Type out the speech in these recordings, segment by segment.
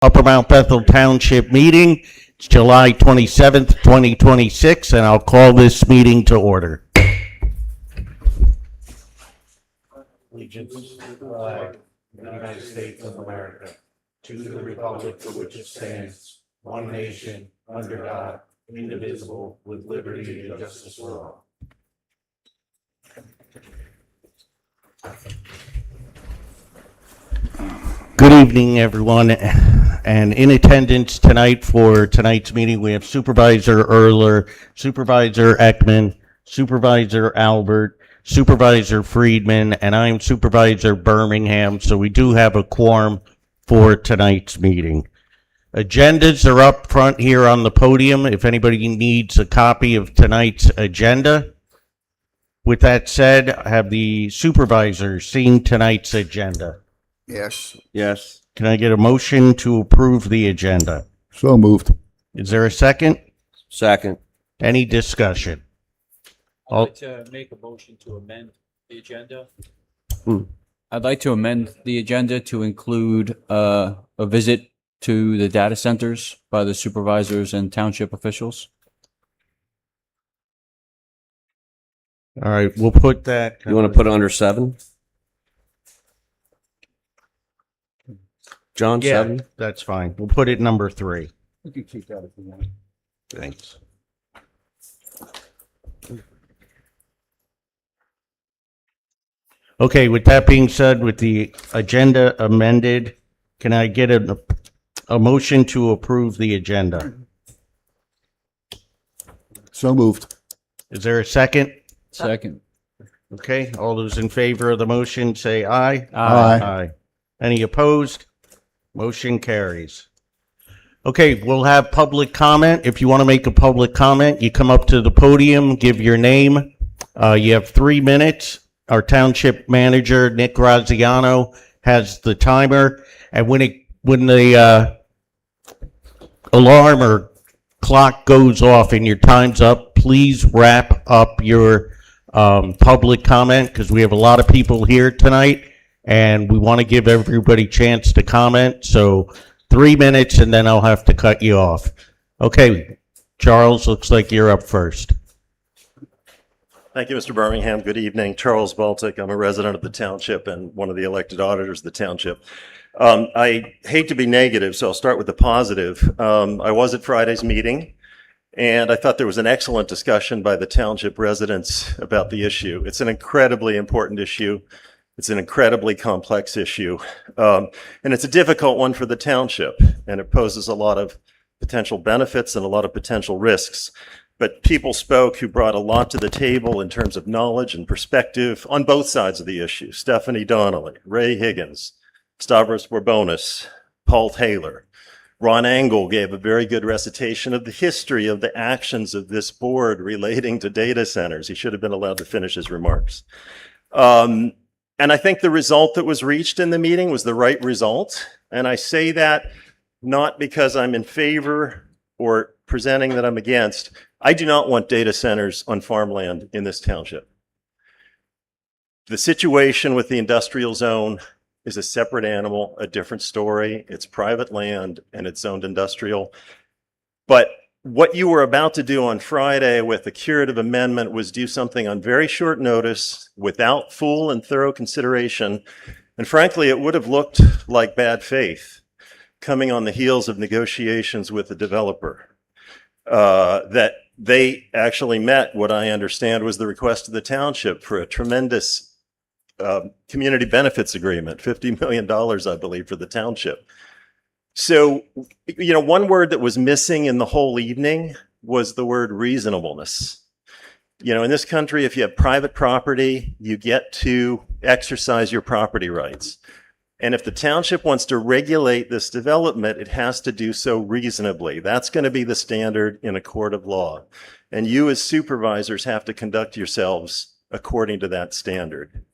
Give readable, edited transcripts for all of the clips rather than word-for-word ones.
Upper Mount Bethel Township meeting. It's July 27th, 2026, and I'll call this meeting to order. Allegiance to the flag of the United States of America, to the republic for which it stands, one nation, under God, indivisible, with liberty and justice for all. Good evening, everyone, and in attendance tonight for tonight's meeting, we have Supervisor Erler, Supervisor Ekman, Supervisor Albert, Supervisor Friedman, and I'm Supervisor Birmingham, so we do have a quorum for tonight's meeting. Agendas are up front here on the podium if anybody needs a copy of tonight's agenda. With that said, have the supervisors seen tonight's agenda? Yes. Yes. Can I get a motion to approve the agenda? So moved. Is there a second? Second. Any discussion? I'd like to make a motion to amend the agenda. I'd like to amend the agenda to include a visit to the data centers by the supervisors and township officials. All right, we'll put that. You want to put it under 7? John, Yeah, 7? that's fine. We'll put it number 3. You can keep that if you want. Thanks. Okay, with that being said, with the agenda amended, can I get a motion to approve the agenda? So moved. Is there a second? Second. Okay, all those in favor of the motion say aye. Aye. Any opposed? Motion carries. Okay, we'll have public comment. If you want to make a public comment, you come up to the podium, give your name. You have 3 minutes. Our township manager, Nick Graziano, has the timer. And when the alarm or clock goes off and your time's up, please wrap up your public comment, because we have a lot of people here tonight and we want to give everybody a chance to comment. So 3 minutes and then I'll have to cut you off. Okay, Charles, looks like you're up first. Thank you, Mr. Birmingham. Good evening. Charles Baltic. I'm a resident of the township and one of the elected auditors of the township. I hate to be negative, so I'll start with the positive. I was at Friday's meeting, and I thought there was an excellent discussion by the township residents about the issue. It's an incredibly important issue. It's an incredibly complex issue, and it's a difficult one for the township, and it poses a lot of potential benefits and a lot of potential risks. But people spoke who brought a lot to the table in terms of knowledge and perspective on both sides of the issue. Stephanie Donnelly, Ray Higgins, Stavros Borbonis, Paul Taylor. Ron Angle gave a very good recitation of the history of the actions of this board relating to data centers. He should have been allowed to finish his remarks. And I think the result that was reached in the meeting was the right result. And I say that not because I'm in favor or presenting that I'm against. I do not want data centers on farmland in this township. The situation with the industrial zone is a separate animal, a different story. It's private land and it's zoned industrial. But what you were about to do on Friday with the curative amendment was do something on very short notice without full and thorough consideration. And frankly, it would have looked like bad faith coming on the heels of negotiations with the developer. That they actually met what I understand was the request of the township for a tremendous community benefits agreement, $50 million, I believe, for the township. So, you know, one word that was missing in the whole evening was the word reasonableness. You know, in this country, if you have private property, you get to exercise your property rights. And if the township wants to regulate this development, it has to do so reasonably. That's going to be the standard in a court of law. And you as supervisors have to conduct yourselves according to that standard.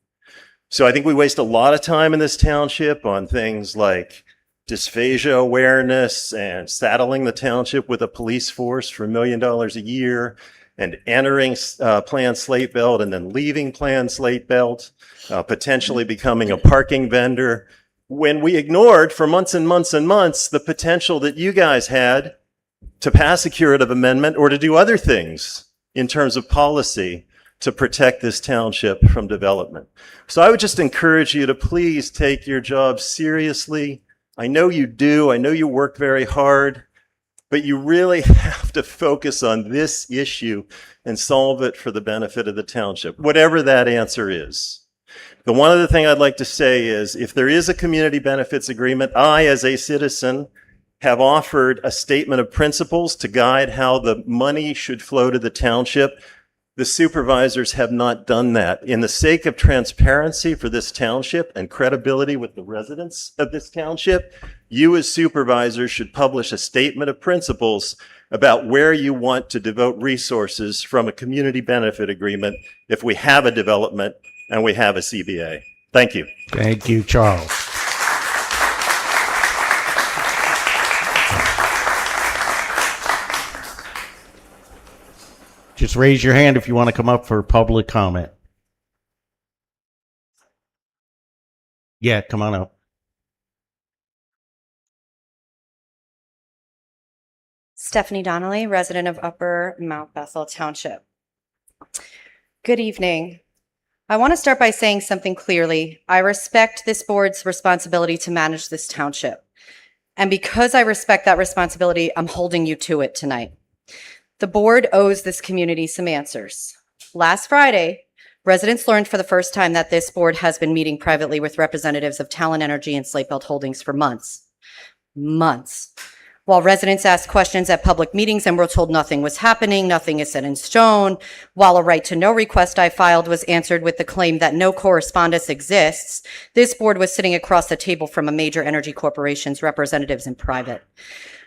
So I think we waste a lot of time in this township on things like dysphagia awareness and saddling the township with a police force for $1 million a year and entering Planned Slate Belt and then leaving Planned Slate Belt, potentially becoming a parking vendor. when we ignored for months and months and months the potential that you guys had to pass a curative amendment or to do other things in terms of policy to protect this township from development. So I would just encourage you to please take your job seriously. I know you do. I know you work very hard, but you really have to focus on this issue and solve it for the benefit of the township, whatever that answer is. The one other thing I'd like to say is if there is a community benefits agreement, I, as a citizen, have offered a statement of principles to guide how the money should flow to the township. The supervisors have not done that. In the sake of transparency for this township and credibility with the residents of this township, you as supervisors should publish a statement of principles about where you want to devote resources from a community benefit agreement if we have a development and we have a CBA. Thank you. Thank you, Charles. Just raise your hand if you want to come up for public comment. Yeah, come on up. Stephanie Donnelly, resident of Upper Mount Bethel Township. Good evening. I want to start by saying something clearly. I respect this board's responsibility to manage this township. And because I respect that responsibility, I'm holding you to it tonight. The board owes this community some answers. Last Friday, residents learned for the first time that this board has been meeting privately with representatives of Talon Energy and Slate Belt Holdings for months. While residents asked questions at public meetings and were told nothing was happening, nothing is set in stone, while a right to know request I filed was answered with the claim that no correspondence exists, this board was sitting across the table from a major energy corporation's representatives in private.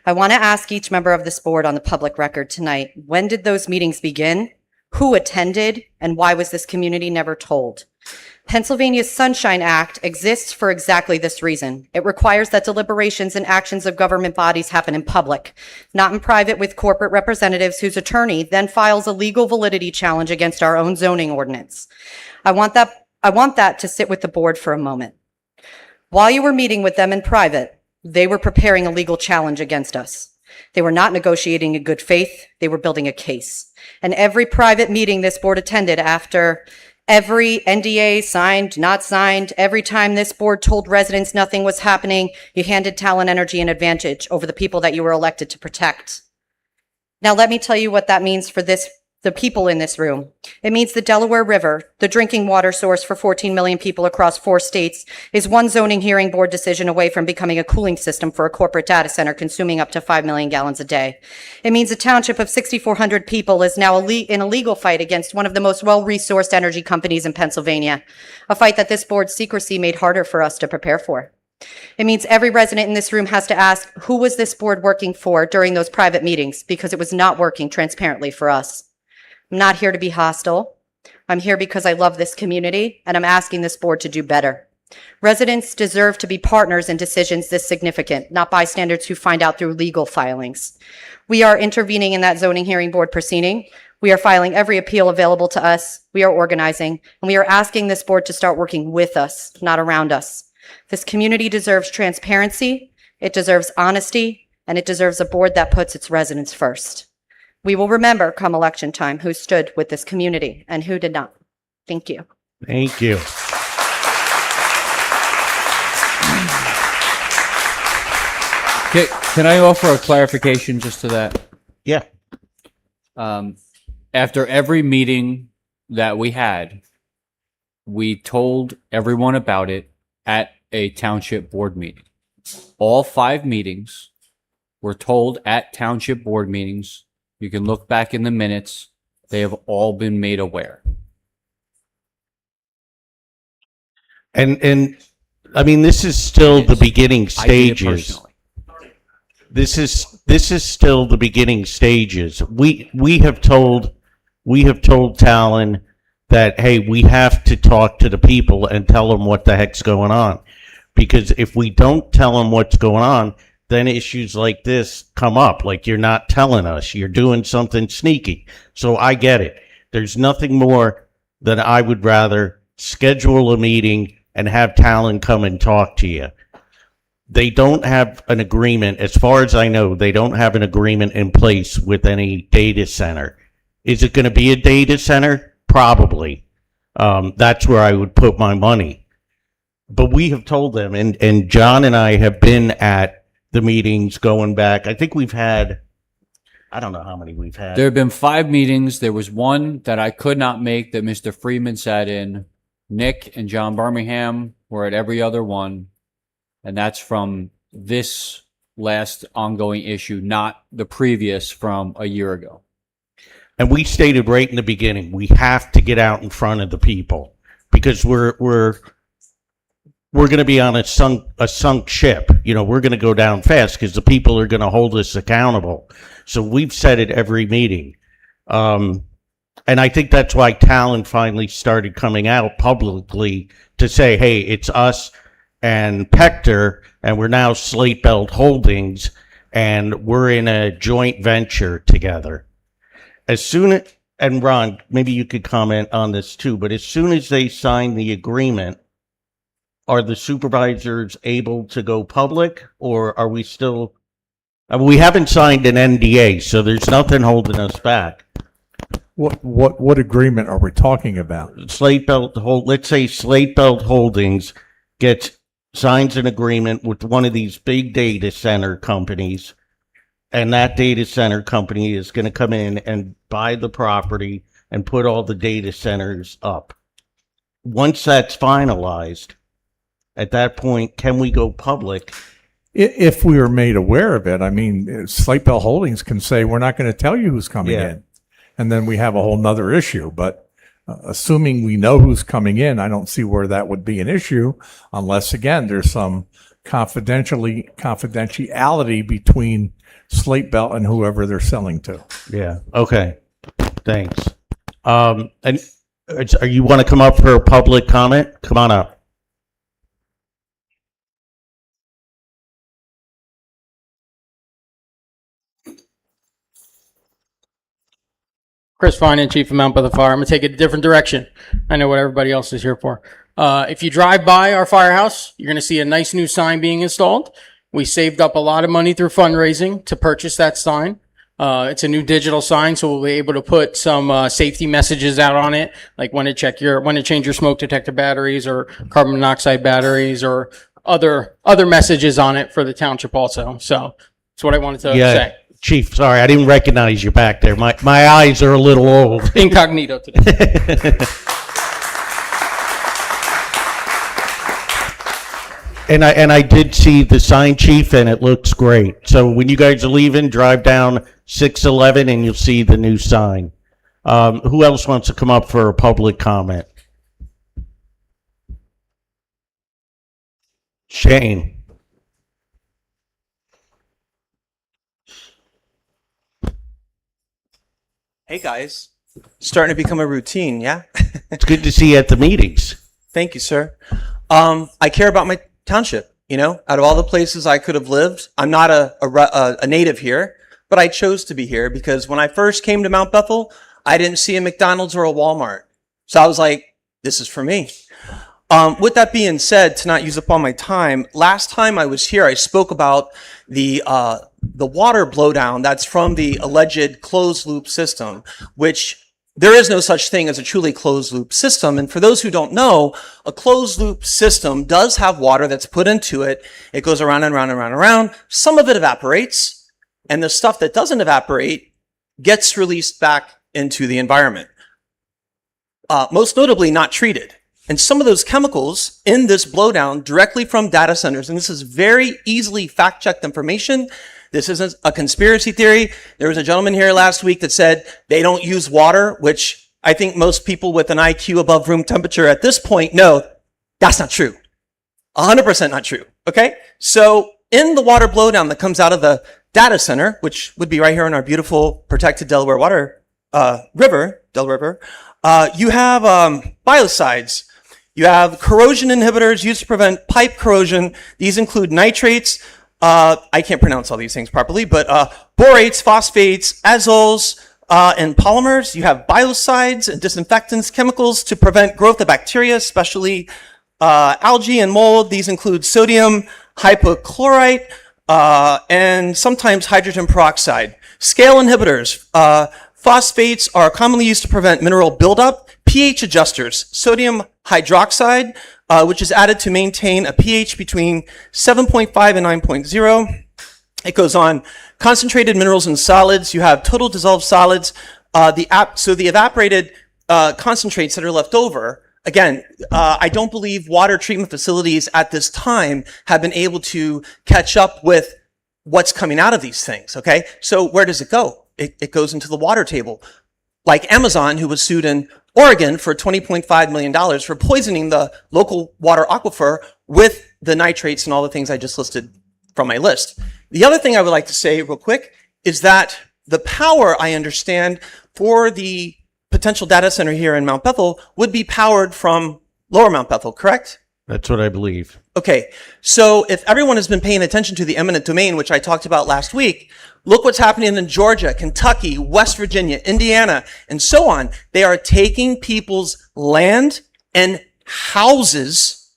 I want to ask each member of this board on the public record tonight, when did those meetings begin? Who attended? And why was this community never told? Pennsylvania's Sunshine Act exists for exactly this reason. It requires that deliberations and actions of government bodies happen in public, not in private with corporate representatives whose attorney then files a legal validity challenge against our own zoning ordinance. I want that to sit with the board for a moment. While you were meeting with them in private, they were preparing a legal challenge against us. They were not negotiating in good faith. They were building a case. And every private meeting this board attended after every NDA signed, not signed, every time this board told residents nothing was happening, you handed Talon Energy an advantage over the people that you were elected to protect. Now let me tell you what that means for the people in this room. It means the Delaware River, the drinking water source for 14 million people across 4 states, is one zoning hearing board decision away from becoming a cooling system for a corporate data center consuming up to 5 million gallons a day. It means a township of 6,400 people is now in a legal fight against one of the most well-resourced energy companies in Pennsylvania, a fight that this board's secrecy made harder for us to prepare for. It means every resident in this room has to ask, who was this board working for during those private meetings? Because it was not working transparently for us. I'm not here to be hostile. I'm here because I love this community, and I'm asking this board to do better. Residents deserve to be partners in decisions this significant, not bystanders who find out through legal filings. We are intervening in that zoning hearing board proceeding. We are filing every appeal available to us. We are organizing, and we are asking this board to start working with us, not around us. This community deserves transparency, it deserves honesty, and it deserves a board that puts its residents first. We will remember come election time who stood with this community and who did not. Thank you. Thank you. Okay, can I offer a clarification just to that? Yeah. After every meeting that we had, we told everyone about it at a township board meeting. All 5 meetings were told at township board meetings. You can look back in the minutes. They have all been made aware. And I mean, this is still the beginning I did it stages. personally. This is still the beginning stages. We have told Talon that, hey, we have to talk to the people and tell them what the heck's going on. Because if we don't tell them what's going on, then issues like this come up. Like, you're not telling us, you're doing something sneaky. So I get it. There's nothing more than I would rather schedule a meeting and have Talon come and talk to you. they don't have an agreement, as far as I know, they don't have an agreement in place with any data center. Is it going to be a data center? Probably. That's where I would put my money. But we have told them, and John and I have been at the meetings going back. I think we've had, I don't know how many we've had. There have been 5 meetings. There was one that I could not make that Mr. Freeman sat in. Nick and John Birmingham were at every other one. And that's from this last ongoing issue, not the previous from a year ago. And we stated right in the beginning, we have to get out in front of the people because we're going to be on a sunk ship. You know, we're going to go down fast because the people are going to hold us accountable. So we've said it every meeting. And I think that's why Talon finally started coming out publicly to say, hey, it's us and Pector, and we're now Slate Belt Holdings, and we're in a joint venture together. As soon as, and Ron, maybe you could comment on this too, but as soon as they sign the agreement, are the supervisors able to go public, or are we still, we haven't signed an NDA, so there's nothing holding us back. What agreement are we talking about? Let's say Slate Belt Holdings signs an agreement with one of these big data center companies, and that data center company is going to come in and buy the property and put all the data centers up. Once that's finalized, at that point, can we go public? If we were made aware of it, I mean, Slate Bell Holdings can say, we're not going to tell you who's coming in. And then we have a whole nother issue. But assuming we know who's coming in, I don't see where that would be an issue unless, again, there's some confidentiality between Slate Belt and whoever they're selling to. Yeah. Okay. Thanks. And you want to come up for a public comment? Come on up. Chris Finan, Chief of Mount Bethel Fire. I'm going to take it a different direction. I know what everybody else is here for. If you drive by our firehouse, you're going to see a nice new sign being installed. We saved up a lot of money through fundraising to purchase that sign. It's a new digital sign, so we'll be able to put some safety messages out on it, like when to change your smoke detector batteries or carbon monoxide batteries, or other messages on it for the township also. So that's what I wanted to say. Chief, sorry, I didn't recognize you back there. My eyes are a little old. Incognito today. And I did see the sign, Chief, and it looks great. So when you guys are leaving, drive down 611 and you'll see the new sign. Who else wants to come up for a public comment? Shane. Hey guys, starting to become a routine, yeah? It's good to see you at the meetings. Thank you, sir. I care about my township, you know? Out of all the places I could have lived, I'm not a native here, but I chose to be here because when I first came to Mount Bethel, I didn't see a McDonald's or a Walmart. So I was like, this is for me. With that being said, to not use up all my time, last time I was here, I spoke about the water blowdown that's from the alleged closed loop system, which there is no such thing as a truly closed loop system. And for those who don't know, a closed loop system does have water that's put into it. It goes around and around and around and around. Some of it evaporates, and the stuff that doesn't evaporate gets released back into the environment. Most notably, not treated. And some of those chemicals in this blowdown directly from data centers, and this is very easily fact-checked information. This isn't a conspiracy theory. There was a gentleman here last week that said they don't use water, which I think most people with an IQ above room temperature at this point know that's not true. 100% not true, okay? So in the water blowdown that comes out of the data center, which would be right here in our beautiful protected Delaware River, you have biocides. You have corrosion inhibitors used to prevent pipe corrosion. These include nitrates. I can't pronounce all these things properly, but borates, phosphates, azoles, and polymers. You have biocides and disinfectants, chemicals to prevent growth of bacteria, especially algae and mold. These include sodium hypochlorite, and sometimes hydrogen peroxide. Scale inhibitors. Phosphates are commonly used to prevent mineral buildup. pH adjusters. Sodium hydroxide, which is added to maintain a pH between 7.5 and 9.0. It goes on. Concentrated minerals and solids. You have total dissolved solids. So the evaporated concentrates that are left over, again, I don't believe water treatment facilities at this time have been able to catch up with what's coming out of these things, okay? So where does it go? It goes into the water table. Like Amazon, who was sued in Oregon for $20.5 million for poisoning the local water aquifer with the nitrates and all the things I just listed from my list. The other thing I would like to say real quick is that the power, I understand, for the potential data center here in Mount Bethel would be powered from Lower Mount Bethel, correct? That's what I believe. Okay, so if everyone has been paying attention to the eminent domain, which I talked about last week, look what's happening in Georgia, Kentucky, West Virginia, Indiana, and so on. They are taking people's land and houses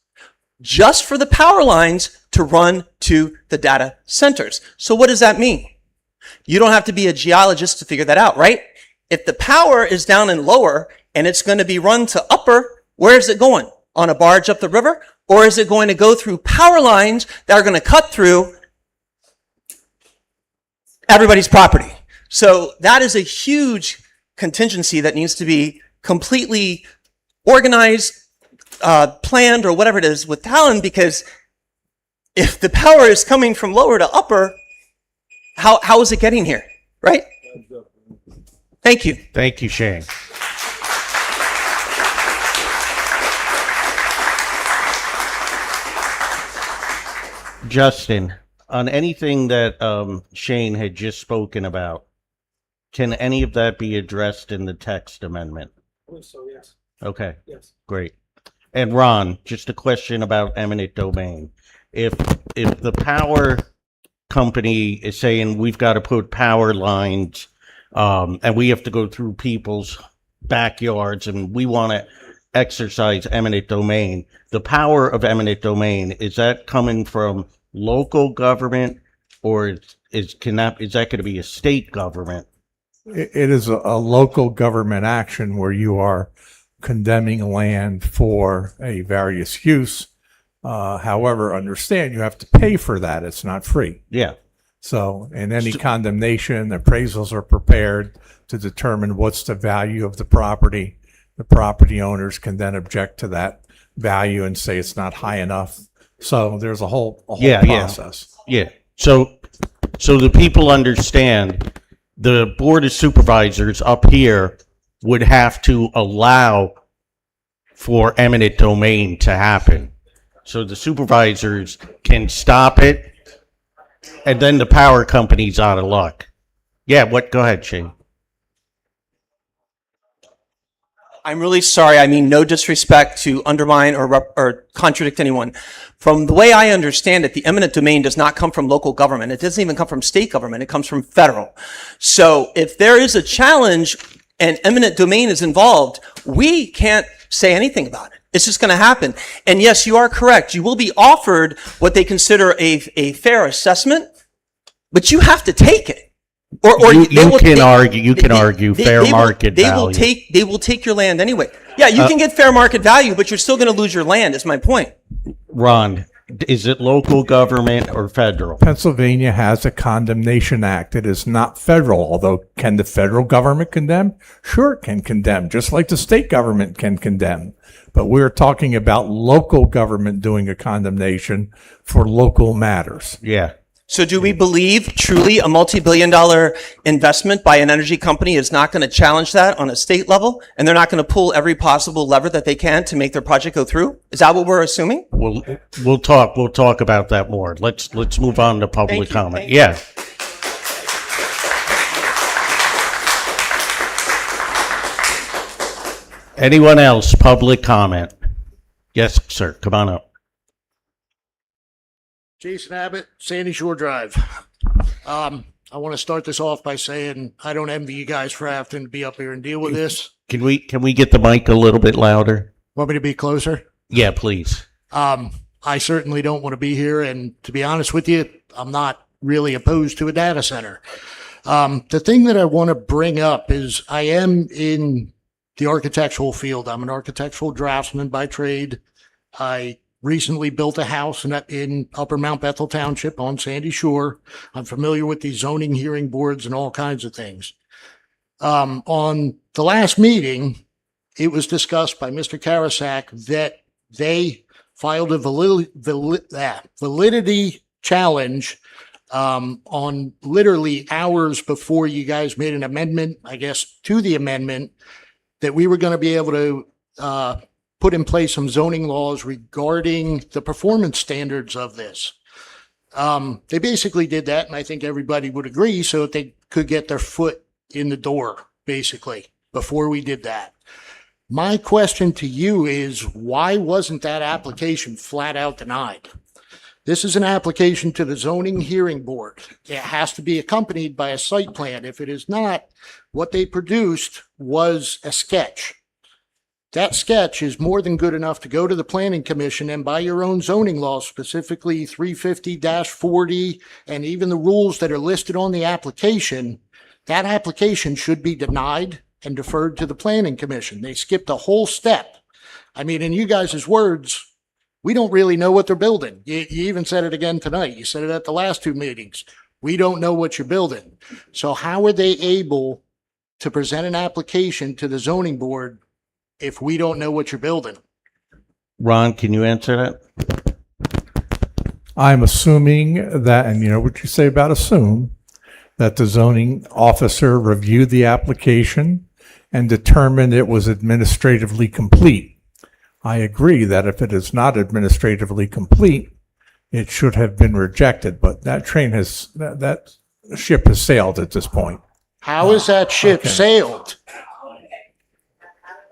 just for the power lines to run to the data centers. So what does that mean? You don't have to be a geologist to figure that out, right? If the power is down in lower and it's going to be run to upper, where is it going? On a barge up the river? Or is it going to go through power lines that are going to cut through everybody's property? So that is a huge contingency that needs to be completely organized, planned, or whatever it is with Talon, because if the power is coming from lower to upper, how is it getting here, right? Thank you. Thank you, Shane. Justin, on anything that Shane had just spoken about, can any of that be addressed in the text amendment? So, yes. Okay, Yes. great. And Ron, just a question about eminent domain. If the power company is saying we've got to put power lines and we have to go through people's backyards and we want to exercise eminent domain, the power of eminent domain, is that coming from local government or is that going to be a state government? It is a local government action where you are condemning land for a various use. However, understand you have to pay for that. It's not free. Yeah. So in any condemnation, appraisals are prepared to determine what's the value of the property. The property owners can then object to that value and say it's not high enough. So there's a whole process. Yeah. So the people understand the Board of Supervisors up here would have to allow for eminent domain to happen. So the supervisors can stop it, and then the power company's out of luck. Yeah, go ahead, Shane. I'm really sorry. I mean, no disrespect to undermine or contradict anyone. From the way I understand it, the eminent domain does not come from local government. It doesn't even come from state government. It comes from federal. So if there is a challenge and eminent domain is involved, we can't say anything about it. It's just going to happen. And yes, you are correct. You will be offered what they consider a fair assessment, but you have to take it. Or you can argue fair market value. They will take your land anyway. Yeah, you can get fair market value, but you're still going to lose your land, is my point. Ron, is it local government or federal? Pennsylvania has a condemnation act. It is not federal, although can the federal government condemn? Sure, it can condemn, just like the state government can condemn. But we're talking about local government doing a condemnation for local matters. Yeah. So do we believe truly a multi-billion-dollar investment by an energy company is not going to challenge that on a state level, and they're not going to pull every possible lever that they can to make their project go through? Is that what we're assuming? We'll talk about that more. Let's move on to public comment. Yeah. Anyone else? Public comment. Yes, sir. Come on up. Jason Abbott, Sandy Shore Drive. I want to start this off by saying I don't envy you guys for having to be up here and deal with this. Can we get the mic a little bit louder? Want me to be closer? Yeah, please. I I certainly don't want to be here. And to be honest with you, I'm not really opposed to a data center. The thing that I want to bring up is I am in the architectural field. I'm an architectural draftsman by trade. I recently built a house in Upper Mount Bethel Township on Sandy Shore. I'm familiar with the zoning hearing boards and all kinds of things. On the last meeting, it was discussed by Mr. Karasak that they filed a validity challenge on literally hours before you guys made an amendment, I guess, to the amendment, that we were going to be able to put in place some zoning laws regarding the performance standards of this. They basically did that, and I think everybody would agree, so that they could get their foot in the door, basically, before we did that. My question to you is, why wasn't that application flat out denied? This is an application to the zoning hearing board. It has to be accompanied by a site plan. If it is not, what they produced was a sketch. That sketch is more than good enough to go to the planning commission and by your own zoning laws, specifically 350-40, and even the rules that are listed on the application, that application should be denied and deferred to the planning commission. They skipped a whole step. I mean, in you guys' words, we don't really know what they're building. You even said it again tonight. You said it at the last two meetings. We don't know what you're building. So how are they able to present an application to the zoning board if we don't know what you're building? Ron, can you answer that? I'm assuming that, and you know what you say about assume, that the zoning officer reviewed the application and determined it was administratively complete. I agree that if it is not administratively complete, it should have been rejected, but that that ship has sailed at this point. How is that ship sailed?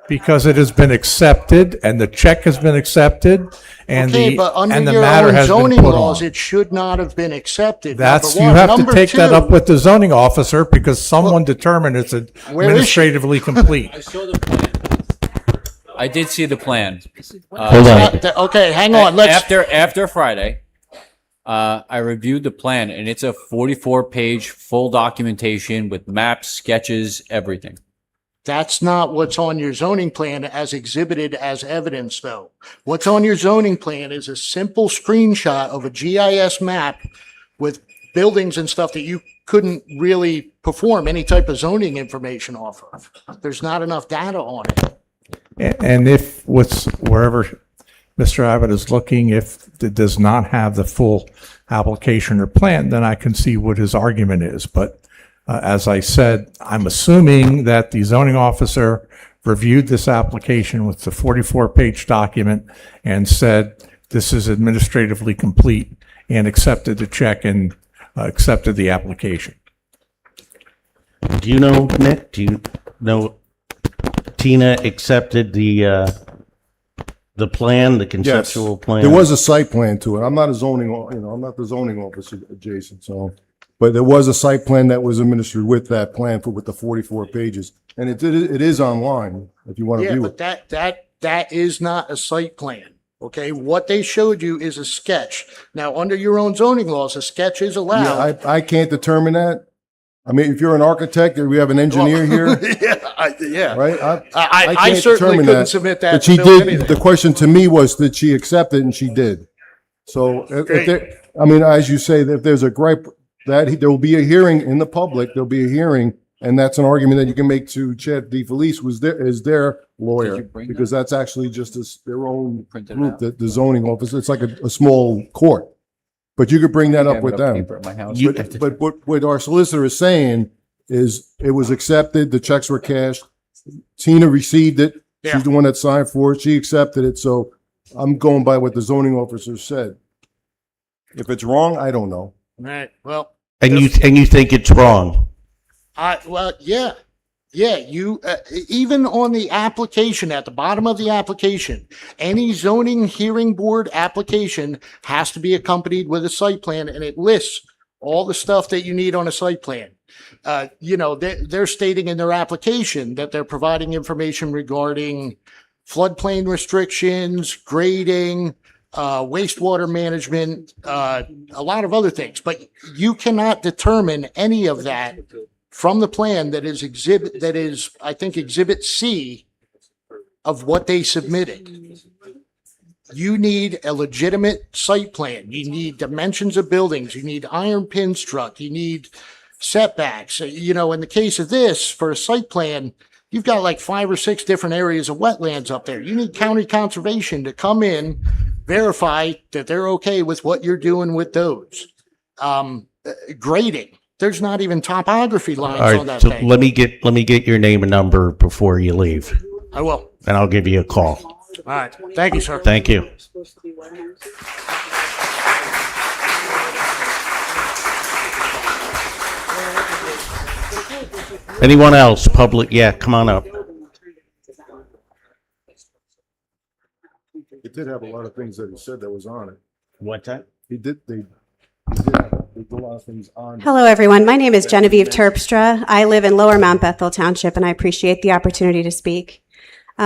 Because it has been accepted and the check has been accepted and Okay, the but under and the your matter own has been zoning put laws, on. it should not have been accepted. That's, Number you one. have to Number take that two, up with the zoning officer because someone determined it's Where is she? administratively complete. I saw the plan. I did see the plan. Hold on. Okay, hang on. Let's. After Friday, I reviewed the plan, and it's a 44-page full documentation with maps, sketches, everything. That's not what's on your zoning plan as exhibited as evidence, though. What's on your zoning plan is a simple screenshot of a GIS map with buildings and stuff that you couldn't really perform any type of zoning information off of. There's not enough data on it. And if wherever Mr. Abbott is looking, if it does not have the full application or plan, then I can see what his argument is. But as I said, I'm assuming that the zoning officer reviewed this application with the 44-page document and said this is administratively complete and accepted the check and accepted the application. Do you know, Nick? Do you know Tina accepted the plan, the conceptual plan? There was a site plan to it. I'm not a zoning, I'm not the zoning officer, Jason, so. But there was a site plan that was administered with that plan with the 44 pages. And it is online if you want to Yeah, view but it. that is not a site plan. Okay, what they showed you is a sketch. Now, under your own zoning laws, a sketch is allowed. Yeah, I can't determine that. I mean, if you're an architect or we have an engineer here, Yeah. right? I can't certainly determine couldn't submit that But to she build did, anything. the question to me was, did she accept it? And she did. So Great. I mean, as you say, if there's a gripe, that there will be a hearing in the public, there'll be a hearing, and that's an argument that you can make to Chad DeFelice is their lawyer, because that's actually just their own group, the zoning office. It's like a small court. But you could bring that up with them. But what our solicitor is saying is it was accepted, the checks were cashed, Tina received it, Yeah. she's the one that signed for it, she accepted it, so I'm going by what the zoning officer said. If it's wrong, I don't know. Right, well. And you think it's wrong? Yeah. Yeah, you, even on the application, at the bottom of the application, any zoning hearing board application has to be accompanied with a site plan, and it lists all the stuff that you need on a site plan. They're stating in their application that they're providing information regarding floodplain restrictions, grading, wastewater management, a lot of other things, but you cannot determine any of that from the plan that is, I think, Exhibit C of what they submitted. You need a legitimate site plan. You need dimensions of buildings. You need iron pin struck. You need setbacks. You know, in the case of this, for a site plan, you've got like 5 or 6 different areas of wetlands up there. You need county conservation to come in, verify that they're okay with what you're doing with those. Grading. There's not even topography lines All on right, that so thing. let me get your name and number before you leave, I will. and I'll give you a call. All right. Thank you, sir. Thank you. Anyone else? Public? Yeah, come on up. It did have a lot of things that he said that was on it. What's that? He did have a lot of things on. Hello, everyone. My name is Genevieve Terpstra. I live in Lower Mount Bethel Township, and I appreciate the opportunity to speak.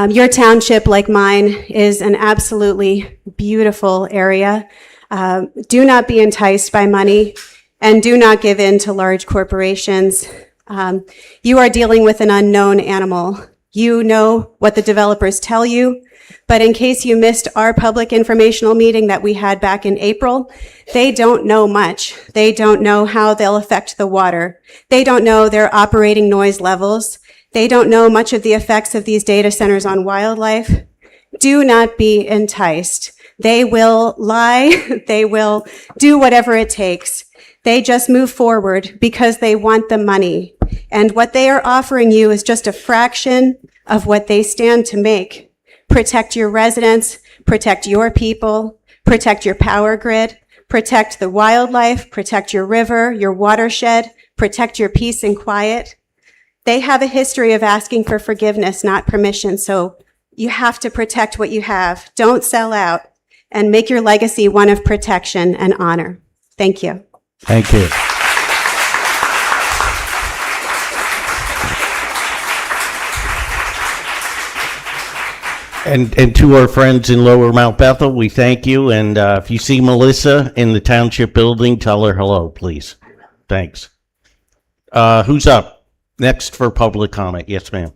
Your township, like mine, is an absolutely beautiful area. Do not be enticed by money, and do not give in to large corporations. You are dealing with an unknown animal. You know what the developers tell you, but in case you missed our public informational meeting that we had back in April, they don't know much. They don't know how they'll affect the water. They don't know their operating noise levels. They don't know much of the effects of these data centers on wildlife. Do not be enticed. They will lie. They will do whatever it takes. They just move forward because they want the money. And what they are offering you is just a fraction of what they stand to make. Protect your residents, protect your people, protect your power grid, protect the wildlife, protect your river, your watershed, protect your peace and quiet. They have a history of asking for forgiveness, not permission. So you have to protect what you have. Don't sell out, and make your legacy one of protection and honor. Thank you. Thank you. And to our friends in Lower Mount Bethel, we thank you. And if you see Melissa in the township building, tell her hello, please. Thanks. Who's up next for public comment? Yes, ma'am.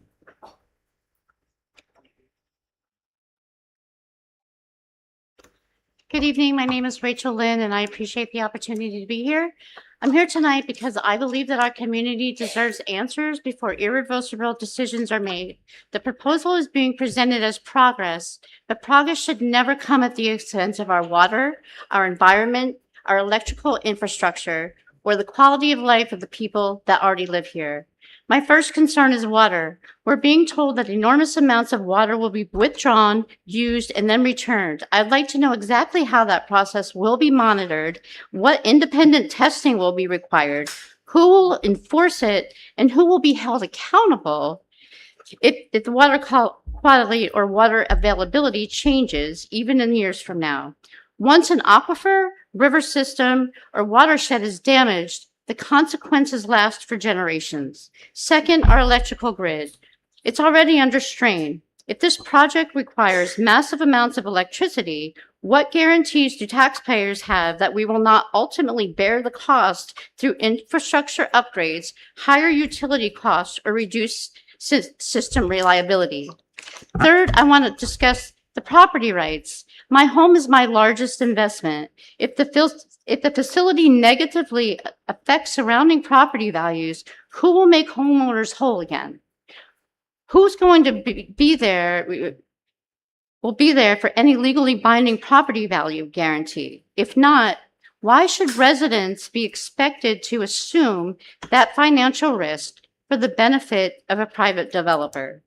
Good evening. My name is Rachel Lynn, and I appreciate the opportunity to be here. I'm here tonight because I believe that our community deserves answers before irreversible decisions are made. The proposal is being presented as progress, but progress should never come at the expense of our water, our environment, our electrical infrastructure, or the quality of life of the people that already live here. My first concern is water. We're being told that enormous amounts of water will be withdrawn, used, and then returned. I'd like to know exactly how that process will be monitored, what independent testing will be required, who will enforce it, and who will be held accountable if the water quality or water availability changes, even in years from now. Once an aquifer, river system, or watershed is damaged, the consequences last for generations. Second, our electrical grid. It's already under strain. If this project requires massive amounts of electricity, what guarantees do taxpayers have that we will not ultimately bear the cost through infrastructure upgrades, higher utility costs, or reduced system reliability? Third, I want to discuss the property rights. My home is my largest investment. If the facility negatively affects surrounding property values, who will make homeowners whole again? Who's going to be there for any legally binding property value guarantee? If not, why should residents be expected to assume that financial risk for the benefit of a private developer?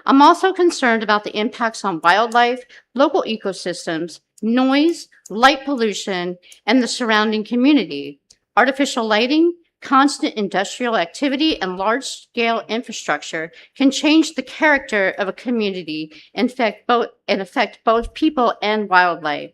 I'm also concerned about the impacts on wildlife, local ecosystems, noise, light pollution, and the surrounding community. Artificial lighting, constant industrial activity, and large-scale infrastructure can change the character of a community and affect both people and wildlife.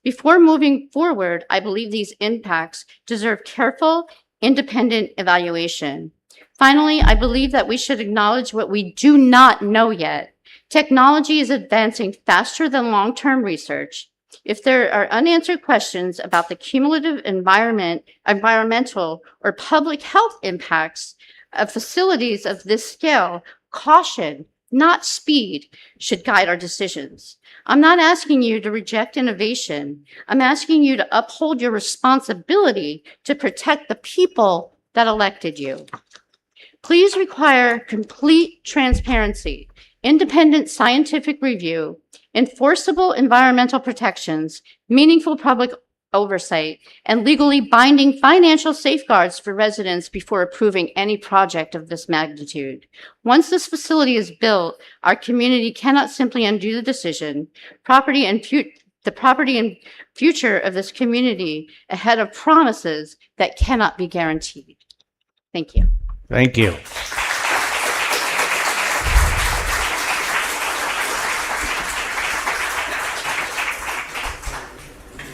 Before moving forward, I believe these impacts deserve careful, independent evaluation. Finally, I believe that we should acknowledge what we do not know yet. Technology is advancing faster than long-term research. If there are unanswered questions about the cumulative environmental or public health impacts of facilities of this scale, caution, not speed, should guide our decisions. I'm not asking you to reject innovation. I'm asking you to uphold your responsibility to protect the people that elected you. Please require complete transparency, independent scientific review, enforceable environmental protections, meaningful public oversight, and legally binding financial safeguards for residents before approving any project of this magnitude. Once this facility is built, our community cannot simply undo the decision. The property and future of this community ahead of promises that cannot be guaranteed. Thank you. Thank you.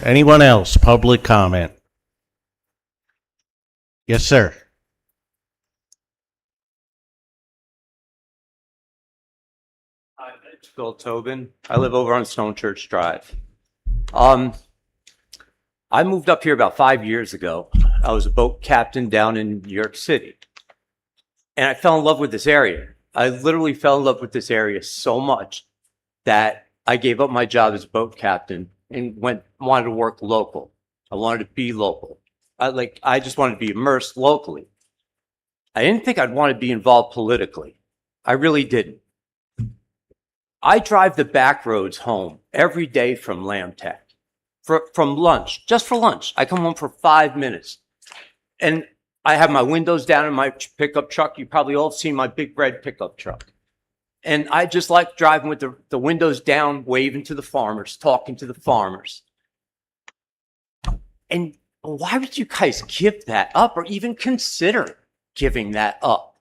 Anyone else? Public comment? Yes, sir. Hi, it's Phil Tobin. I live over on Stone Church Drive. I moved up here about 5 years ago. I was a boat captain down in New York City. And I fell in love with this area. I literally fell in love with this area so much that I gave up my job as boat captain and wanted to work local. I wanted to be local. I just wanted to be immersed locally. I didn't think I'd want to be involved politically. I really didn't. I drive the back roads home every day from Lamb Tech from lunch, just for lunch. I come home for 5 minutes and I have my windows down in my pickup truck. You probably all seen my big red pickup truck. And I just like driving with the windows down, waving to the farmers, talking to the farmers. And why would you guys give that up or even consider giving that up?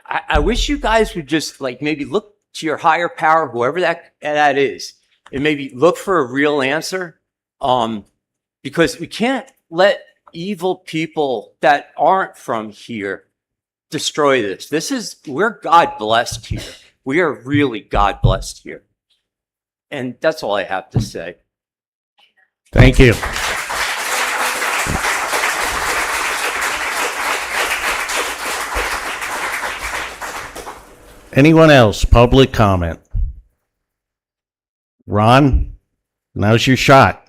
I wish you guys would just maybe look to your higher power, whoever that is, and maybe look for a real answer. Because we can't let evil people that aren't from here destroy this. We're God blessed here. We are really God blessed here. And that's all I have to say. Thank you. Anyone else? Public comment? Ron, now's your shot.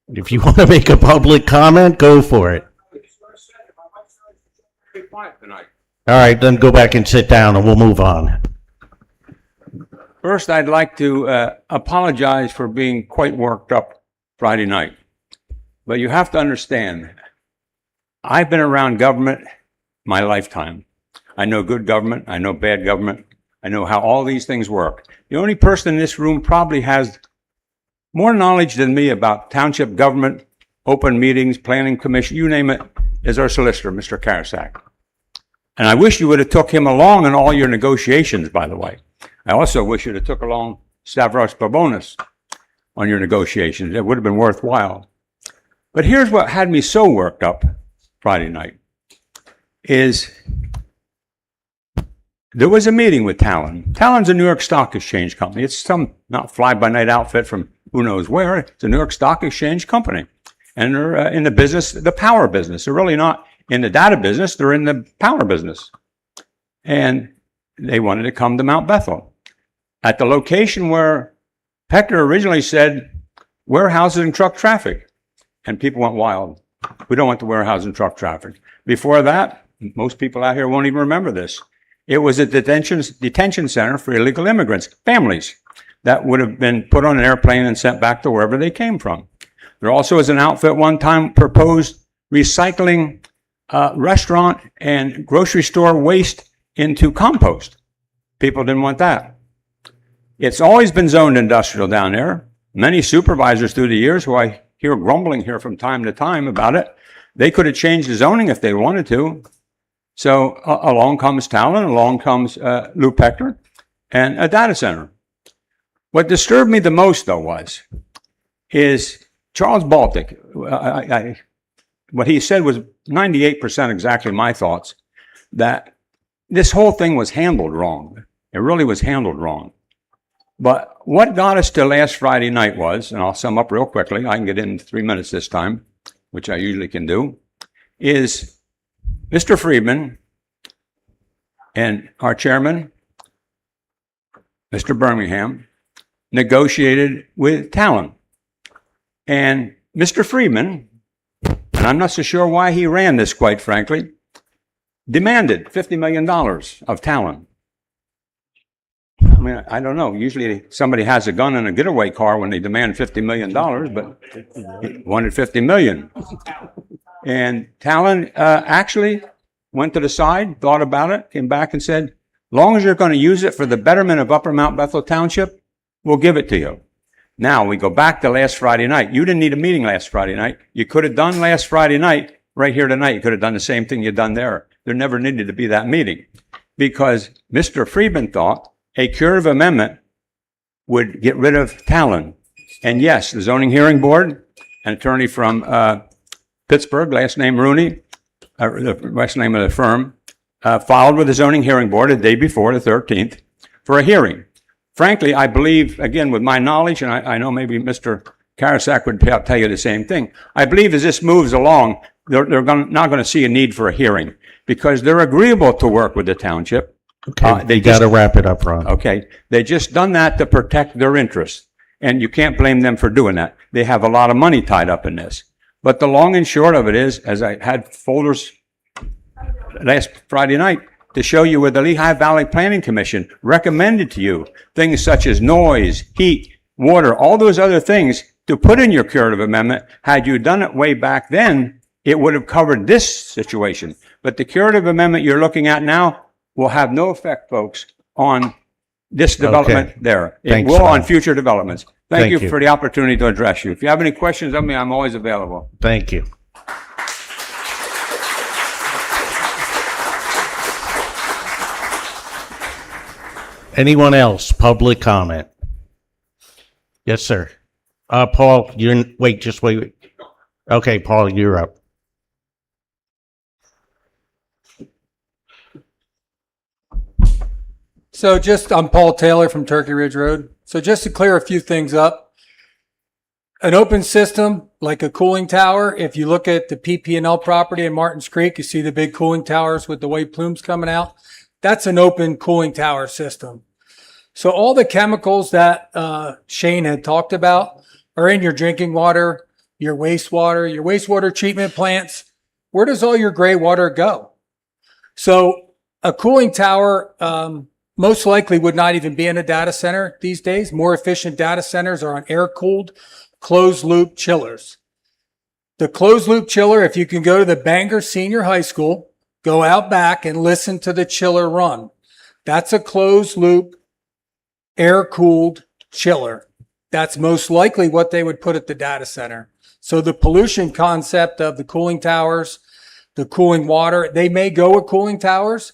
If you want to make a public comment, go for it. All right, then go back and sit down and we'll move on. First, I'd like to apologize for being quite worked up Friday night. But you have to understand, I've been around government my lifetime. I know good government. I know bad government. I know how all these things work. The only person in this room probably has more knowledge than me about township government, open meetings, planning commission, you name it, is our solicitor, Mr. Karasak. And I wish you would have took him along in all your negotiations, by the way. I also wish you'd have took along Stavros Barbonas on your negotiations. It would have been worthwhile. But here's what had me so worked up Friday night, is there was a meeting with Talon. Talon's a New York Stock Exchange company. It's some not fly-by-night outfit from who knows where. It's a New York Stock Exchange company. And they're in the business, the power business. They're really not in the data business. They're in the power business. And they wanted to come to Mount Bethel at the location where Hector originally said warehouses and truck traffic. And people went wild. We don't want the warehouse and truck traffic. Before that, most people out here won't even remember this. It was a detention center for illegal immigrants, families that would have been put on an airplane and sent back to wherever they came from. There also was an outfit one time proposed recycling restaurant and grocery store waste into compost. People didn't want that. It's always been zoned industrial down there. Many supervisors through the years, who I hear grumbling here from time to time about it, they could have changed the zoning if they wanted to. So along comes Talon, along comes Lou Pector, and a data center. What disturbed me the most, though, is Charles Baltic. What he said was 98% exactly my thoughts, that this whole thing was handled wrong. It really was handled wrong. But what got us to last Friday night was, and I'll sum up real quickly, I can get in 3 minutes this time, which I usually can do, is Mr. Friedman and our chairman, Mr. Birmingham, negotiated with Talon. And Mr. Friedman, and I'm not so sure why he ran this, quite frankly, demanded $50 million of Talon. I mean, I don't know. Usually somebody has a gun in a getaway car when they demand $50 million, but he wanted $50 million. And Talon actually went to the side, thought about it, came back and said, long as you're going to use it for the betterment of Upper Mount Bethel Township, we'll give it to you. Now, we go back to last Friday night. You didn't need a meeting last Friday night. You could have done last Friday night, right here tonight. You could have done the same thing you'd done there. There never needed to be that meeting because Mr. Friedman thought a curative amendment would get rid of Talon. And yes, the zoning hearing board, an attorney from Pittsburgh, last name Rooney, the last name of the firm, filed with the zoning hearing board the day before, the 13th, for a hearing. Frankly, I believe, again, with my knowledge, and I know maybe Mr. Karasak would tell you the same thing, I believe as this moves along, they're not going to see a need for a hearing because they're agreeable to work with the township. Okay, they got to wrap it up, Ron. Okay, they just done that to protect their interests, and you can't blame them for doing that. They have a lot of money tied up in this. But the long and short of it is, as I had folders last Friday night to show you where the Lehigh Valley Planning Commission recommended to you things such as noise, heat, water, all those other things to put in your curative amendment. Had you done it way back then, it would have covered this situation. But the curative amendment you're looking at now will have no effect, folks, on this development there. It Thanks, will Ron. on future developments. Thank Thank you you. for the opportunity to address you. If you have any questions of me, I'm always available. Thank you. Anyone else? Public comment? Yes, sir. Paul, wait, just wait. Okay, Paul, you're up. So I'm Paul Taylor from Turkey Ridge Road. So just to clear a few things up, an open system like a cooling tower, if you look at the PP&L property in Martins Creek, you see the big cooling towers with the white plumes coming out. That's an open cooling tower system. So all the chemicals that Shane had talked about are in your drinking water, your wastewater treatment plants. Where does all your gray water go? So a cooling tower most likely would not even be in a data center these days. More efficient data centers are on air-cooled, closed-loop chillers. The closed-loop chiller, if you can go to the Bangor Senior High School, go out back and listen to the chiller run. That's a closed-loop, air-cooled chiller. That's most likely what they would put at the data center. So the pollution concept of the cooling towers, the cooling water, they may go with cooling towers.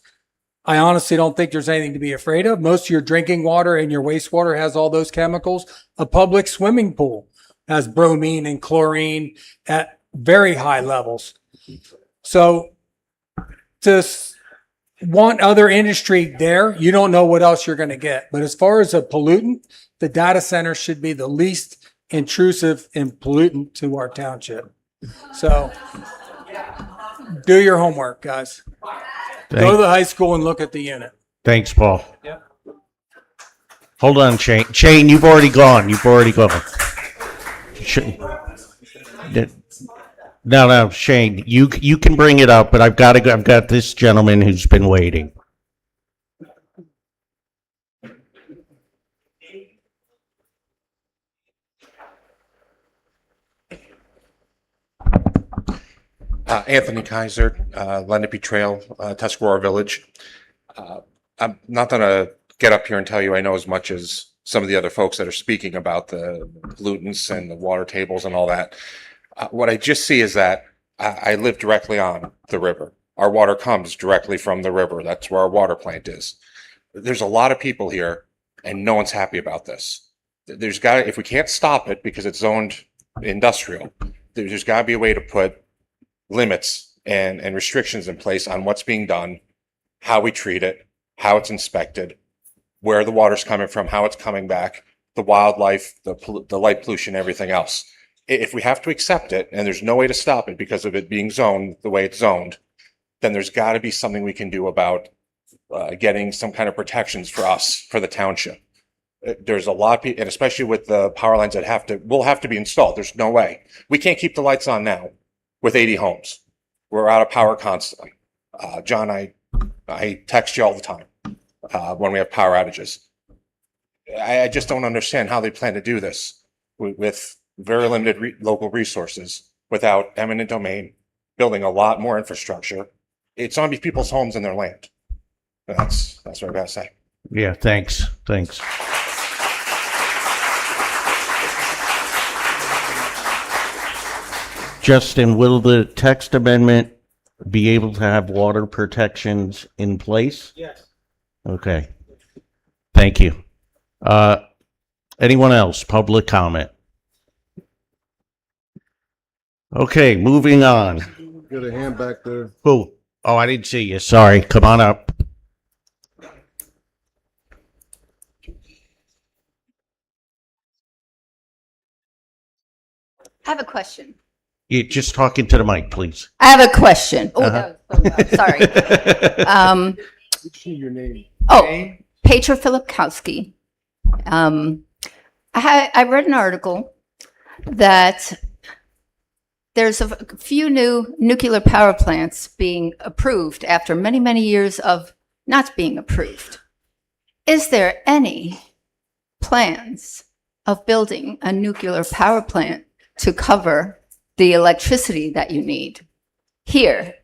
I honestly don't think there's anything to be afraid of. Most of your drinking water and your wastewater has all those chemicals. A public swimming pool has bromine and chlorine at very high levels. So to want other industry there, you don't know what else you're going to get. But as far as a pollutant, the data center should be the least intrusive and pollutant to our township. So do your homework, guys. Go to the high school and look at the unit. Thanks, Paul. Yep. Hold on, Shane. Shane, you've already gone. No, Shane, you can bring it up, but I've got this gentleman who's been waiting. Anthony Kaiser, Lenape Trail, Tuscarora Village. I'm not going to get up here and tell you I know as much as some of the other folks that are speaking about the pollutants and the water tables and all that. What I just see is that I live directly on the river. Our water comes directly from the river. That's where our water plant is. There's a lot of people here and no one's happy about this. If we can't stop it because it's zoned industrial, there's got to be a way to put limits and restrictions in place on what's being done, how we treat it, how it's inspected, where the water's coming from, how it's coming back, the wildlife, the light pollution, everything else. If we have to accept it and there's no way to stop it because of it being zoned the way it's zoned, then there's got to be something we can do about getting some kind of protections for us, for the township. There's a lot of people, and especially with the power lines that will have to be installed. There's no way. We can't keep the lights on now with 80 homes. We're out of power constantly. John, I text you all the time when we have power outages. I just don't understand how they plan to do this with very limited local resources, without eminent domain, building a lot more infrastructure. It's on people's homes and their land. That's what I gotta say. Yeah, thanks. Justin, will the text amendment be able to have water protections in place? Yes. Okay. Thank you. Anyone else? Public comment? Okay, moving on. Got a hand back there. Who? Oh, I didn't see you. Sorry. Come on up. I have a question. You're just talking to the mic, please. I have a question. Oh, Uh-huh. that was so loud. Sorry. Your name. Oh, Petra Filipkowski. I read an article that there's a few new nuclear power plants being approved after many, many years of not being approved. Is there any plans of building a nuclear power plant to cover the electricity that you need here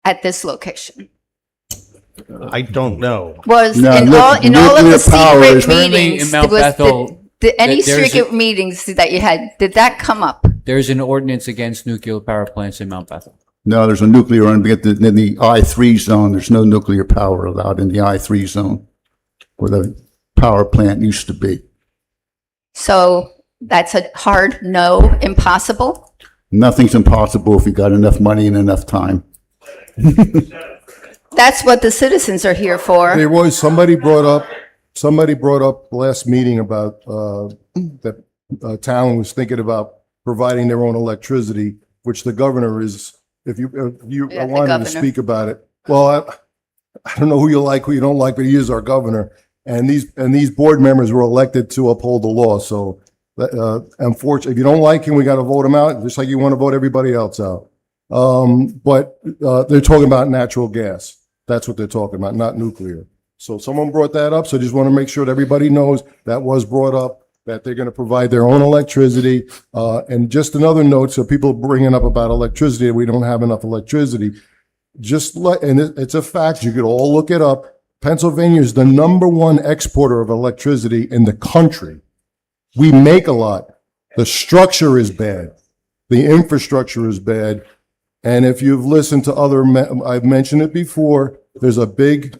at this location? I don't know. Was in all of the secret meetings, in Mount was Bethel, any there's secret meetings that you had, did that come up? There's an ordinance against nuclear power plants in Mount Bethel. No, there's a nuclear, in the I-3 zone, there's no nuclear power allowed in the I-3 zone where the power plant used to be. So that's a hard no, impossible? Nothing's impossible if you got enough money and enough time. That's what the citizens are here for. There was, somebody brought up last meeting about, that town was thinking about providing their own electricity, which the governor is, if you Yeah, I the wanted to governor. speak about it. Well, I don't know who you like, who you don't like, but he is our governor. And these board members were elected to uphold the law. So, unfortunately, if you don't like him, we got to vote him out, just like you want to vote everybody else out. But they're talking about natural gas. That's what they're talking about, not nuclear. So someone brought that up. So just want to make sure that everybody knows that was brought up, that they're going to provide their own electricity. And just another note, so people bringing up about electricity, we don't have enough electricity. And it's a fact, you could all look it up. Pennsylvania is the #1 exporter of electricity in the country. We make a lot. The structure is bad. The infrastructure is bad. And if you've listened to I've mentioned it before, there's a big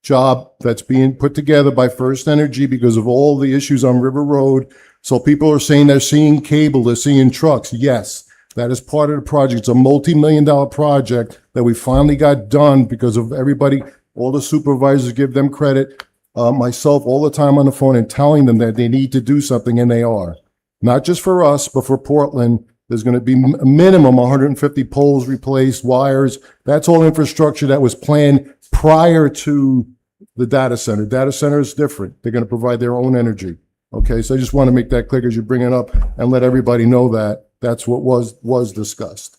job that's being put together by First Energy because of all the issues on River Road. So people are saying they're seeing cable, they're seeing trucks. Yes, that is part of the project. It's a multi-million-dollar project that we finally got done because of everybody, all the supervisors give them credit. Myself all the time on the phone and telling them that they need to do something, and they are. Not just for us, but for Portland. There's going to be a minimum 150 poles replaced, wires. That's all infrastructure that was planned prior to the data center. Data center is different. They're going to provide their own energy. Okay, so I just want to make that clear as you bring it up and let everybody know that that's what was discussed.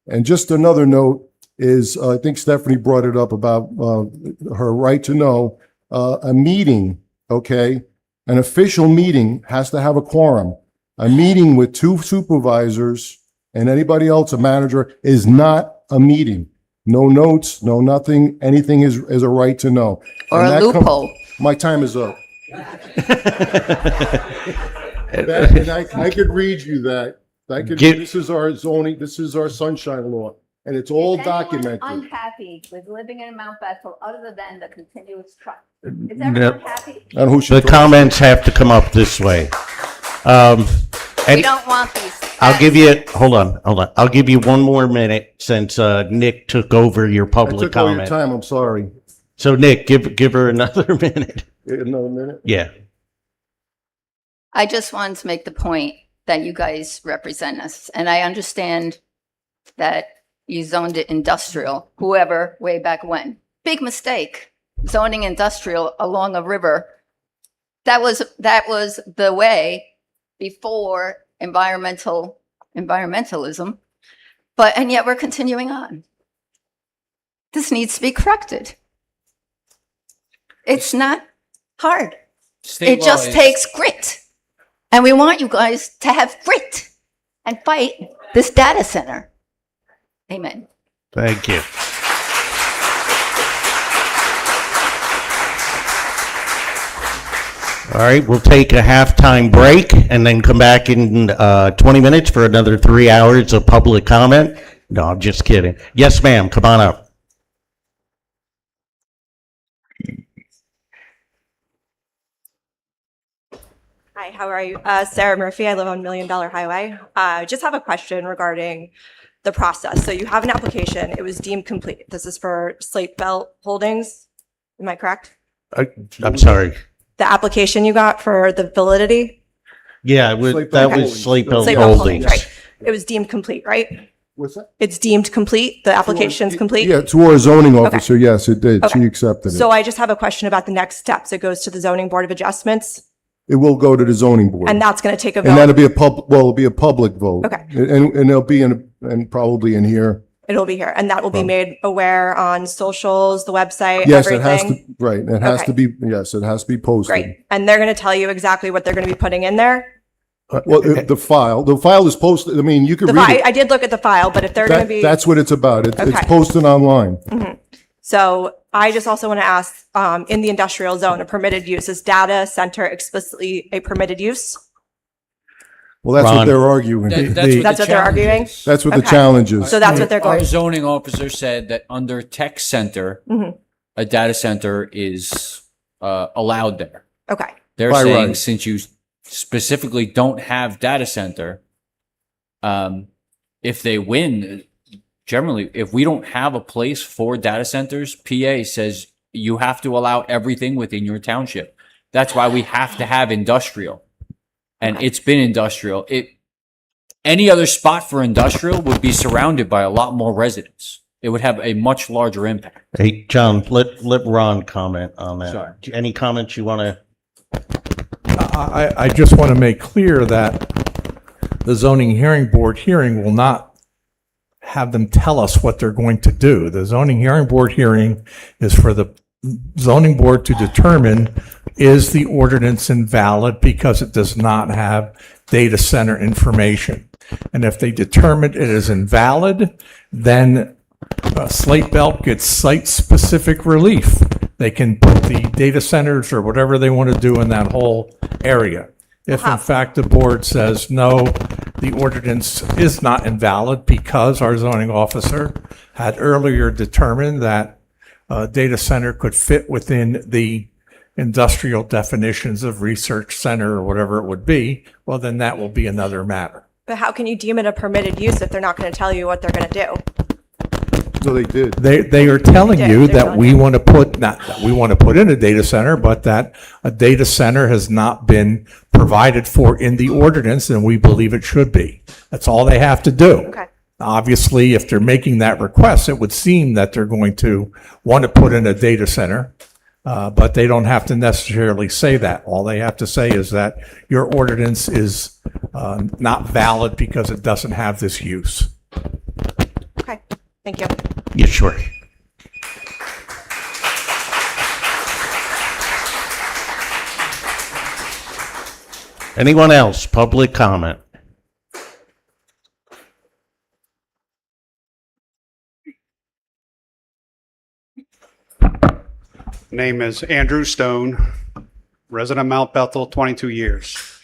And just another note is, I think Stephanie brought it up about her right to know, a meeting, okay? An official meeting has to have a quorum. A meeting with 2 supervisors and anybody else, a manager, is not a meeting. No notes, no nothing, anything is a right to know. Or And a that loophole. My time is up. And I could read you that. This is our zoning, this is our sunshine law, and it's all documented. Unhappy with living in Mount Bethel other than the continuous truck? Is No. everyone happy? And who The should- comments have to come up this way. We And don't want these. I'll give you, hold on. I'll give you one more minute since Nick took over your I public took all your comment. time, I'm sorry. So Nick, give her another minute. Another minute? Yeah. I just wanted to make the point that you guys represent us. And I understand that you zoned it industrial, whoever, way back when. Big mistake, zoning industrial along a river. That was the way before environmentalism. And yet we're continuing on. This needs to be corrected. It's not hard. It just takes grit. And we want you guys to have grit and fight this data center. Amen. Thank you. All right, we'll take a halftime break and then come back in 20 minutes for another 3 hours of public comment. No, I'm just kidding. Yes, ma'am, come on up. Hi, how are you? Sarah Murphy. I live on $1 Million Highway. I just have a question regarding the process. So you have an application. It was deemed complete. This is for Slate Belt Holdings. Am I correct? I'm sorry. The application you got for the validity? Yeah, that was Slate Belt Slate Belt Holdings. right. It was deemed complete, right? What's that? It's deemed complete? The application's complete? Yeah, to our zoning officer, yes, it did. Okay. She accepted it. So I just have a question about the next steps. It goes to the Zoning Board of Adjustments, It will go to the zoning board. and that's going to take a And vote. that'll be it'll be a public vote. Okay. And it'll be and probably in here. It'll be here, and that will be made aware on socials, the website, Yes, it everything. has to, right, it has Okay. to be, yes, it has to be posted. Great. And they're going to tell you exactly what they're going to be putting in there? Well, the file is posted, I mean, you can read I it. did look at the file, but if they're going to be. That's what it's about. It's Okay. posted online. Mhm. So I just also want to ask, in the industrial zone, a permitted use, is data center explicitly a permitted use? Well, that's what Ron. they're arguing. That's what they're arguing? That's what the Okay. challenge is. So that's what they're Our going. zoning officer said that under tech center, Mhm. a data center is allowed there. Okay. They're By saying right. since you specifically don't have data center, if they win, generally, if we don't have a place for data centers, PA says you have to allow everything within your township. That's why we have to have industrial. And it's been industrial. Any other spot for industrial would be surrounded by a lot more residents. It would have a much larger impact. Hey, John, let Ron comment on that. Sorry. Any comments you want to? I just want to make clear that the zoning hearing board hearing will not have them tell us what they're going to do. The zoning hearing board hearing is for the zoning board to determine, is the ordinance invalid because it does not have data center information? And if they determine it is invalid, then Slate Belt gets site-specific relief. They can put the data centers or whatever they want to do in that whole area. If in fact the board says, no, the ordinance is not invalid because our zoning officer had earlier determined that a data center could fit within the industrial definitions of research center or whatever it would be, well, then that will be another matter. But how can you deem it a permitted use if they're not going to tell you what they're going to do? So they did. They are telling They did. you They're that telling we you. want to put, not that we want to put in a data center, but that a data center has not been provided for in the ordinance, and we believe it should be. That's all they have to do. Okay. Obviously, if they're making that request, it would seem that they're going to want to put in a data center, but they don't have to necessarily say that. All they have to say is that your ordinance is not valid because it doesn't have this use. Okay. Thank you. Yeah, sure. Anyone else? Public comment? Name is Andrew Stone, resident of Mount Bethel, 22 years.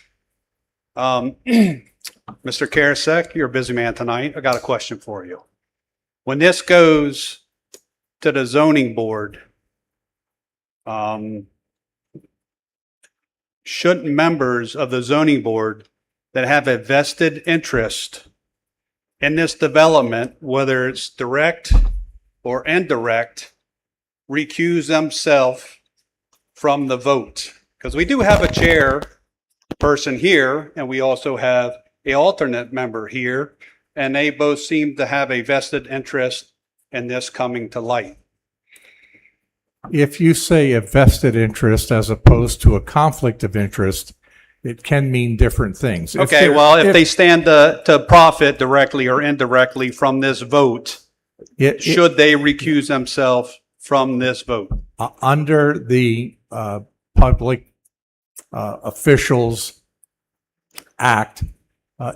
Mr. Karasek, you're a busy man tonight. I got a question for you. When this goes to the zoning board, shouldn't members of the zoning board that have a vested interest in this development, whether it's direct or indirect, recuse themselves from the vote? Because we do have a chair person here, and we also have an alternate member here, and they both seem to have a vested interest in this coming to light. If you say a vested interest as opposed to a conflict of interest, it can mean different things. Okay, well, if they stand to profit directly or indirectly from this vote, should they recuse themselves from this vote? Under the Public Officials Act,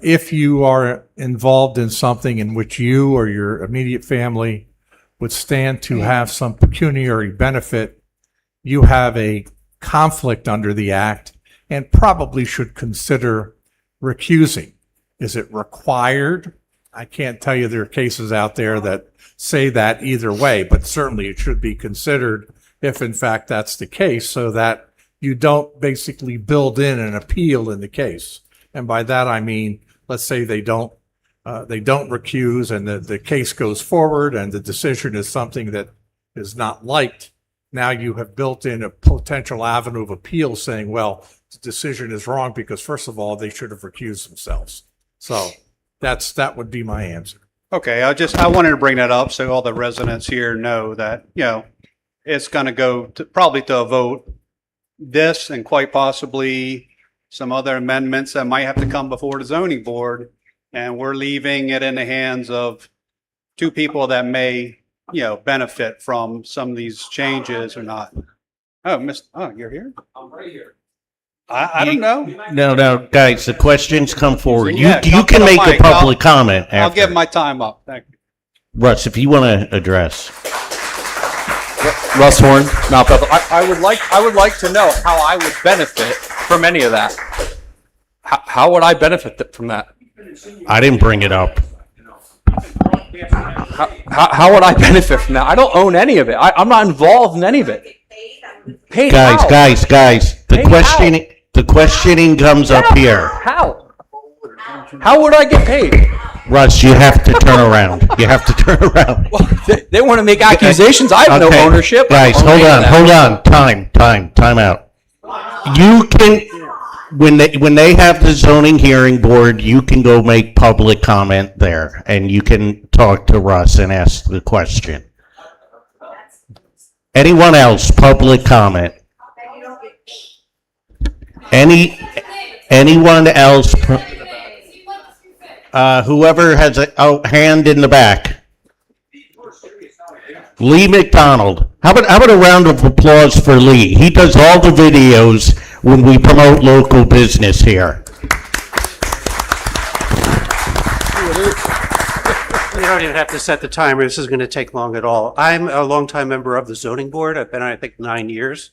if you are involved in something in which you or your immediate family would stand to have some pecuniary benefit, you have a conflict under the act and probably should consider recusing. Is it required? I can't tell you. There are cases out there that say that either way, but certainly it should be considered if in fact that's the case, so that you don't basically build in an appeal in the case. And by that I mean, let's say they don't recuse and the case goes forward and the decision is something that is not liked. Now you have built in a potential avenue of appeal saying, well, the decision is wrong because first of all, they should have recused themselves. So that would be my answer. Okay, I wanted to bring that up so all the residents here know that, it's going to go probably to a vote. This and quite possibly some other amendments that might have to come before the zoning board. And we're leaving it in the hands of two people that may, benefit from some of these changes or not. Oh, you're here? I'm right here. I don't know. No, guys, the questions come forward. Yeah, You can make a public comment I'll after. give my time up. Thank you. Russ, if you want to address. Russ Horn, Mount Bethel. I would like to know how I would benefit from any of that. How would I benefit from that? I didn't bring it up. How would I benefit from that? I don't own any of it. I'm not involved in any of it. Paid Guys, how? guys, the questioning comes up here. How? How would I get paid? Russ, you have to turn around. You have to turn around. Well, they want to make accusations. I have no Okay, ownership. Guys, hold on. Time out. You can, when they have the zoning hearing board, you can go make public comment there and you can talk to Russ and ask the question. Anyone else, public comment? Anyone else? Whoever has a hand in the back. Lee McDonald. How about a round of applause for Lee? He does all the videos when we promote local business here. You don't even have to set the timer. This is going to take long at all. I'm a longtime member of the zoning board. I've been on, I think, 9 years.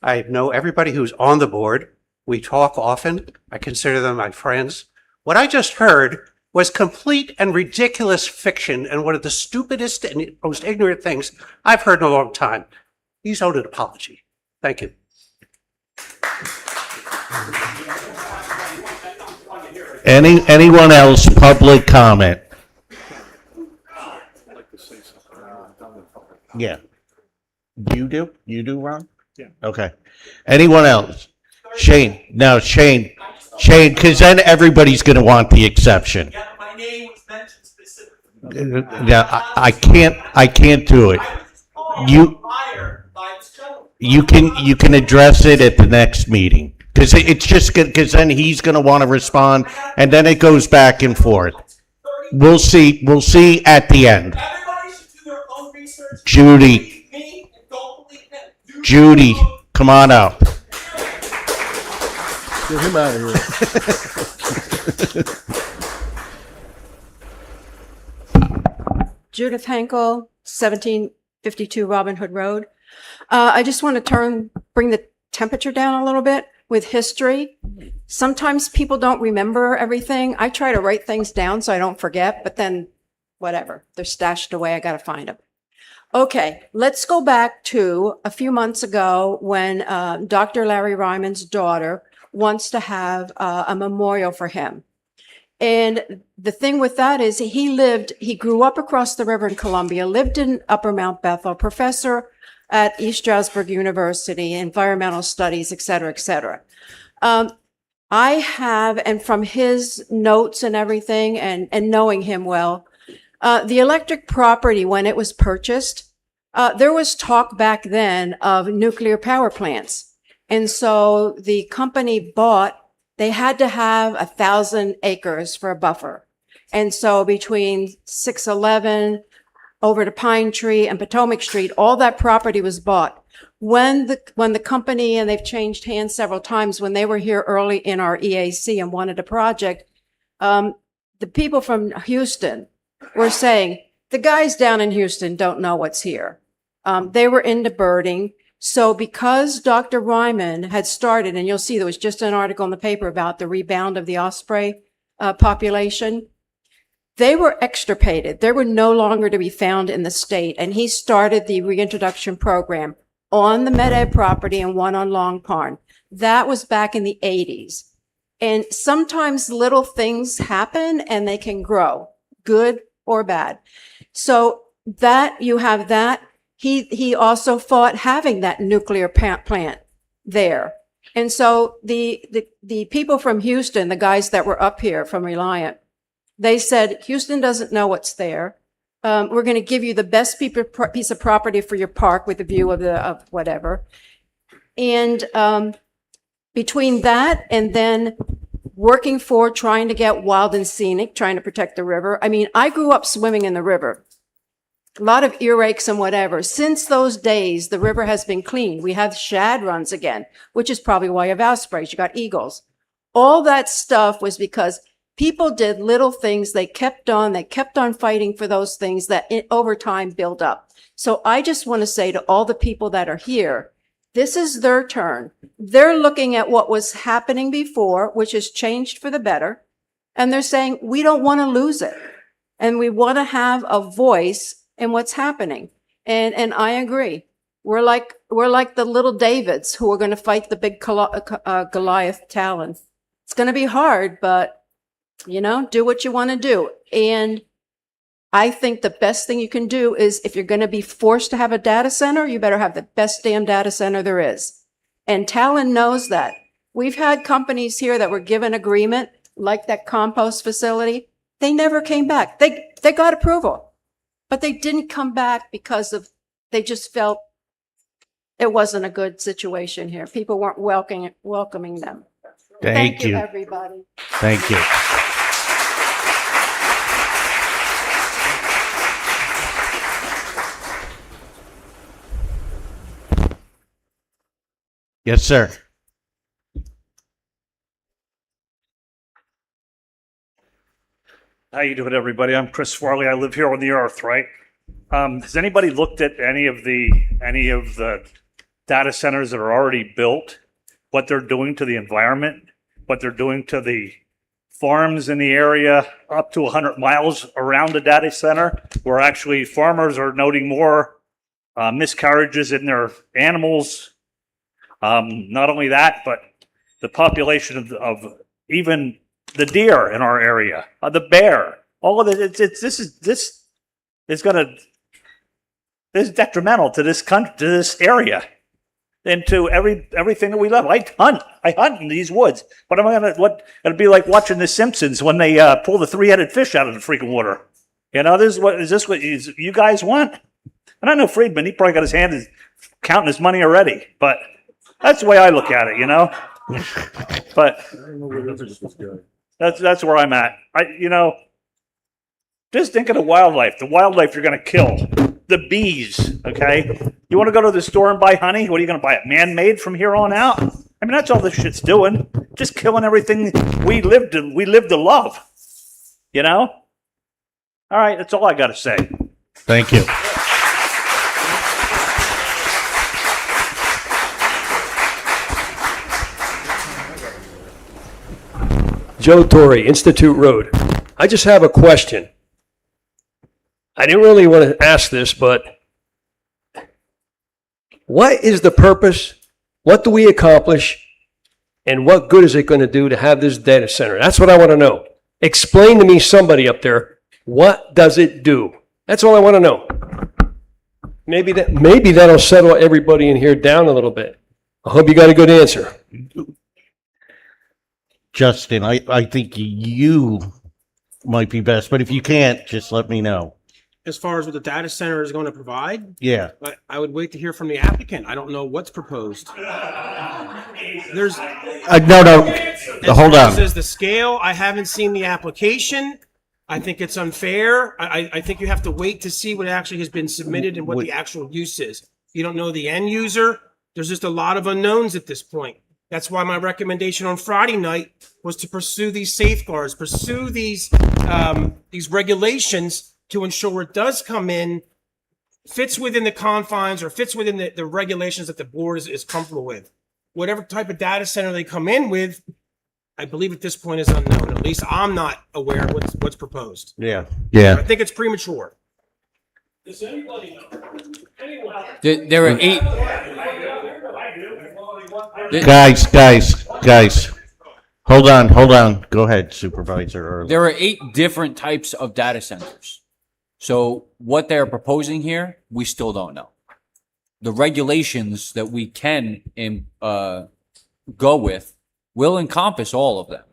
I know everybody who's on the board. We talk often. I consider them my friends. What I just heard was complete and ridiculous fiction and one of the stupidest and most ignorant things I've heard in a long time. He's owed an apology. Thank you. Anyone else, public comment? Yeah. You do, Ron? Yeah. Okay. Anyone else? Shane, because then everybody's going to want the exception. Yeah, my name was mentioned specifically. Yeah, I can't do it. You can address it at the next meeting because it's just because then he's going to want to respond and then it goes back and forth. We'll see at the end. Judy, come on out. Get him out of here. Judith Henkel, 1752 Robin Hood Road. I just want to bring the temperature down a little bit with history. Sometimes people don't remember everything. I try to write things down so I don't forget, but then whatever, they're stashed away. I got to find them. Okay, let's go back to a few months ago when Dr. Larry Ryman's daughter wants to have a memorial for him. And the thing with that is he grew up across the river in Columbia, lived in Upper Mount Bethel, professor at East Stroudsburg University, environmental studies, et cetera, et cetera. I have, and from his notes and everything, and knowing him well, the electric property, when it was purchased, there was talk back then of nuclear power plants. And so the company they had to have 1,000 acres for a buffer. And so between 611 over to Pine Tree and Potomac Street, all that property was bought. When the company, and they've changed hands several times, when they were here early in our EAC and wanted a project, the people from Houston were saying, the guys down in Houston don't know what's here. They were into birding. So because Dr. Ryman had started, and you'll see there was just an article in the paper about the rebound of the osprey population, they were extirpated. They were no longer to be found in the state. And he started the reintroduction program on the Med Ed property and one on Long Pond. That was back in the 80s. And sometimes little things happen and they can grow, good or bad. So that you have that. He also fought having that nuclear plant there. And so the people from Houston, the guys that were up here from Reliant, they said, Houston doesn't know what's there. We're going to give you the best piece of property for your park with a view of whatever. And between that and then working for trying to get wild and scenic, trying to protect the river. I mean, I grew up swimming in the river. A lot of earaches and whatever. Since those days, the river has been cleaned. We have shad runs again, which is probably why you have ospreys. You got eagles. All that stuff was because people did little things. They kept on fighting for those things that over time build up. So I just want to say to all the people that are here, this is their turn. They're looking at what was happening before, which has changed for the better. And they're saying, we don't want to lose it. And we want to have a voice in what's happening. And I agree. We're like the little Davids who are going to fight the big Goliath Talon. It's going to be hard, but do what you want to do. And I think the best thing you can do is if you're going to be forced to have a data center, you better have the best damn data center there is. And Talon knows that. We've had companies here that were given agreement, like that compost facility. They never came back. They got approval. But they didn't come back because they just felt it wasn't a good situation here. People weren't welcoming them. Thank you, everybody. Thank you. Yes, sir. How you doing, everybody? I'm Chris Farley. I live here on the earth, right? Has anybody looked at any of the data centers that are already built? What they're doing to the environment? What they're doing to the farms in the area up to 100 miles around the data center, where actually farmers are noting more miscarriages in their animals. Not only that, but the population of even the deer in our area, the bear, all of it. This is detrimental to this country, to this area, and to everything that we love. I hunt in these woods. It'd be like watching The Simpsons when they pull the three-headed fish out of the freaking water. Is this what you guys want? And I know Friedman, he probably got his hand counting his money already, but that's the way I look at it, But that's where I'm at. Just think of the wildlife you're going to kill. The bees, okay? You want to go to the store and buy honey? What are you going to buy it? Man-made from here on out? I mean, that's all this shit's doing. Just killing everything we live to love. All right, that's all I got to say. Thank you. Joe Torrey, Institute Road. I just have a question. I didn't really want to ask this, but what is the purpose? What do we accomplish? And what good is it going to do to have this data center? That's what I want to know. Explain to me, somebody up there, what does it do? That's all I want to know. Maybe that'll settle everybody in here down a little bit. I hope you got a good answer. Justin, I think you might be best, but if you can't, just let me know. As far as what the data center is going to provide, Yeah. I would wait to hear from the applicant. I don't know what's proposed. There's No, hold on. Says the scale. I haven't seen the application. I think it's unfair. I think you have to wait to see what actually has been submitted and what the actual use is. You don't know the end user. There's just a lot of unknowns at this point. That's why my recommendation on Friday night was to pursue these safeguards, pursue these regulations to ensure it does come in, fits within the confines or fits within the regulations that the board is comfortable with. Whatever type of data center they come in with, I believe at this point is unknown. At least I'm not aware of what's proposed. Yeah. Yeah. I think it's premature. Does anybody know? There are 8. Guys. Hold on. Go ahead, Supervisor. There are 8 different types of data centers. So what they're proposing here, we still don't know. The regulations that we can go with will encompass all of them.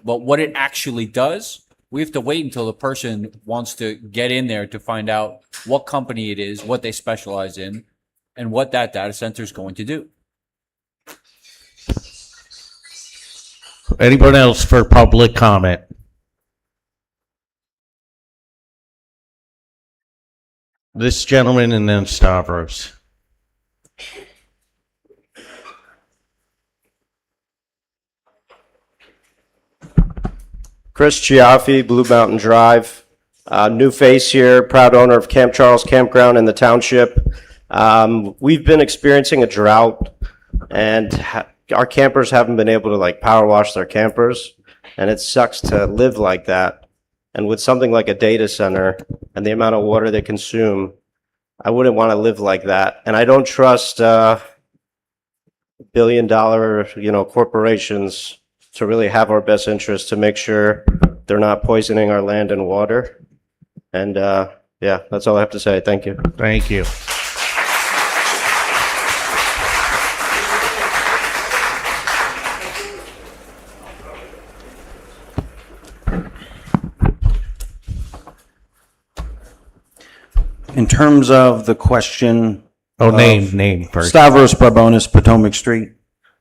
But what it actually does, we have to wait until the person wants to get in there to find out what company it is, what they specialize in, and what that data center is going to do. Anyone else for public comment? This gentleman and then Stavros. Chris Chiaffi, Blue Mountain Drive. New face here, proud owner of Camp Charles Campground in the township. We've been experiencing a drought, and our campers haven't been able to power wash their campers, and it sucks to live like that. And with something like a data center and the amount of water they consume, I wouldn't want to live like that. And I don't trust billion-dollar, corporations to really have our best interests, to make sure they're not poisoning our land and water. And yeah, that's all I have to say. Thank you. Thank you. In terms of the question. Name first. Stavros Barbonis, Potomac Street.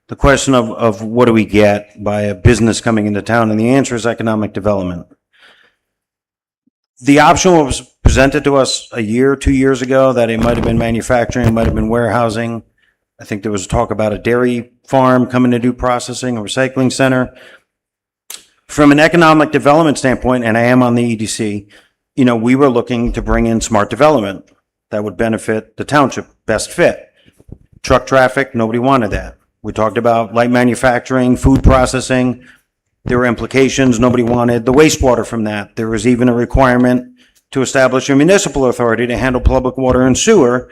The question of what do we get by a business coming into town? And the answer is economic development. The option was presented to us 2 years ago that it might have been manufacturing, it might have been warehousing. I think there was talk about a dairy farm coming to do processing, a recycling center. From an economic development standpoint, and I am on the EDC, we were looking to bring in smart development that would benefit the township, best fit. Truck traffic, nobody wanted that. We talked about light manufacturing, food processing. There were implications. Nobody wanted the wastewater from that. There was even a requirement to establish a municipal authority to handle public water and sewer.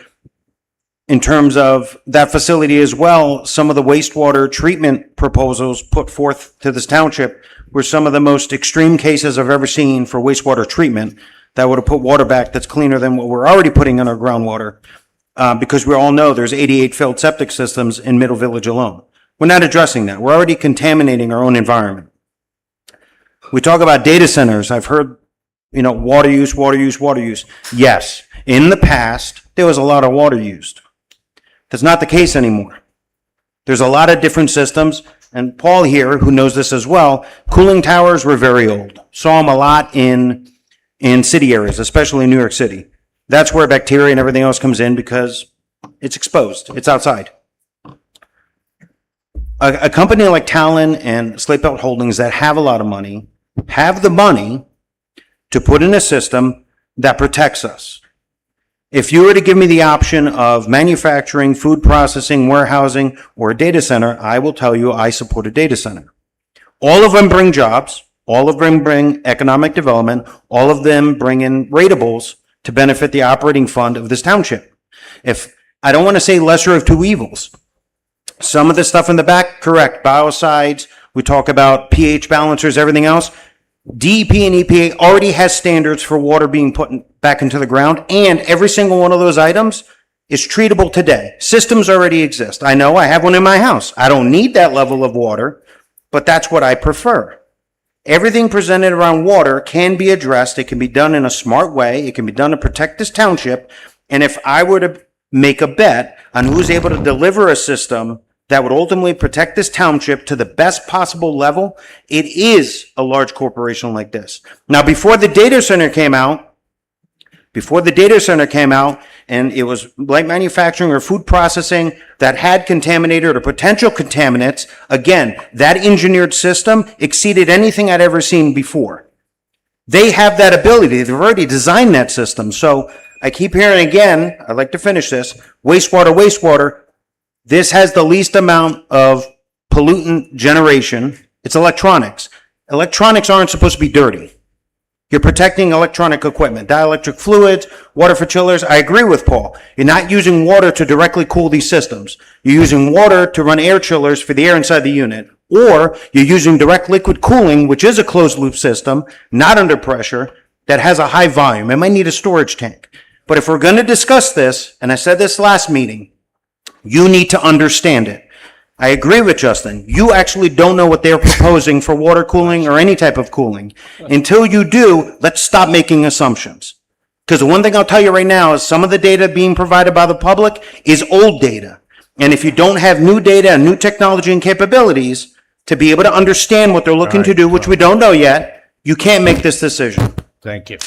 In terms of that facility as well, some of the wastewater treatment proposals put forth to this township were some of the most extreme cases I've ever seen for wastewater treatment that would have put water back that's cleaner than what we're already putting in our groundwater. Because we all know there's 88 failed septic systems in Middle Village alone. We're not addressing that. We're already contaminating our own environment. We talk about data centers. I've heard, water use. Yes, in the past, there was a lot of water used. That's not the case anymore. There's a lot of different systems, and Paul here, who knows this as well, cooling towers were very old. Saw them a lot in city areas, especially in New York City. That's where bacteria and everything else comes in because it's exposed. It's outside. A company like Talon and Slate Belt Holdings that have a lot of money have the money to put in a system that protects us. If you were to give me the option of manufacturing, food processing, warehousing, or a data center, I will tell you I support a data center. All of them bring jobs. All of them bring economic development. All of them bring in ratables to benefit the operating fund of this township. If I don't want to say lesser of two evils. Some of the stuff in the back, correct. Biocides, we talk about pH balancers, everything else. DEP and EPA already has standards for water being put back into the ground, and every single one of those items is treatable today. Systems already exist. I know I have one in my house. I don't need that level of water, but that's what I prefer. Everything presented around water can be addressed. It can be done in a smart way. It can be done to protect this township. And if I were to make a bet on who's able to deliver a system that would ultimately protect this township to the best possible level, it is a large corporation like this. Now, before the data center came out, and it was light manufacturing or food processing that had contaminated or potential contaminants, again, that engineered system exceeded anything I'd ever seen before. They have that ability. They've already designed that system. So I keep hearing again, I'd like to finish this, wastewater. This has the least amount of pollutant generation. It's electronics. Electronics aren't supposed to be dirty. You're protecting electronic equipment, dielectric fluids, water for chillers. I agree with Paul. You're not using water to directly cool these systems. You're using water to run air chillers for the air inside the unit. Or you're using direct liquid cooling, which is a closed loop system, not under pressure, that has a high volume. It might need a storage tank. But if we're going to discuss this, and I said this last meeting, you need to understand it. I agree with Justin. You actually don't know what they're proposing for water cooling or any type of cooling. Until you do, let's stop making assumptions. Because the one thing I'll tell you right now is some of the data being provided by the public is old data. And if you don't have new data and new technology and capabilities to be able to understand what they're looking to do, which we don't know yet, you can't make this decision. Thank you.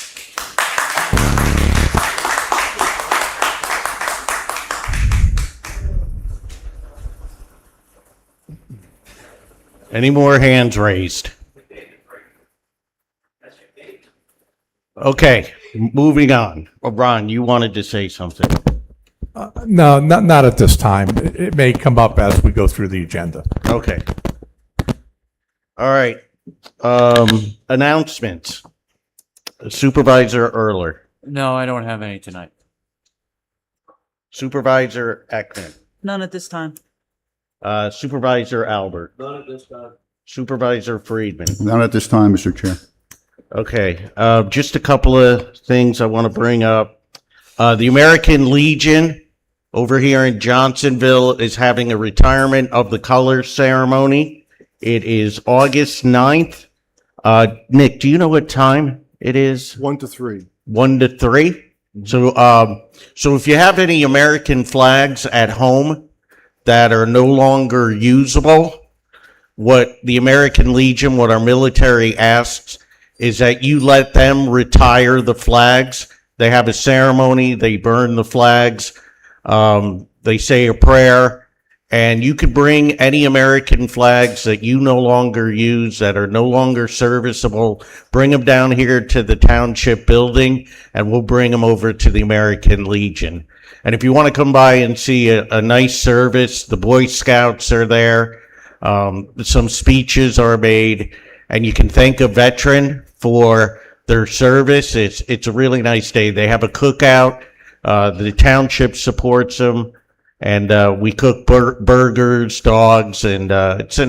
Any more hands raised? Okay, moving on. Ron, you wanted to say something. No, not at this time. It may come up as we go through the agenda. Okay. All right. Announcements. Supervisor Erler. No, I don't have any tonight. Supervisor Ekman. None at this time. Supervisor Albert. None at this time. Supervisor Friedman. Not at this time, Mr. Chair. Okay, just a couple of things I want to bring up. The American Legion over here in Johnsonville is having a retirement of the colors ceremony. It is August 9th. Nick, do you know what time it is? 1 to 3. 1 to 3? So if you have any American flags at home that are no longer usable, what the American Legion, what our military asks is that you let them retire the flags. They have a ceremony, they burn the flags, they say a prayer, and you could bring any American flags that you no longer use, that are no longer serviceable, bring them down here to the Township building, and we'll bring them over to the American Legion. And if you want to come by and see a nice service, the Boy Scouts are there, some speeches are made, and you can thank a veteran for their service. It's a really nice day. They have a cookout. The township supports them, and we cook burgers, dogs, and it's a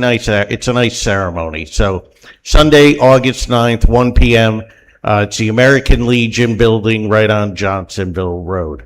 nice ceremony. So Sunday, August 9th, 1 p.m. It's the American Legion building right on Johnsonville Road.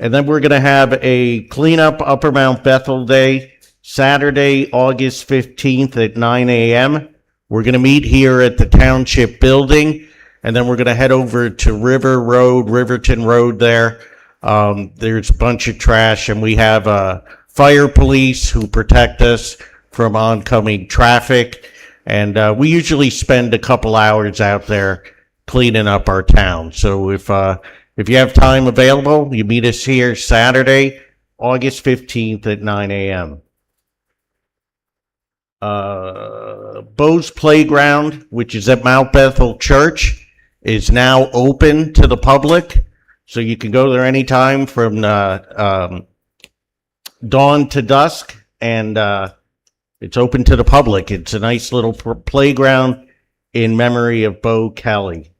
And then we're going to have a cleanup Upper Mount Bethel Day, Saturday, August 15th at 9 a.m. We're going to meet here at the Township building, and then we're going to head over to Riverton Road there. There's a bunch of trash, and we have fire police who protect us from oncoming traffic. And we usually spend a couple hours out there cleaning up our town. So if you have time available, you meet us here Saturday, August 15th at 9 a.m. Bo's Playground, which is at Mount Bethel Church, is now open to the public. So you can go there anytime from dawn to dusk, and it's open to the public. It's a nice little playground in memory of Bo Kelly.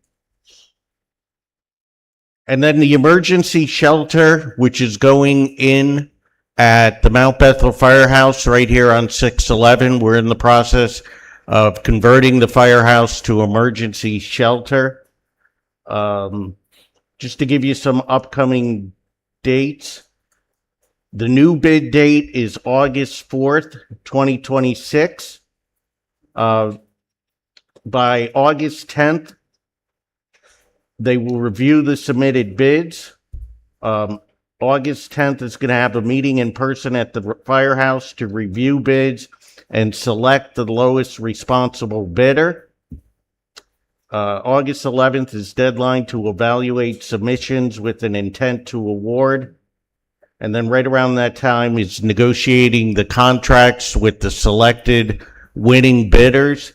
And then the emergency shelter, which is going in at the Mount Bethel Firehouse right here on 611. We're in the process of converting the firehouse to emergency shelter. Just to give you some upcoming dates. The new bid date is August 4th, 2026. By August 10th, they will review the submitted bids. August 10th is going to have a meeting in person at the firehouse to review bids and select the lowest responsible bidder. August 11th is deadline to evaluate submissions with an intent to award. And then right around that time is negotiating the contracts with the selected winning bidders.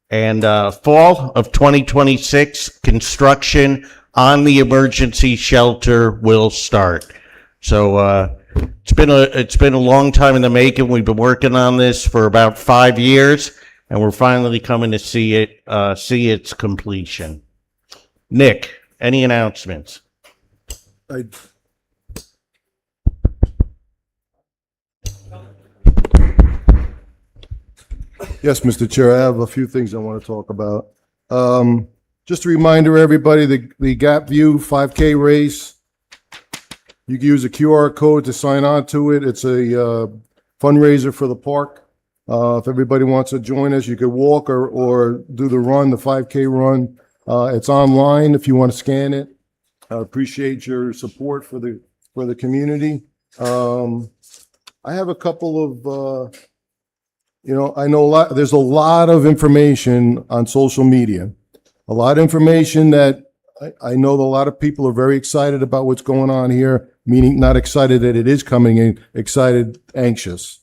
And fall of 2026, construction on the emergency shelter will start. So it's been a long time in the making. We've been working on this for about 5 years, and we're finally coming to see its completion. Nick, any announcements? Yes, Mr. Chair, I have a few things I want to talk about. Just a reminder, everybody, the Gap View 5K race, you can use a QR code to sign on to it. It's a fundraiser for the park. If everybody wants to join us, you could walk or do the run, the 5K run. It's online if you want to scan it. I appreciate your support for the community. I have a couple of I know there's a lot of information on social media, a lot of information that I know that a lot of people are very excited about what's going on here, meaning not excited that it is coming in, excited, anxious,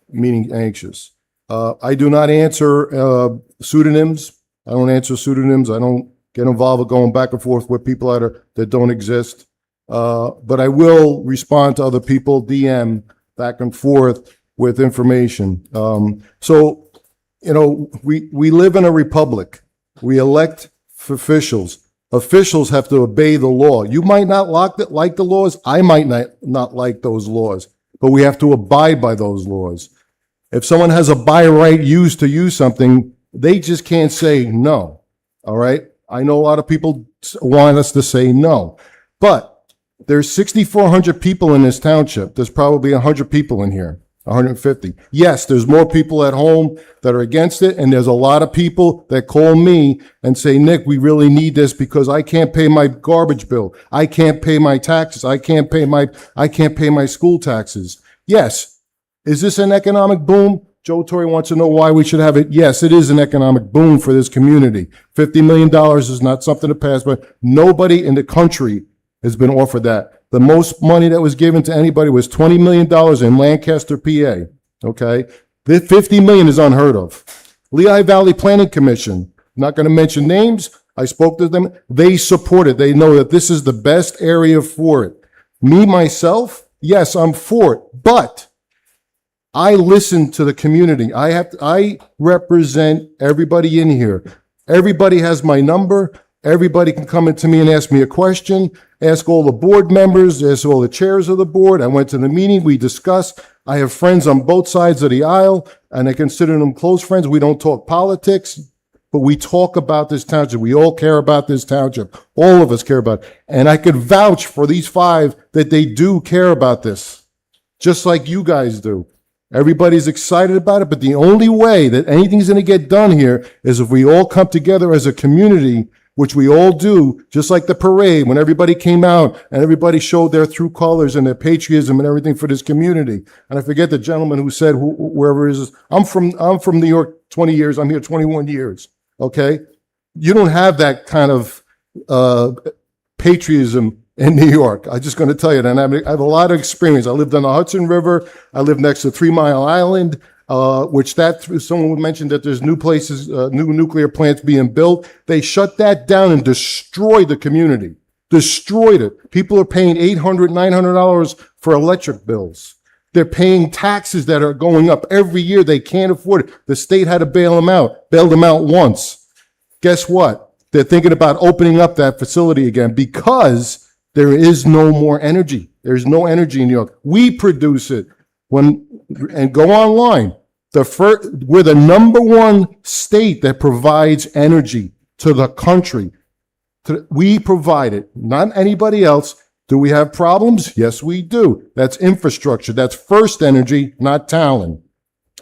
meaning anxious. I do not answer pseudonyms. I don't answer pseudonyms. I don't get involved with going back and forth with people that don't exist. But I will respond to other people, DM back and forth with information. So, we live in a republic. We elect officials. Officials have to obey the law. You might not like the laws. I might not like those laws, but we have to abide by those laws. If someone has a by right to use something, they just can't say no. All right. I know a lot of people want us to say no, but there's 6,400 people in this township. There's probably 100 people in here. 150. Yes, there's more people at home that are against it, and there's a lot of people that call me and say, Nick, we really need this because I can't pay my garbage bill. I can't pay my taxes. I can't pay my school taxes. Yes. Is this an economic boom? Joe Torre wants to know why we should have it. Yes, it is an economic boom for this community. $50 million is not something to pass, but nobody in the country has been offered that. The most money that was given to anybody was $20 million in Lancaster, PA. Okay. The $50 million is unheard of. Lehigh Valley Planning Commission, not going to mention names. I spoke to them. They support it. They know that this is the best area for it. Me, myself, yes, I'm for it, but I listen to the community. I represent everybody in here. Everybody has my number. Everybody can come into me and ask me a question, ask all the board members, ask all the chairs of the board. I went to the meeting, we discussed. I have friends on both sides of the aisle, and I consider them close friends. We don't talk politics, but we talk about this township. We all care about this township. All of us care about it. And I could vouch for these 5 that they do care about this, just like you guys do. Everybody's excited about it, but the only way that anything's going to get done here is if we all come together as a community, which we all do, just like the parade, when everybody came out and everybody showed their true colors and their patriotism and everything for this community. And I forget the gentleman who said, wherever it is, I'm from New York 20 years. I'm here 21 years. Okay. You don't have that kind of, patriotism in New York. I'm just going to tell you that. And I have a lot of experience. I lived on the Hudson River. I lived next to 3 Mile Island. Someone mentioned that there's new places, new nuclear plants being built. They shut that down and destroyed the community, destroyed it. People are paying $800, $900 for electric bills. They're paying taxes that are going up every year. They can't afford it. The state had to bailed them out once. Guess what? They're thinking about opening up that facility again because there is no more energy. There's no energy in New York. We produce it. And go online. We're the number 1 state that provides energy to the country. We provide it, not anybody else. Do we have problems? Yes, we do. That's infrastructure. That's First Energy, not Talon.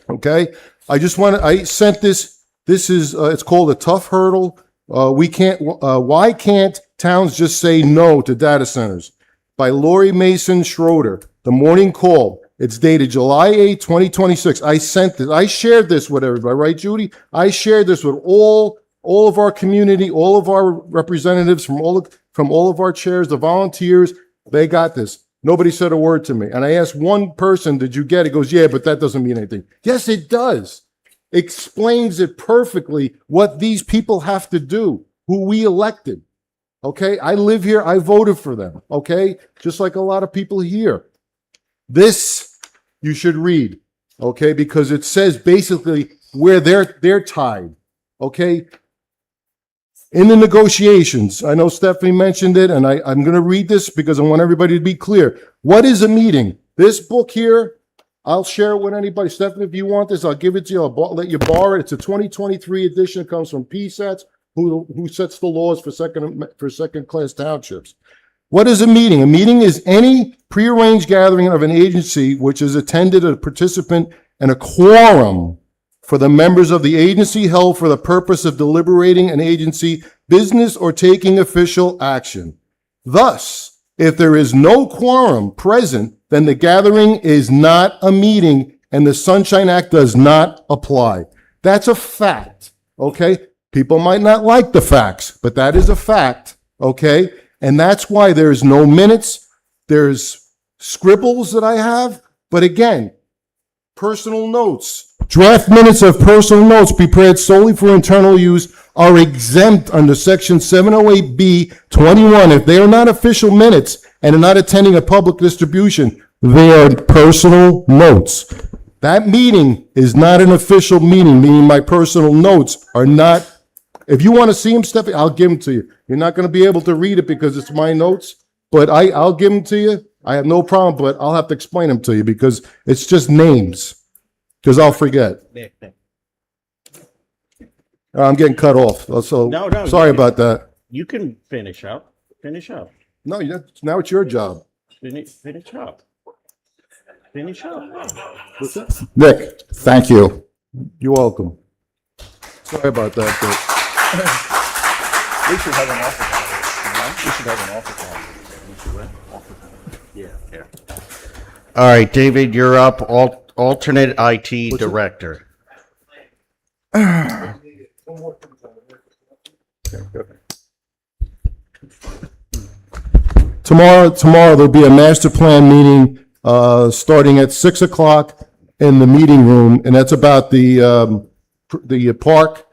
Okay? I sent this. This is, it's called a tough hurdle. Why can't towns just say no to data centers? By Lori Mason Schroeder, The Morning Call. It's dated July 8, 2026. I sent this. I shared this with everybody, right, Judy? I shared this with all of our community, all of our representatives from all of our chairs, the volunteers. They got this. Nobody said a word to me. And I asked one person, did you get it? He goes, yeah, but that doesn't mean anything. Yes, it does. Explains it perfectly what these people have to do, who we elected. Okay? I live here. I voted for them. Okay? Just like a lot of people here. This you should read. Okay? Because it says basically where they're tied. Okay? In the negotiations, I know Stephanie mentioned it, and I'm going to read this because I want everybody to be clear. What is a meeting? This book here, I'll share it with anybody. Stephanie, if you want this, I'll give it to you. I'll let you borrow it. It's a 2023 edition. It comes from PSATs, who sets the laws for second-class townships. What is a meeting? A meeting is any prearranged gathering of an agency which is attended a participant and a quorum for the members of the agency held for the purpose of deliberating an agency business or taking official action. Thus, if there is no quorum present, then the gathering is not a meeting and the Sunshine Act does not apply. That's a fact, okay? People might not like the facts, but that is a fact, okay? And that's why there's no minutes. There's scribbles that I have, but again, personal notes. Draft minutes of personal notes prepared solely for internal use are exempt under section 708B21. If they are not official minutes and are not attending a public distribution, they are personal notes. That meeting is not an official meeting, meaning my personal notes are not. If you want to see them, Stephanie, I'll give them to you. You're not going to be able to read it because it's my notes, but I'll give them to you. I have no problem, but I'll have to explain them to you because it's just names. Because I'll forget. I'm getting cut off. So No, sorry about that. You can finish up. Finish up. No, now it's your job. Finish up. Finish up. What's that? Nick, thank you. You're welcome. Sorry about that. We should have an office. We should have an office. Yeah. All right, David, you're up. Alternate IT director. Tomorrow there'll be a master plan meeting starting at 6:00 in the meeting room, and that's about the park.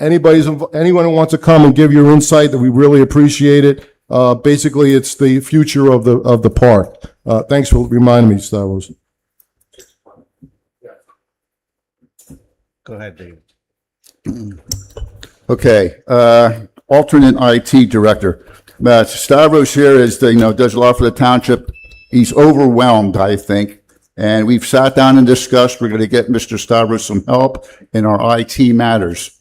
Anyone who wants to come and give your insight, that we really appreciate it. Basically, it's the future of the park. Thanks for reminding me, Stavros. Go ahead, David. Okay, alternate IT director. Stavros here does a lot for the township. He's overwhelmed, I think. And we've sat down and discussed, we're going to get Mr. Stavros some help in our IT matters.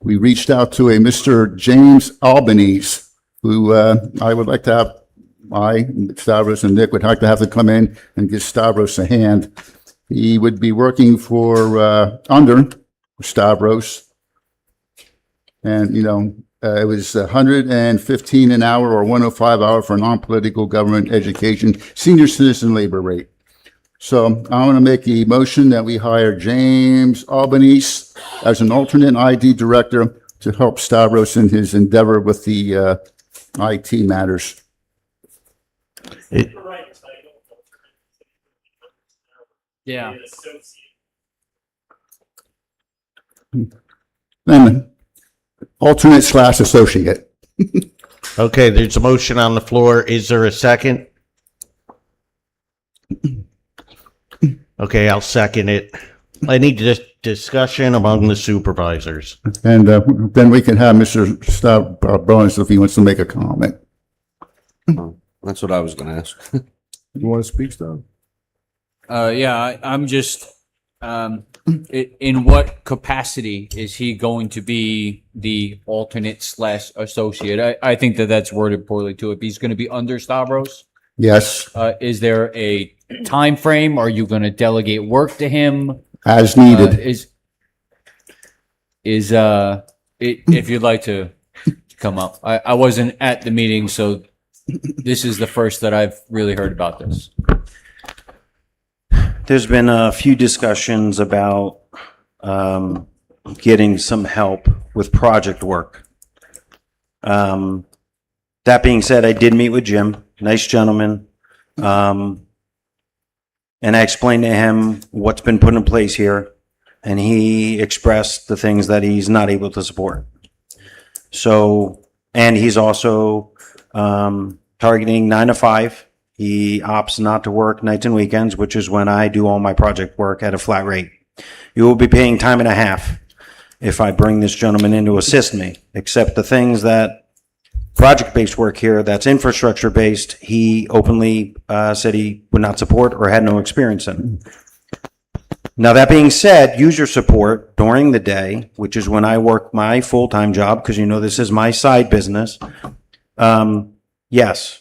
We reached out to a Mr. James Albanese, who I would like to have, Stavros and Nick would like to have to come in and give Stavros a hand. He would be working for, under Stavros. And, it was 115 an hour or 105 hour for non-political government education, senior citizen labor rate. So I want to make a motion that we hire James Albanese as an alternate ID director to help Stavros in his endeavor with the IT matters. Yeah. Then alternate / associate. Okay, there's a motion on the floor. Is there a second? Okay, I'll second it. I need discussion among the supervisors. And then we can have Mr. Stavros if he wants to make a comment. That's what I was going to ask. You want to speak, Stav? Yeah, I'm just In what capacity is he going to be the alternate / associate? I think that that's worded poorly too. If he's going to be under Stavros, Yes, is there a time frame? Are you going to delegate work to him? as needed. If you'd like to come up, I wasn't at the meeting, so this is the first that I've really heard about this. There's been a few discussions about getting some help with project work. That being said, I did meet with Jim, nice gentleman. And I explained to him what's been put in place here, and he expressed the things that he's not able to support. So, and he's also targeting 9 to 5. He opts not to work nights and weekends, which is when I do all my project work at a flat rate. You will be paying time and a half if I bring this gentleman in to assist me, except the things that project-based work here, that's infrastructure-based, he openly said he would not support or had no experience in. Now, that being said, user support during the day, which is when I work my full-time job, because you know this is my side business, yes.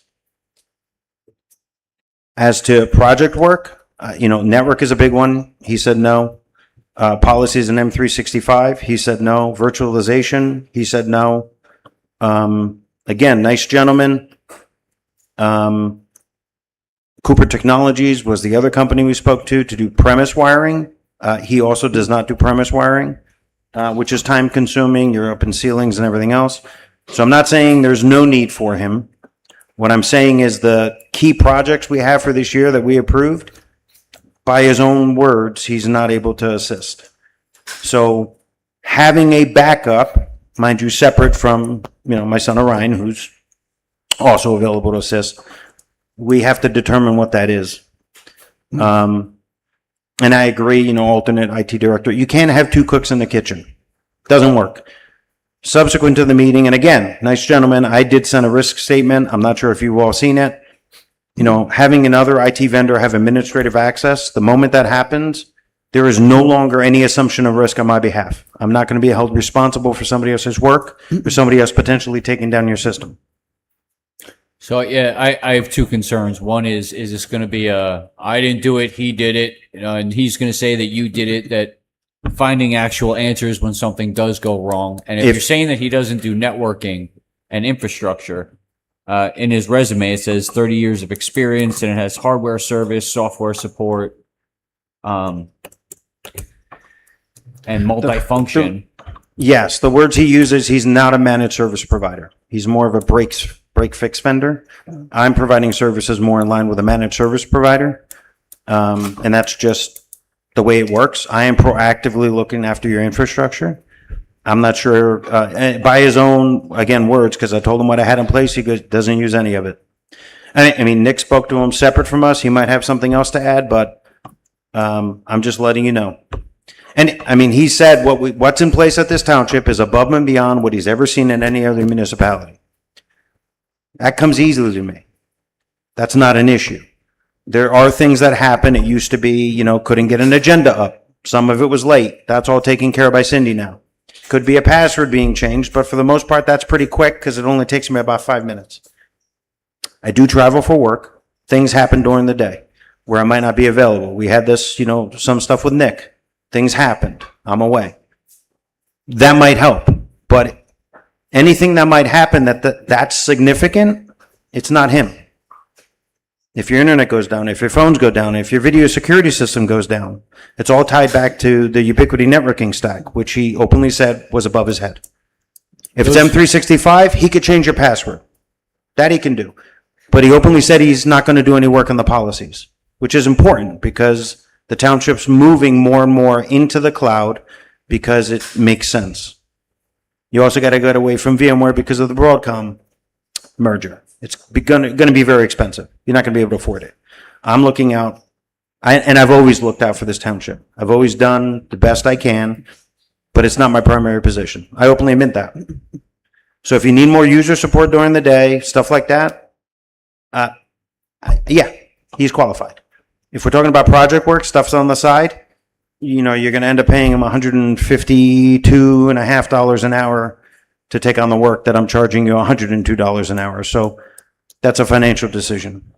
As to project work, network is a big one. He said no. Policies in M365, he said no. Virtualization, he said no. Again, nice gentleman. Cooper Technologies was the other company we spoke to do premise wiring. He also does not do premise wiring, which is time consuming. You're up in ceilings and everything else. So I'm not saying there's no need for him. What I'm saying is the key projects we have for this year that we approved, by his own words, he's not able to assist. So having a backup, mind you, separate from, my son Orion, who's also available to assist, we have to determine what that is. And I agree, alternate IT director, you can't have 2 cooks in the kitchen. Doesn't work. Subsequent to the meeting, and again, nice gentleman, I did send a risk statement. I'm not sure if you've all seen it. Having another IT vendor have administrative access, the moment that happens, there is no longer any assumption of risk on my behalf. I'm not going to be held responsible for somebody else's work or somebody else potentially taking down your system. So yeah, I have 2 concerns. One is this going to be I didn't do it, he did it, and he's going to say that you did it, that finding actual answers when something does go wrong. And if you're saying that he doesn't do networking and infrastructure, in his resume, it says 30 years of experience and it has hardware service, software support, and multifunction. Yes, the words he uses, he's not a managed service provider. He's more of a break fix vendor. I'm providing services more in line with a managed service provider. And that's just the way it works. I am proactively looking after your infrastructure. I'm not sure, by his own, again, words, because I told him what I had in place, he doesn't use any of it. I mean, Nick spoke to him separate from us. He might have something else to add, but I'm just letting you know. And I mean, he said what's in place at this township is above and beyond what he's ever seen in any other municipality. That comes easily to me. That's not an issue. There are things that happen. It used to be, couldn't get an agenda up. Some of it was late. That's all taken care of by Cindy now. Could be a password being changed, but for the most part, that's pretty quick because it only takes me about 5 minutes. I do travel for work. Things happen during the day where I might not be available. We had this, some stuff with Nick. Things happened. I'm away. That might help, but anything that might happen that's significant, it's not him. If your internet goes down, if your phones go down, if your video security system goes down, it's all tied back to the Ubiquity networking stack, which he openly said was above his head. If it's M365, he could change your password. That he can do. But he openly said he's not going to do any work on the policies, which is important because the township's moving more and more into the cloud because it makes sense. You also got to get away from VMware because of the Broadcom merger. It's going to be very expensive. You're not going to be able to afford it. I'm looking out, and I've always looked out for this township. I've always done the best I can, but it's not my primary position. I openly admit that. So if you need more user support during the day, stuff like that, yeah, he's qualified. If we're talking about project work, stuff's on the side, you know, you're going to end up paying him $152.50 an hour to take on the work that I'm charging you $102 an hour. So that's a financial decision.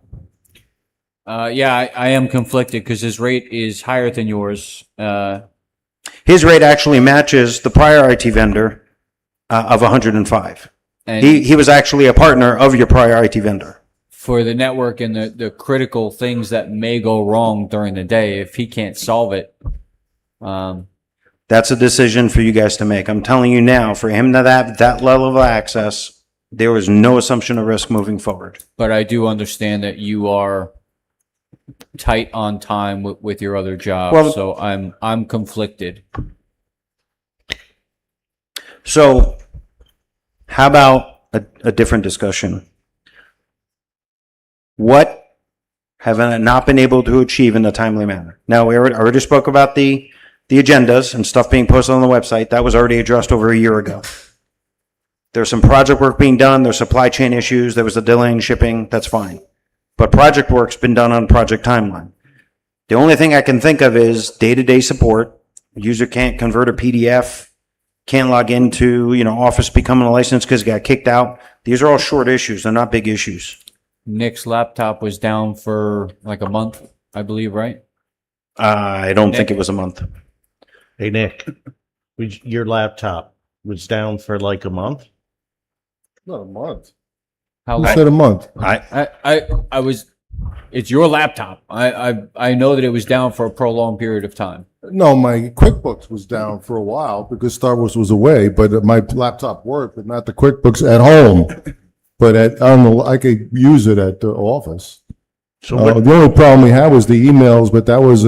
Yeah, I am conflicted because his rate is higher than yours. His rate actually matches the prior IT vendor of 105. And He was actually a partner of your prior IT vendor. for the network and the critical things that may go wrong during the day, if he can't solve it, That's a decision for you guys to make. I'm telling you now, for him to have that level of access, there was no assumption of risk moving forward. but I do understand that you are tight on time with your other job, Well- so I'm conflicted. So how about a different discussion? What have I not been able to achieve in a timely manner? Now, we already spoke about the agendas and stuff being posted on the website. That was already addressed over a year ago. There's some project work being done. There's supply chain issues. There was a delay in shipping. That's fine. But project work's been done on project timeline. The only thing I can think of is day-to-day support. User can't convert a PDF, can't log into, Office becoming a license because he got kicked out. These are all short issues. They're not big issues. Nick's laptop was down for like a month, I believe, right? I don't think it was a month. Hey, Nick, your laptop was down for like a month? Not a month. How Who long? said a month? I was. It's your laptop. I know that it was down for a prolonged period of time. No, my QuickBooks was down for a while because Star Wars was away, but my laptop worked, but not the QuickBooks at home. But I could use it at the office. So what, The only problem we had was the emails, but that was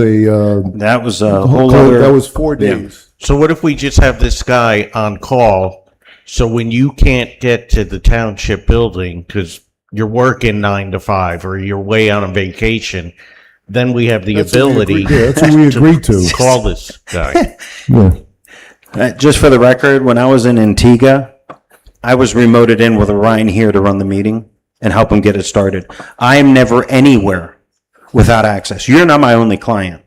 a whole other. that was 4 days. so what if we just have this guy on call? So when you can't get to the township building because you're working 9 to 5 or you're way out on vacation, then we have the That's what we ability agreed- yeah, that's what we agreed to. call this guy. Yeah. Just for the record, when I was in Antigua, I was remoted in with Orion here to run the meeting and help him get it started. I am never anywhere without access. You're not my only client.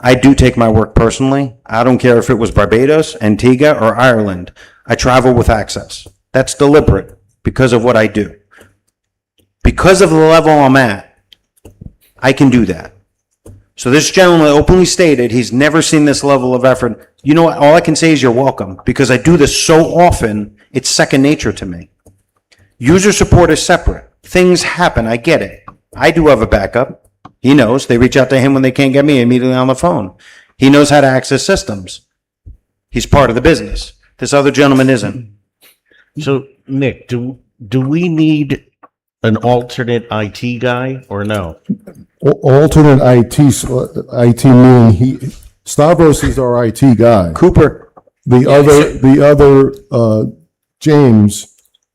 I do take my work personally. I don't care if it was Barbados, Antigua, or Ireland. I travel with access. That's deliberate because of what I do. Because of the level I'm at, I can do that. So this gentleman openly stated he's never seen this level of effort. You know what? All I can say is you're welcome because I do this so often, it's second nature to me. User support is separate. Things happen. I get it. I do have a backup. He knows. They reach out to him when they can't get me immediately on the phone. He knows how to access systems. He's part of the business. This other gentleman isn't. So Nick, do we need an alternate IT guy or no? Alternate IT meaning Stavros is our IT guy. Cooper. The other James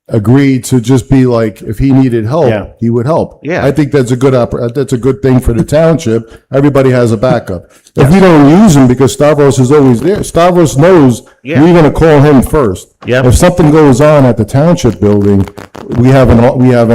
agreed to just be like, if he needed help, Yeah. he would help. Yeah. I think that's a good thing for the township. Everybody has a backup. If we don't use him because Stavros is always there, Stavros knows Yeah. we're going to call him first. Yep. If something goes on at the township building, we have an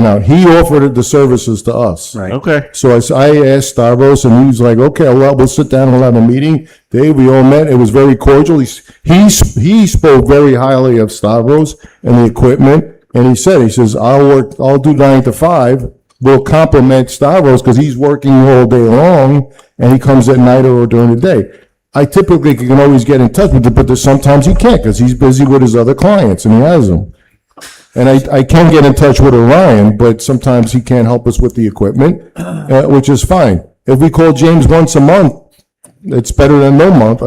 out. He offered the services to us. Right. Okay. So I asked Stavros, and he was like, "Okay, we'll sit down and we'll have a meeting." Dave, we all met. It was very cordial. He spoke very highly of Stavros and the equipment, and he says, "I'll do 9 to 5. We'll complement Stavros because he's working all day long, and he comes at night or during the day." I typically can always get in touch with him, but sometimes he can't because he's busy with his other clients, and he has them. And I can get in touch with Orion, but sometimes he can't help us with the equipment, which is fine. If we call James once a month, it's better than no month.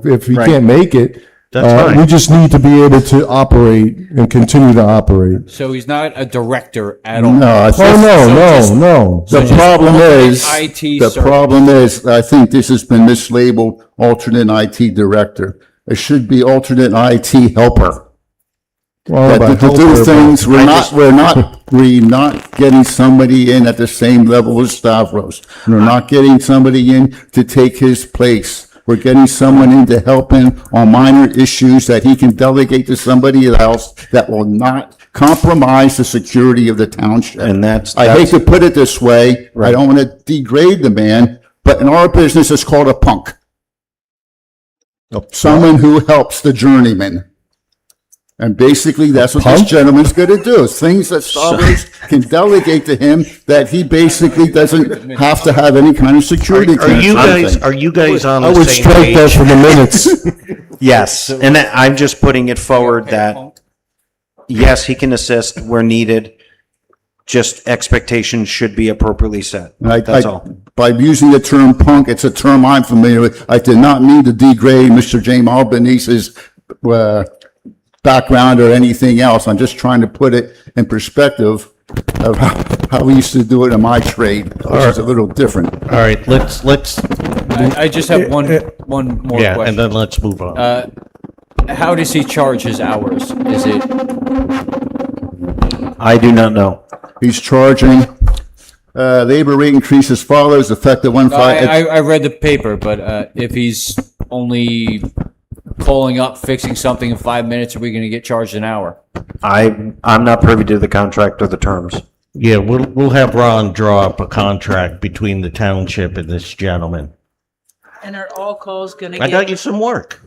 If he Right. can't make it, That's fine. we just need to be able to operate and continue to operate. So he's not a director at all. No, it's just- No. The problem is, IT the service. problem is, I think this has been mislabeled alternate IT director. It should be alternate IT helper. Well, That about to do helper, things, but- we're not getting somebody in at the same level as Stavros. We're not getting somebody in to take his place. We're getting someone in to help him on minor issues that he can delegate to somebody else that will not compromise the security of the township. And that's. I hate to put it this way, I don't want to degrade the man, but in our business, it's called a punk. Someone who helps the journeyman. And basically, that's what this gentleman's going to do. Is things that Stavros can delegate to him that he basically doesn't have to have any kind of security. Are you guys on I the would same strike that page? for the minutes. Yes, and I'm just putting it forward that, yes, he can assist where needed. Just expectations should be appropriately set. That's all. By using the term punk, it's a term I'm familiar with. I did not mean to degrade Mr. James Albanese's background or anything else. I'm just trying to put it in perspective of how we used to do it in my trade, which is a little different. All right, let's. I just have one more Yeah, question. and then let's move on. How does he charge his hours? Is it I do not know. He's charging labor rate increase as follows, effective 1/5. I read the paper, but if he's only calling up, fixing something in 5 minutes, are we going to get charged an hour? I'm not privy to the contract or the terms. Yeah, we'll have Ron draw up a contract between the township and this gentleman. And are all calls gonna I got you some work.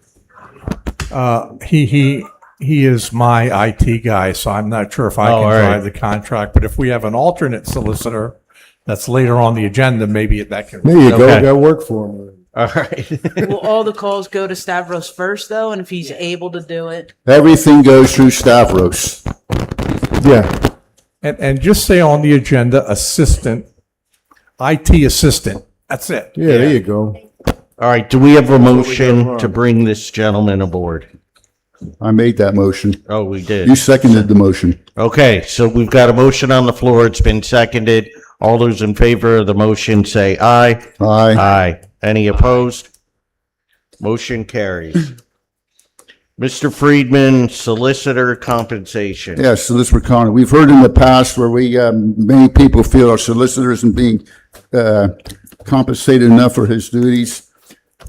He is my IT guy, so I'm not sure if I can all right. drive the contract. But if we have an alternate solicitor that's later on the agenda, maybe that can. There you go. Okay. Got work for him. All right. Will all the calls go to Stavros first, though? And if he's able to do it, Everything goes through Stavros. Yeah. And just say on the agenda, assistant, IT assistant. That's it. Yeah, there you go. All right, do we have a motion to bring this gentleman aboard? I made that motion. Oh, we did. You seconded the motion. Okay, so we've got a motion on the floor. It's been seconded. All those in favor of the motion say aye. Aye. Aye. Any opposed? Motion carries. Mr. Friedman, solicitor compensation. Yes, Solicitor Connor. We've heard in the past where many people feel our solicitor isn't being compensated enough for his duties.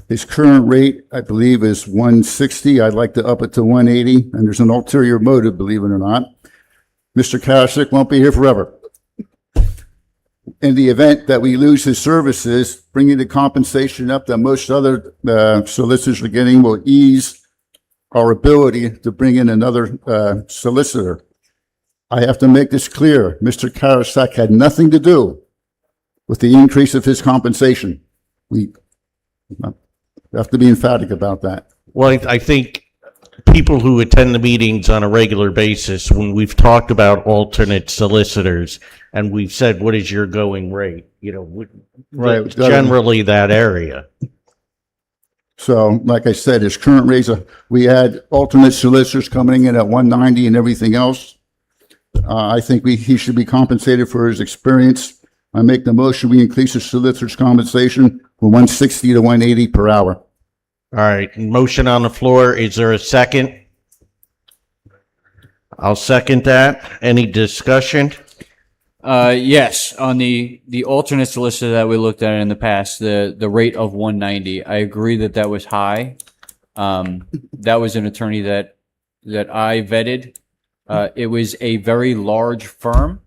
His current rate, I believe, is 160. I'd like to up it to 180, and there's an ulterior motive, believe it or not. Mr. Karasik won't be here forever. In the event that we lose his services, bringing the compensation up that most other solicitors are getting will ease our ability to bring in another solicitor. I have to make this clear. Mr. Karasik had nothing to do with the increase of his compensation. We have to be emphatic about that. Well, I think people who attend the meetings on a regular basis, when we've talked about alternate solicitors and we've said, what is your going rate? Right. Generally that area. So, like I said, his current raise, we had alternate solicitors coming in at 190 and everything else. I think he should be compensated for his experience. I make the motion, we increase the solicitor's compensation from 160 to 180 per hour. All right, motion on the floor. Is there a second? I'll second that. Any discussion? Yes, on the alternate solicitor that we looked at in the past, the rate of 190, I agree that was high. That was an attorney that I vetted. It was a very large firm,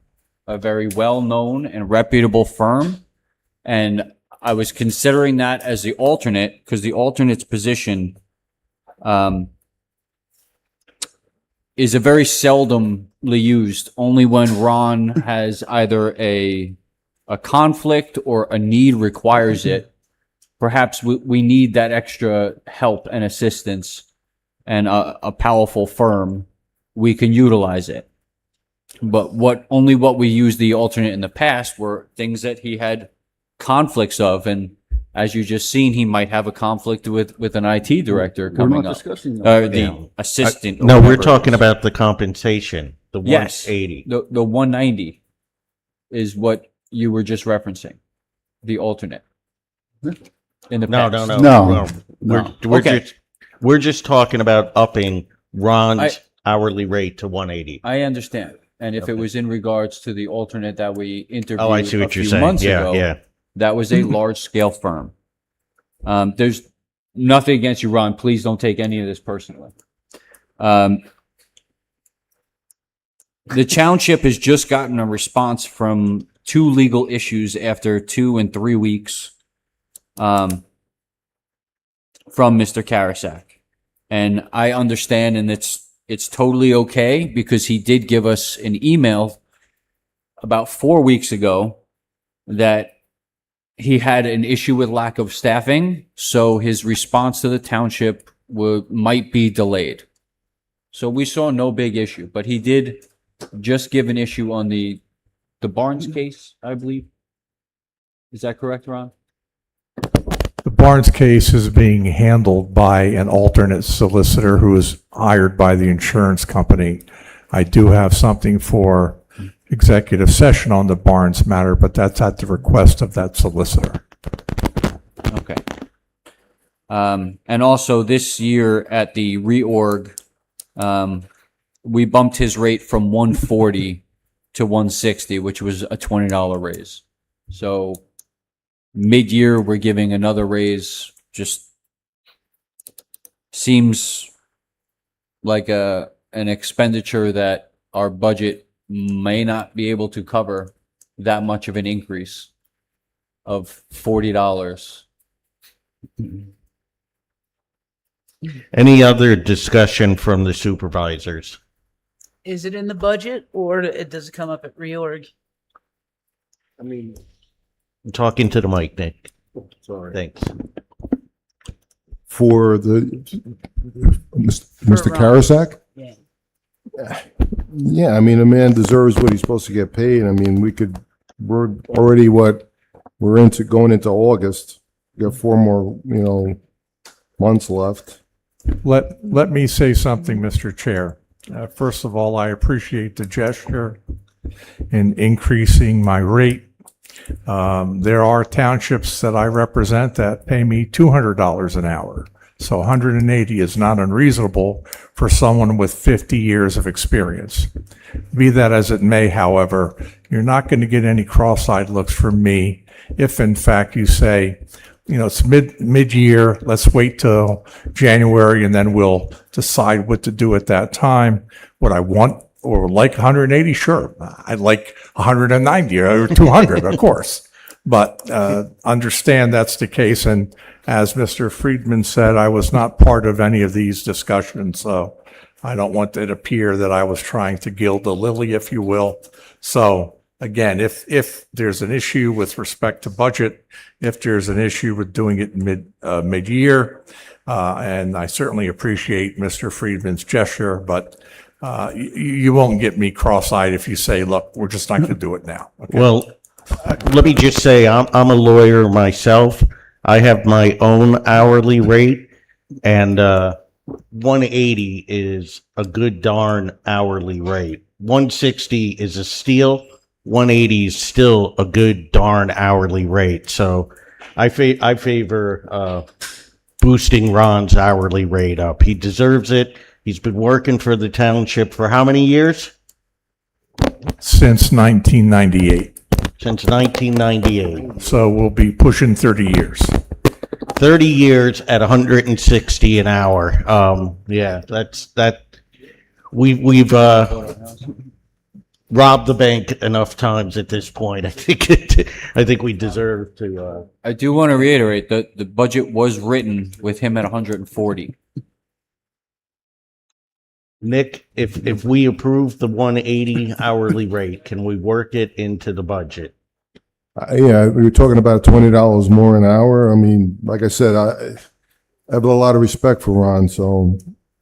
a very well-known and reputable firm, and I was considering that as the alternate because the alternate's position is a very seldomly used, only when Ron has either a conflict or a need requires it. Perhaps we need that extra help and assistance and a powerful firm, we can utilize it. But what we used the alternate in the past were things that he had conflicts of, and as you just seen, he might have a conflict with an IT director coming up. The assistant. No, we're talking about the compensation, the Yes, 180. the 190 is what you were just referencing, the alternate. In the No, past. no. Okay. We're just talking about upping Ron's hourly rate to 180. I understand. And if it was in regards to the alternate that we interviewed Oh, I see what a you're few saying. months Yeah, ago, yeah. that was a large scale firm. There's nothing against you, Ron. Please don't take any of this personally. The township has just gotten a response from 2 legal issues after 2 and 3 weeks. from Mr. Karasak. And I understand, and it's totally okay, because he did give us an email about 4 weeks ago that he had an issue with lack of staffing, so his response to the township might be delayed. So we saw no big issue, but he did just give an issue on the Barnes case, I believe. Is that correct, Ron? The Barnes case is being handled by an alternate solicitor who is hired by the insurance company. I do have something for executive session on the Barnes matter, but that's at the request of that solicitor. Okay. And also this year at the reorg, we bumped his rate from 140 to 160, which was a $20 raise. So mid-year, we're giving another raise. Just seems like an expenditure that our budget may not be able to cover that much of an increase of $40. Any other discussion from the supervisors? Is it in the budget or does it come up at reorg? I'm talking to the mic, Nick. Sorry. Thanks. For Mr. Karasak? Yeah. Yeah, I mean, a man deserves what he's supposed to get paid. I mean, we're already going into August. We got 4 more, months left. Let me say something, Mr. Chair. First of all, I appreciate the gesture in increasing my rate. There are townships that I represent that pay me $200 an hour. So 180 is not unreasonable for someone with 50 years of experience. Be that as it may, however, you're not going to get any cross-eyed looks from me if in fact you say, it's mid-year, let's wait till January and then we'll decide what to do at that time. What I want or like 180, sure. I'd like 190 or 200, of course. But understand that's the case. And as Mr. Friedman said, I was not part of any of these discussions. So I don't want it to appear that I was trying to gild the lily, if you will. So again, if there's an issue with respect to budget, if there's an issue with doing it mid-year, and I certainly appreciate Mr. Friedman's gesture, but you won't get me cross-eyed if you say, look, we're just not going to do it now. Okay? Well, let me just say, I'm a lawyer myself. I have my own hourly rate, and 180 is a good darn hourly rate. 160 is a steal. 180 is still a good darn hourly rate. So I favor boosting Ron's hourly rate up. He deserves it. He's been working for the township for how many years? Since 1998. Since 1998. So we'll be pushing 30 years. 30 years at 160 an hour. Yeah, we've robbed the bank enough times at this point. I think we deserve to. I do want to reiterate that the budget was written with him at 140. Nick, if we approve the 180 hourly rate, can we work it into the budget? Yeah, we were talking about $20 more an hour. I mean, like I said, I have a lot of respect for Ron, so.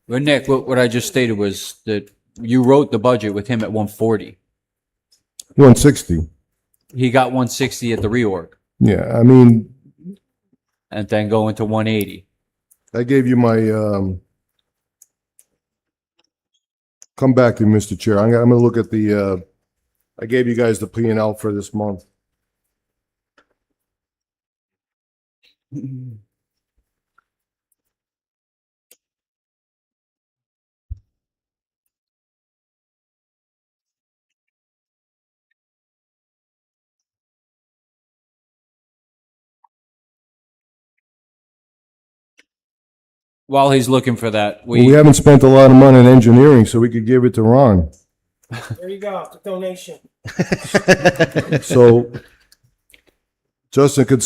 But Nick, what I just stated was that you wrote the budget with him at 140. 160. He got 160 at the reorg. Yeah, I mean. And then go into 180. I gave you my, come back to Mr. Chair. I'm going to look at I gave you guys the P&L for this month. While he's looking for that, We haven't spent a lot of money on engineering, so we could give it to Ron. There you go, the donation. So Justin could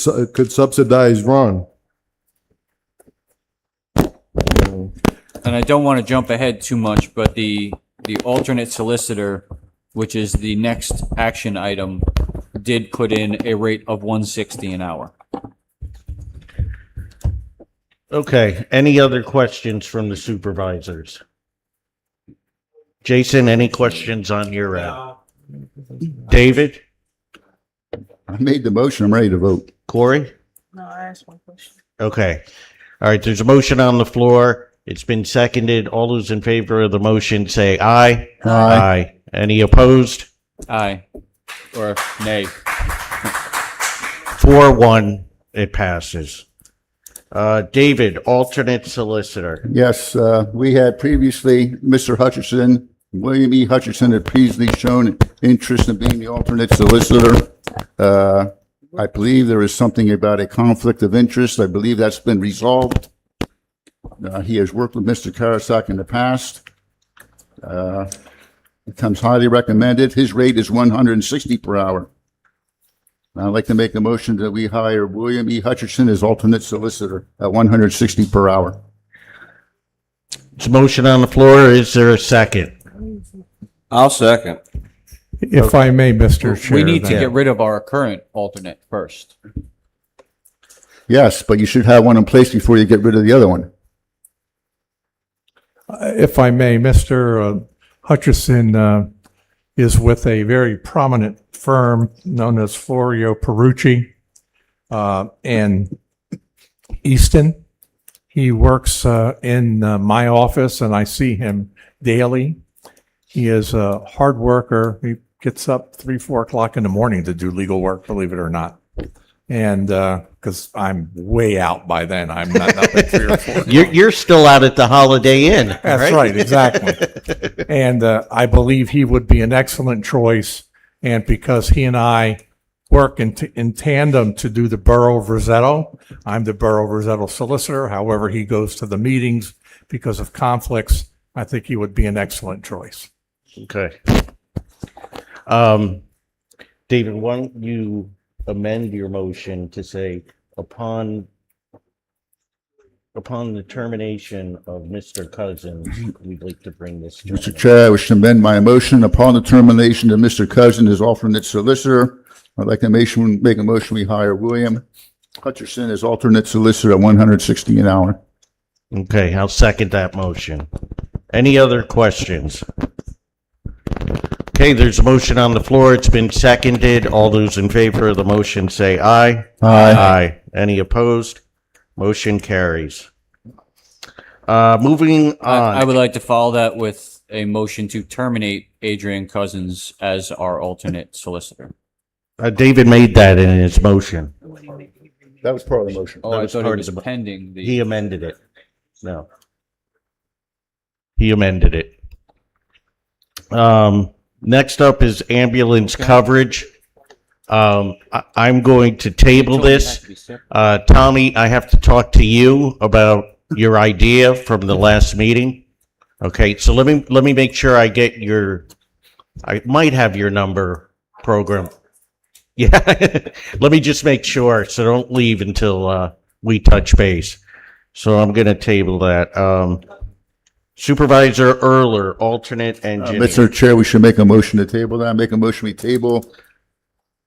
subsidize Ron. and I don't want to jump ahead too much, but the alternate solicitor, which is the next action item, did put in a rate of 160 an hour. Okay, any other questions from the supervisors? Jason, any questions on your end? David? I made the motion. I'm ready to vote. Corey? No, I asked one question. Okay. All right, there's a motion on the floor. It's been seconded. All those in favor of the motion say aye. Aye. Any opposed? Aye. Or nay. 4-1, it passes. David, alternate solicitor. Yes, we had previously, Mr. Hutcherson, William E. Hutcherson had previously shown interest in being the alternate solicitor. I believe there is something about a conflict of interest. I believe that's been resolved. He has worked with Mr. Karasak in the past. It comes highly recommended. His rate is 160 per hour. I'd like to make a motion that we hire William E. Hutcherson as alternate solicitor at 160 per hour. There's a motion on the floor. Is there a second? I'll second. If I may, Mr. Chair. We need to then- get rid of our current alternate first. Yes, but you should have one in place before you get rid of the other one. If I may, Mr. Hutcherson is with a very prominent firm known as Florio Perucci in Easton. He works in my office, and I see him daily. He is a hard worker. He gets up 3, 4 o'clock in the morning to do legal work, believe it or not. And because I'm way out by then, I'm not up at 3 or 4. You're still out at the Holiday Inn. That's right, exactly. And I believe he would be an excellent choice. And because he and I work in tandem to do the Borough of Rosetto, I'm the Borough of Rosetto solicitor. However, he goes to the meetings because of conflicts. I think he would be an excellent choice. Okay. David, why don't you amend your motion to say upon the termination of Mr. Cousins, we'd like to bring this. Mr. Chair, I wish to amend my motion upon the termination of Mr. Cousin as alternate solicitor. I'd like to make a motion we hire William Hutcherson as alternate solicitor at 160 an hour. Okay, I'll second that motion. Any other questions? Okay, there's a motion on the floor. It's been seconded. All those in favor of the motion say aye. Aye. Any opposed? Motion carries. Moving on. I would like to follow that with a motion to terminate Adrian Cousins as our alternate solicitor. David made that in his motion. That was part of the motion. Oh, That I was thought part it was of the- pending the. He amended it. No. He amended it. Next up is ambulance coverage. I'm going to table this. Tommy, I have to talk to you about your idea from the last meeting. Okay, so let me make sure I get I might have your number program. Yeah, let me just make sure, so don't leave until we touch base. So I'm gonna table that. Supervisor Erler, alternate engineer. Mr. Chair, we should make a motion to table that. Make a motion we table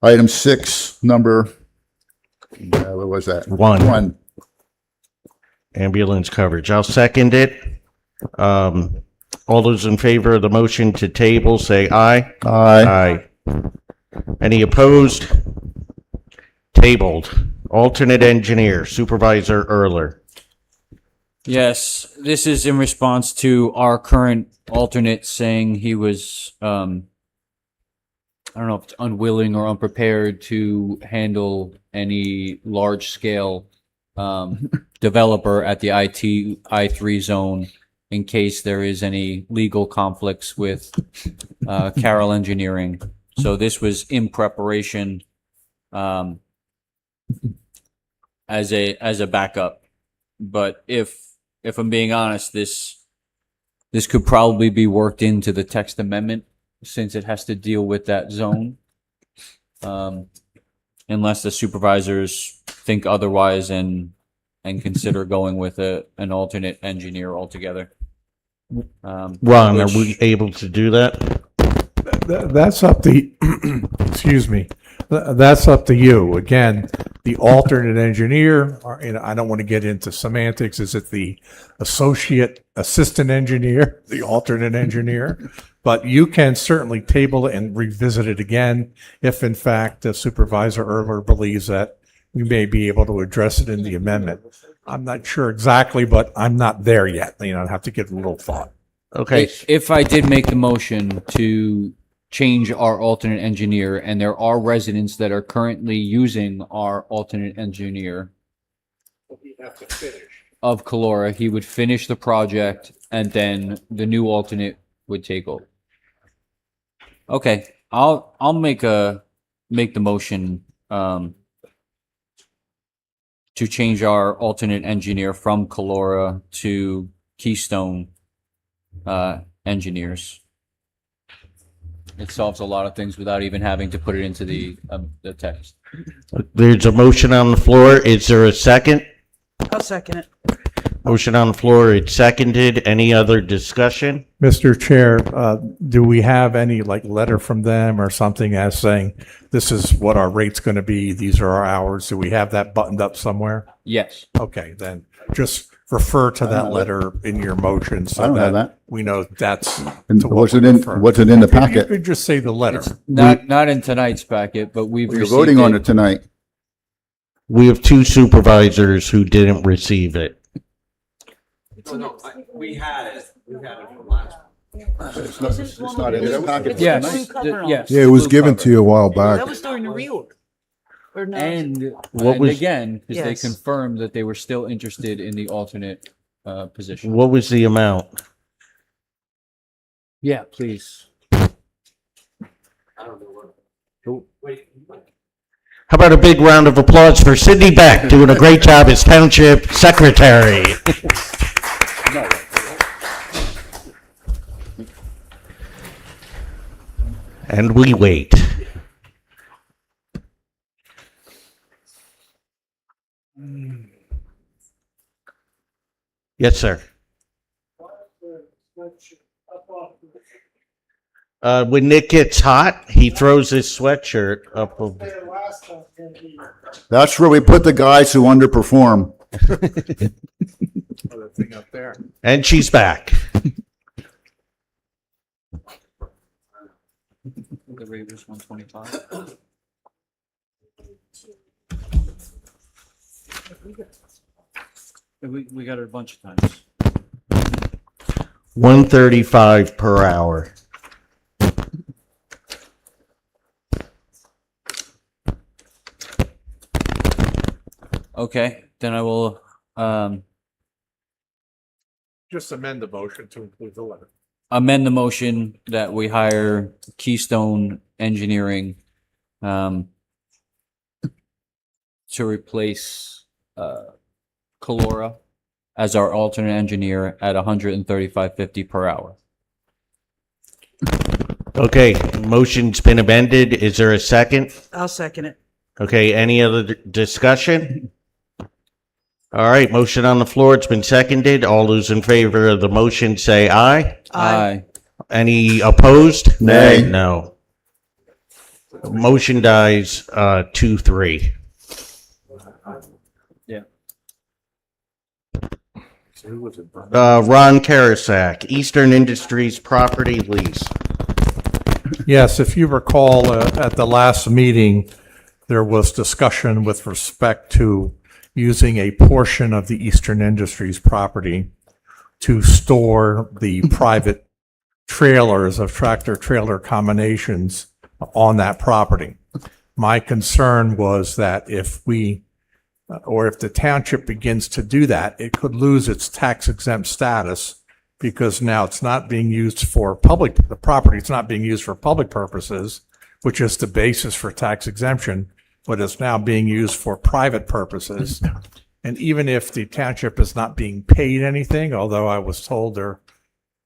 item 6, number, what was that? One. Ambulance coverage. I'll second it. All those in favor of the motion to table, say aye. Aye. Aye. Any opposed? Tabled. Alternate engineer, Supervisor Erler. Yes, this is in response to our current alternate saying he was, I don't know if it's unwilling or unprepared to handle any large scale developer at the I3 zone in case there is any legal conflicts with Carroll Engineering. So this was in preparation as a backup. But if I'm being honest, this could probably be worked into the text amendment since it has to deal with that zone. Unless the supervisors think otherwise and consider going with an alternate engineer altogether. Ron, are which- we able to do that? That's up to, excuse me, that's up to you. Again, the alternate engineer, or, I don't want to get into semantics. Is it the assistant engineer, the alternate engineer? But you can certainly table it and revisit it again if in fact Supervisor Erler believes that we may be able to address it in the amendment. I'm not sure exactly, but I'm not there yet. I'd have to give it a little thought. Okay. If I did make the motion to change our alternate engineer, and there are residents that are currently using our alternate engineer of Calora, he would finish the project and then the new alternate would take over. Okay, I'll make the motion to change our alternate engineer from Calora to Keystone Engineers. It solves a lot of things without even having to put it into the text. There's a motion on the floor. Is there a second? I'll second it. Motion on the floor. It's seconded. Any other discussion? Mr. Chair, do we have any letter from them or something as saying, this is what our rate's going to be, these are our hours? Do we have that buttoned up somewhere? Yes. Okay, then just refer to that letter in your motion I so don't have that that. we know that's. And to what what's it we're in, referring. what's it in the You packet? could just say the letter. Not in tonight's packet, but we've You're received voting on it tonight. We have two supervisors who didn't receive it. We had it. From last. It's not in the packet. Yes. Yes. Yeah, it was given to you a while back. That was during the reorg. Or not? And, What and was- again, because they Yes. confirmed that they were still interested in the alternate position. What was the amount? Yeah, please. How about a big round of applause for Cindy Beck doing a great job as Township Secretary? And we wait. Yes, sir. When Nick gets hot, he throws his sweatshirt up. That's where we put the guys who underperform. Other thing up there. And she's back. The rate was 125. We got it a bunch of times. 135 per hour. Okay, then I will Just amend the motion to include the letter. amend the motion that we hire Keystone Engineering to replace Calora as our alternate engineer at $135.50 per hour. Okay, motion's been amended. Is there a second? I'll second it. Okay, any other discussion? All right, motion on the floor. It's been seconded. All those in favor of the motion say aye. Aye. Any opposed? Nay. No. Motion dies 2-3. Yeah. Ron Karasak, Eastern Industries Property Lease. Yes, if you recall, at the last meeting, there was discussion with respect to using a portion of the Eastern Industries property to store the private trailers of tractor-trailer combinations on that property. My concern was that if we, or if the township begins to do that, it could lose its tax exempt status because now it's not being used for public, the property, it's not being used for public purposes, which is the basis for tax exemption, but it's now being used for private purposes. And even if the township is not being paid anything, although I was told there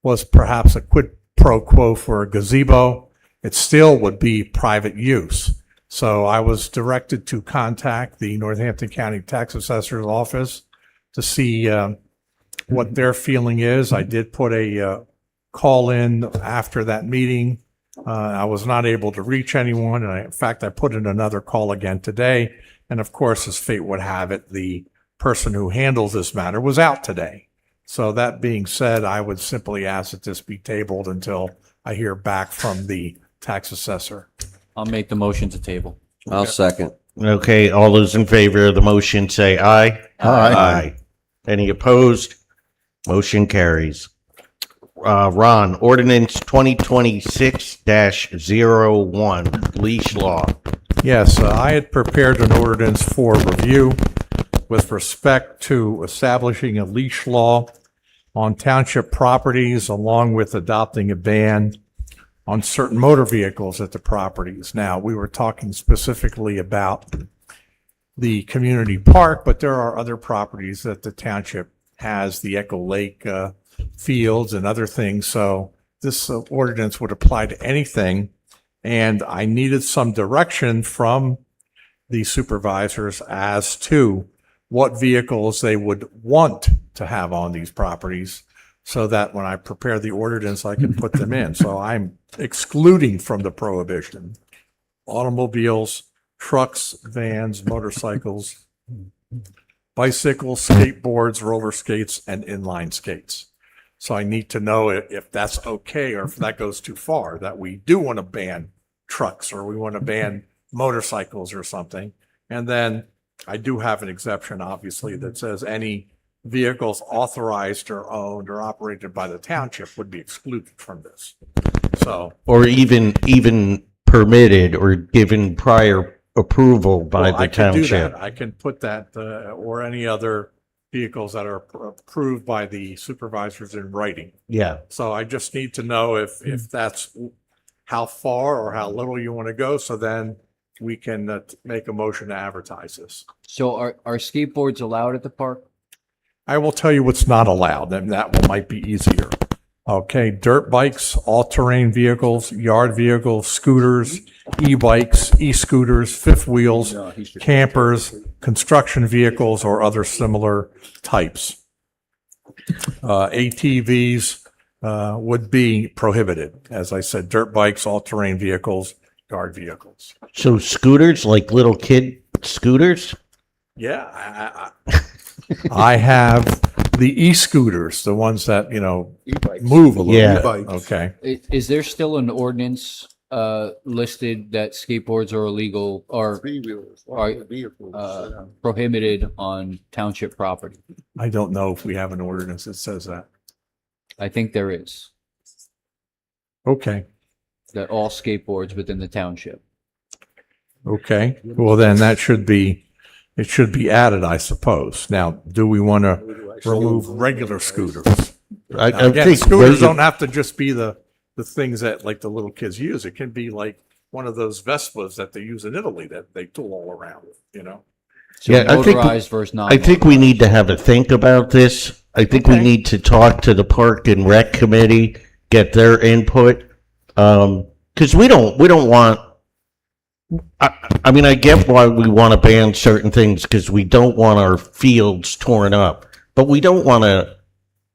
was perhaps a quid pro quo for a gazebo, it still would be private use. So I was directed to contact the Northampton County Tax Assessor's Office to see what their feeling is. I did put a call in after that meeting. I was not able to reach anyone, and in fact, I put in another call again today. And of course, as fate would have it, the person who handles this matter was out today. So that being said, I would simply ask that this be tabled until I hear back from the tax assessor. I'll make the motion to table. I'll second. Okay, all those in favor of the motion say aye. Aye. Any opposed? Motion carries. Ron, ordinance 2026-01, leash law. Yes, I had prepared an ordinance for review with respect to establishing a leash law on township properties, along with adopting a ban on certain motor vehicles at the properties. Now, we were talking specifically about the community park, but there are other properties that the township has, the Echo Lake fields and other things. So this ordinance would apply to anything. And I needed some direction from the supervisors as to what vehicles they would want to have on these properties, so that when I prepare the ordinance, I can put them in. So I'm excluding from the prohibition automobiles, trucks, vans, motorcycles, bicycles, skateboards, roller skates, and inline skates. So I need to know if that's okay, or if that goes too far, that we do want to ban trucks, or we want to ban motorcycles or something. And then I do have an exception, obviously, that says any vehicles authorized or owned or operated by the township would be excluded from this. So, Or even permitted or given prior approval by well, the I can do township. that. I can put that, or any other vehicles that are approved by the supervisors in writing. Yeah. So I just need to know if that's how far or how little you want to go, so then we can make a motion to advertise this. So are skateboards allowed at the park? I will tell you what's not allowed, and that one might be easier. Okay, dirt bikes, all-terrain vehicles, yard vehicles, scooters, e-bikes, e-scooters, fifth wheels, campers, construction vehicles, or other similar types. ATVs would be prohibited. As I said, dirt bikes, all-terrain vehicles, yard vehicles. So scooters, like little kid scooters? Yeah, I have the e-scooters, the ones that, move a little Yeah. bit. Okay. Is there still an ordinance listed that skateboards are illegal or are prohibited on township property? I don't know if we have an ordinance that says that. I think there is. Okay. That all skateboards within the township. Okay. Well, then it should be added, I suppose. Now, do we want to remove regular scooters? I Again, think scooters don't have to just be the things that like the little kids use. It can be like one of those Vespas that they use in Italy that they tool all around with, So motorized versus non. I think we need to have a think about this. I think we need to talk to the Park and Rec Committee, get their input. Because we don't want, I mean, I get why we want to ban certain things, because we don't want our fields torn up, but we don't want to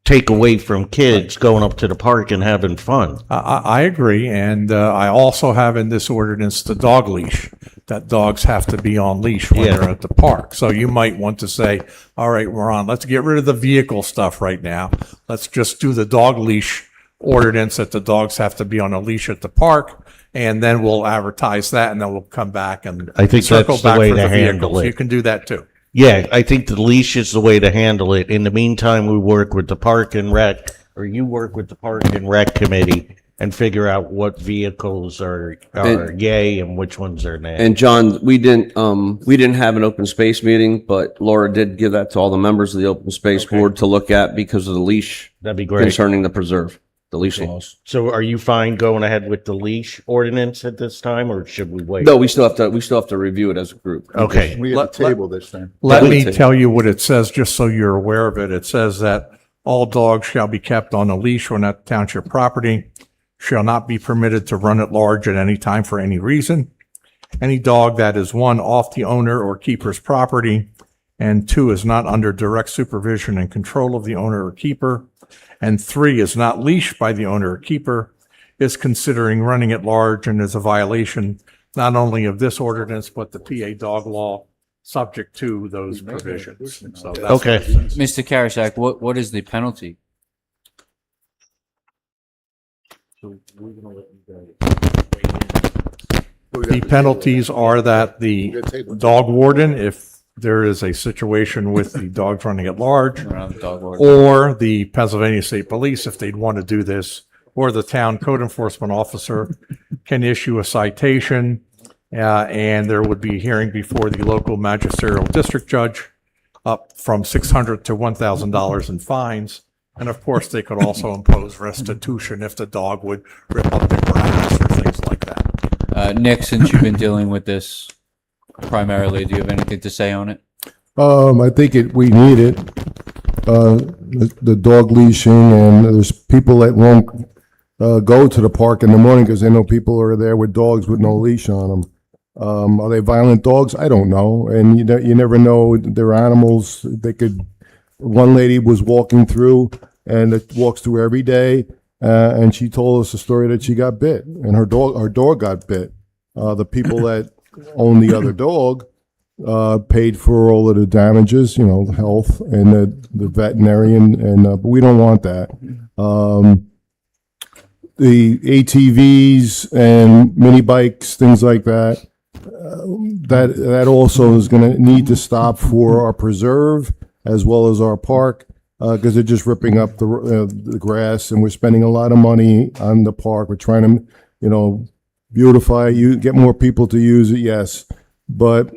take away from kids going up to the park and having fun. I agree. And I also have in this ordinance the dog leash, that dogs have to be on leash when they're at the park. So you might want to say, all right, Ron, let's get rid of the vehicle stuff right now. Let's just do the dog leash ordinance that the dogs have to be on a leash at the park. And then we'll advertise that, and then we'll come back and I think circle that's the back way for to the handle vehicles. it. You can do that too. Yeah, I think the leash is the way to handle it. In the meantime, we work with the Park and Rec, or you work with the Park and Rec Committee and figure out what vehicles are yay and which ones are nay. And John, we didn't have an open space meeting, but Laura did give that to all the members of the open space board to look at because of the leash. That'd be great. Concerning the preserve, the leash laws. So are you fine going ahead with the leash ordinance at this time, or should we wait? No, we still have to review it as a group. Okay. We have to table this then. Let me tell you what it says, just so you're aware of it. It says that all dogs shall be kept on a leash when at township property, shall not be permitted to run at large at any time for any reason. Any dog that is one off the owner or keeper's property And 2 is not under direct supervision and control of the owner or keeper. And 3 is not leashed by the owner or keeper, is considering running at large and is a violation not only of this ordinance, but the PA dog law, subject to those provisions. So that's Okay. what it says. Mr. Karashak, what is the penalty? The penalties are that the dog warden, if there is a situation with the dogs running at large, or the Pennsylvania State Police, if they'd want to do this, or the town code enforcement officer can issue a citation, and there would be a hearing before the local magisterial district judge, up from $600 to $1,000 in fines. And of course, they could also impose restitution if the dog would rip up their grass or things like that. Nick, since you've been dealing with this primarily, do you have anything to say on it? I think we need it. The dog leashing, and there's people that won't go to the park in the morning because they know people are there with dogs with no leash on them. Are they violent dogs? I don't know. And you never know. They're animals. One lady was walking through, and it walks through every day, and she told us a story that she got bit, and her dog got bit. The people that own the other dog paid for all of the damages, health and the veterinarian, and but we don't want that. The ATVs and mini bikes, things like that, that also is going to need to stop for our preserve as well as our park, because they're just ripping up the grass, and we're spending a lot of money on the park. We're trying to, beautify, get more people to use it, yes, but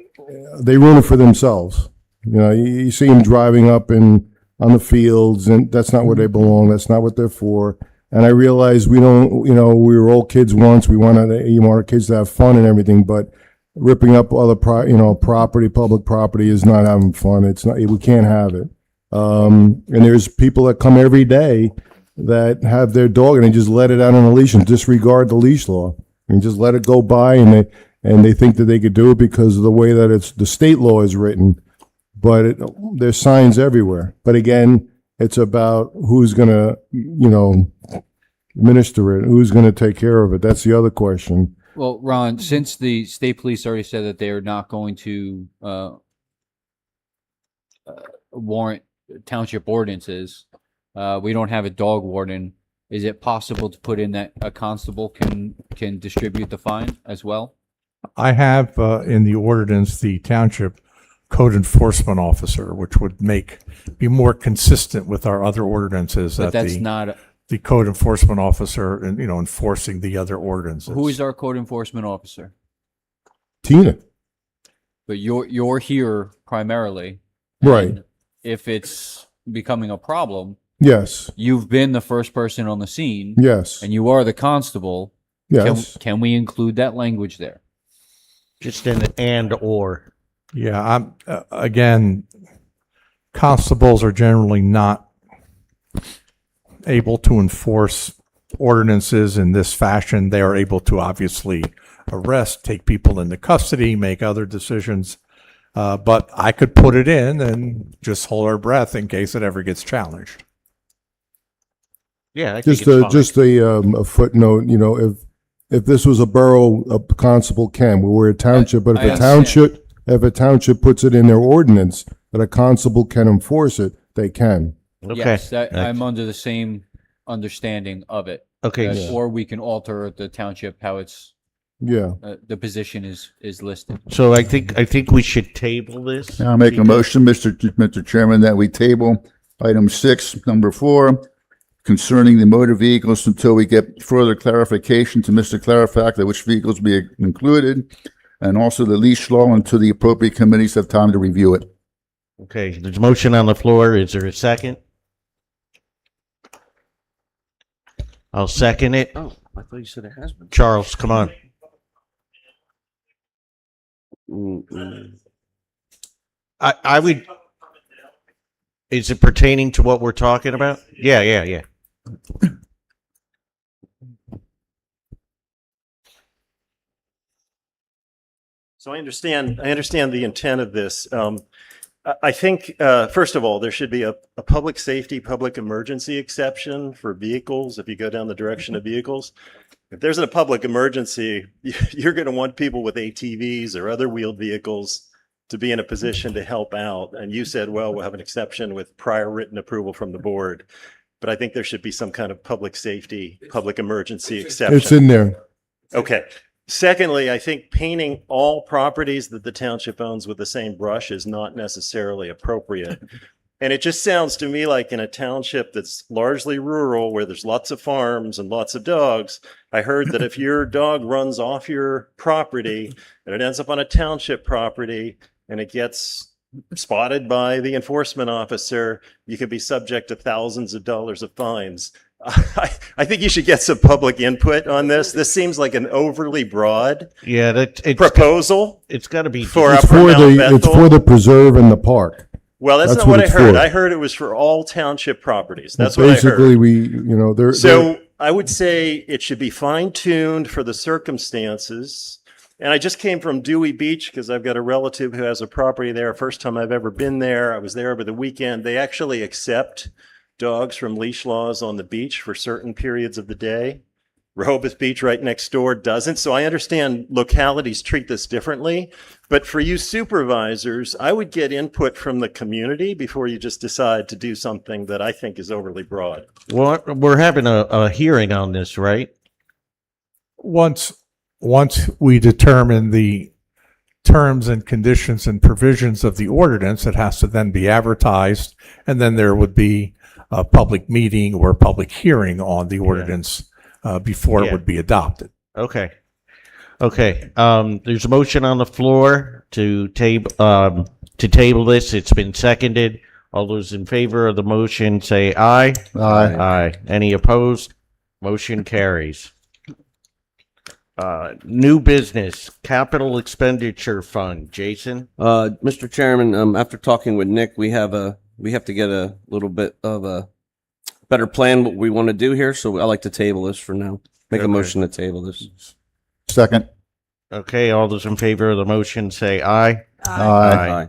they ruin it for themselves. You see them driving up on the fields, and that's not where they belong. That's not what they're for. And I realize we don't, we were all kids once. We wanted, our kids to have fun and everything, but ripping up other, property, public property is not having fun. It's not, we can't have it. And there's people that come every day that have their dog and they just let it out on a leash and disregard the leash law and just let it go by, and they think that they could do it because of the way that the state law is written. But there's signs everywhere. But again, it's about who's going to, administer it, who's going to take care of it. That's the other question. Well, Ron, since the state police already said that they are not going to warrant township ordinances, we don't have a dog warden. Is it possible to put in that a constable can distribute the fine as well? I have in the ordinance the township code enforcement officer, which would be more consistent with our other ordinances. But that's not the code enforcement officer and, enforcing the other ordinances. Who is our code enforcement officer? Tina. But you're here primarily. Right. If it's becoming a problem, yes, you've been the first person on the scene. Yes. And you are the constable. Yes. Can we include that language there? Just an and/or. Yeah, again, constables are generally not able to enforce ordinances in this fashion. They are able to obviously arrest, take people into custody, make other decisions. But I could put it in and just hold our breath in case it ever gets challenged. Yeah, I think just a footnote. If this was a borough, a constable can. We're a township, but if a township puts it in their ordinance that a constable can enforce it, they can. Okay. Yes, I'm under the same understanding of it. Okay. Yeah. Or we can alter the township how it's. Yeah. The position is listed. So I think we should table this. I'll make a motion, Mr. Chairman, that we table item 6, number 4, concerning the motor vehicles until we get further clarification to Mr. Clarifax that which vehicles be included, and also the leash law until the appropriate committees have time to review it. Okay, there's a motion on the floor. Is there a second? I'll second it. Oh, I thought you said it has been. Charles, come on. I would. Is it pertaining to what we're talking about? Yeah. So I understand the intent of this. I think, first of all, there should be a public safety, public emergency exception for vehicles if you go down the direction of vehicles. If there's a public emergency, you're going to want people with ATVs or other wheeled vehicles to be in a position to help out. And you said, well, we'll have an exception with prior written approval from the board. But I think there should be some kind of public safety, public emergency exception. It's in there. Okay. Secondly, I think painting all properties that the township owns with the same brush is not necessarily appropriate. And it just sounds to me like in a township that's largely rural, where there's lots of farms and lots of dogs, I heard that if your dog runs off your property and it ends up on a township property and it gets spotted by the enforcement officer, you could be subject to thousands of dollars of fines. I think you should get some public input on this. This seems like an overly broad proposal. It's got to be It's for the preserve and the park. Well, that's not what I heard. I heard it was for all township properties. That's what I heard. Basically, So I would say it should be fine-tuned for the circumstances. And I just came from Dewey Beach because I've got a relative who has a property there. First time I've ever been there. I was there over the weekend. They actually accept dogs from leash laws on the beach for certain periods of the day. Rehoboth Beach right next door doesn't. So I understand localities treat this differently. But for you supervisors, I would get input from the community before you just decide to do something that I think is overly broad. Well, we're having a hearing on this, right? Once we determine the terms and conditions and provisions of the ordinance, it has to then be advertised, and then there would be a public meeting or public hearing on the ordinance before it would be adopted. Okay. There's a motion on the floor to table this. It's been seconded. All those in favor of the motion say aye. Aye. Any opposed? Motion carries. New business, capital expenditure fund. Jason? Mr. Chairman, after talking with Nick, we have to get a little bit of a better plan what we want to do here. So I like to table this for now. Make a motion to table this. Second. Okay, all those in favor of the motion say aye. Aye.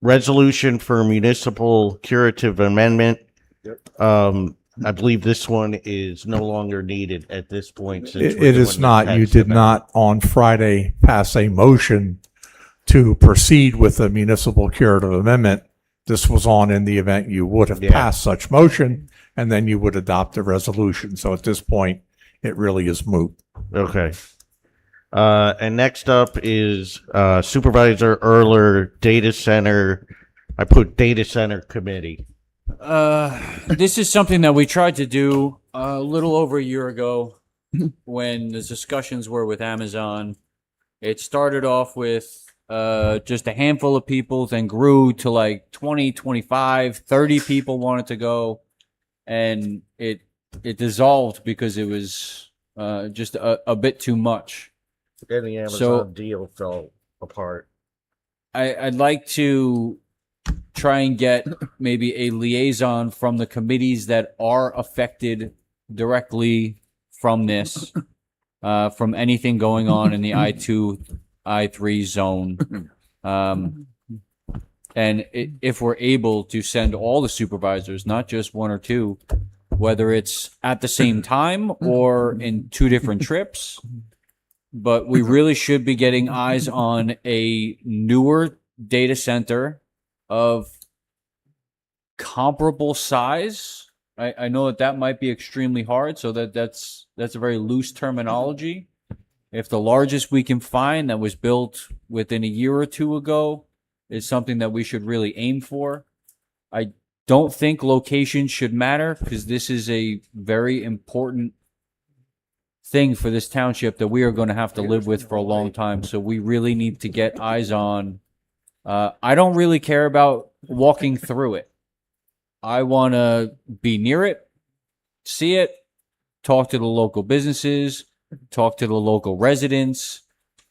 Resolution for municipal curative amendment. I believe this one is no longer needed at this point. Since It is not. You did not on Friday pass a motion to proceed with a municipal curative amendment. This was on in the event you would have passed such motion, and then you would adopt a resolution. So at this point, it really is moot. Okay. And next up is Supervisor Erler, Data Center. I put Data Center Committee. This is something that we tried to do a little over a year ago when the discussions were with Amazon. It started off with just a handful of people, then grew to like 20, 25, 30 people wanted to go. And it dissolved because it was just a bit too much. Then the Amazon deal fell apart. I'd like to try and get maybe a liaison from the committees that are affected directly from this, from anything going on in the I-2, I-3 zone. And if we're able to send all the supervisors, not just one or two, whether it's at the same time or in two different trips, but we really should be getting eyes on a newer data center of comparable size. I know that might be extremely hard, so that's a very loose terminology. If the largest we can find that was built within a year or two ago is something that we should really aim for. I don't think location should matter because this is a very important thing for this township that we are going to have to live with for a long time. So we really need to get eyes on. I don't really care about walking through it. I want to be near it, see it, talk to the local businesses, talk to the local residents,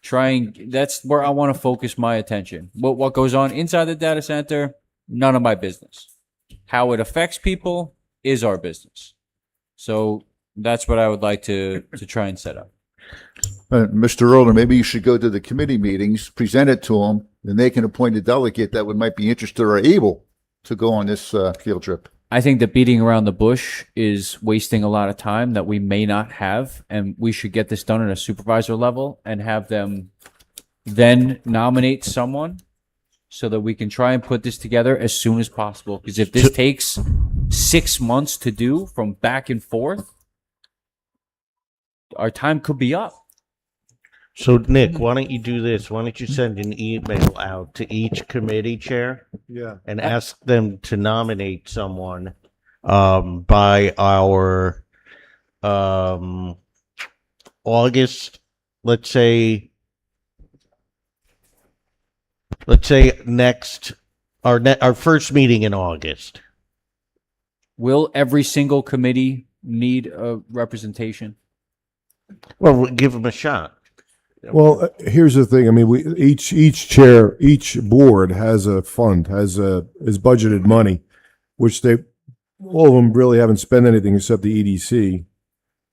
that's where I want to focus my attention. What goes on inside the data center, none of my business. How it affects people is our business. So that's what I would like to try and set up. Mr. Earler, maybe you should go to the committee meetings, present it to them, and they can appoint a delegate that might be interested or able to go on this field trip. I think that beating around the bush is wasting a lot of time that we may not have, and we should get this done at a supervisor level and have them then nominate someone so that we can try and put this together as soon as possible. Because if this takes 6 months to do from back and forth, our time could be up. So Nick, why don't you do this? Why don't you send an email out to each committee chair? Yeah. And ask them to nominate someone by our August, let's say next our first meeting in August. Will every single committee need a representation? Well, we'll give them a shot. Well, here's the thing. I mean, each board has a fund, is budgeted money, which all of them really haven't spent anything except the EDC.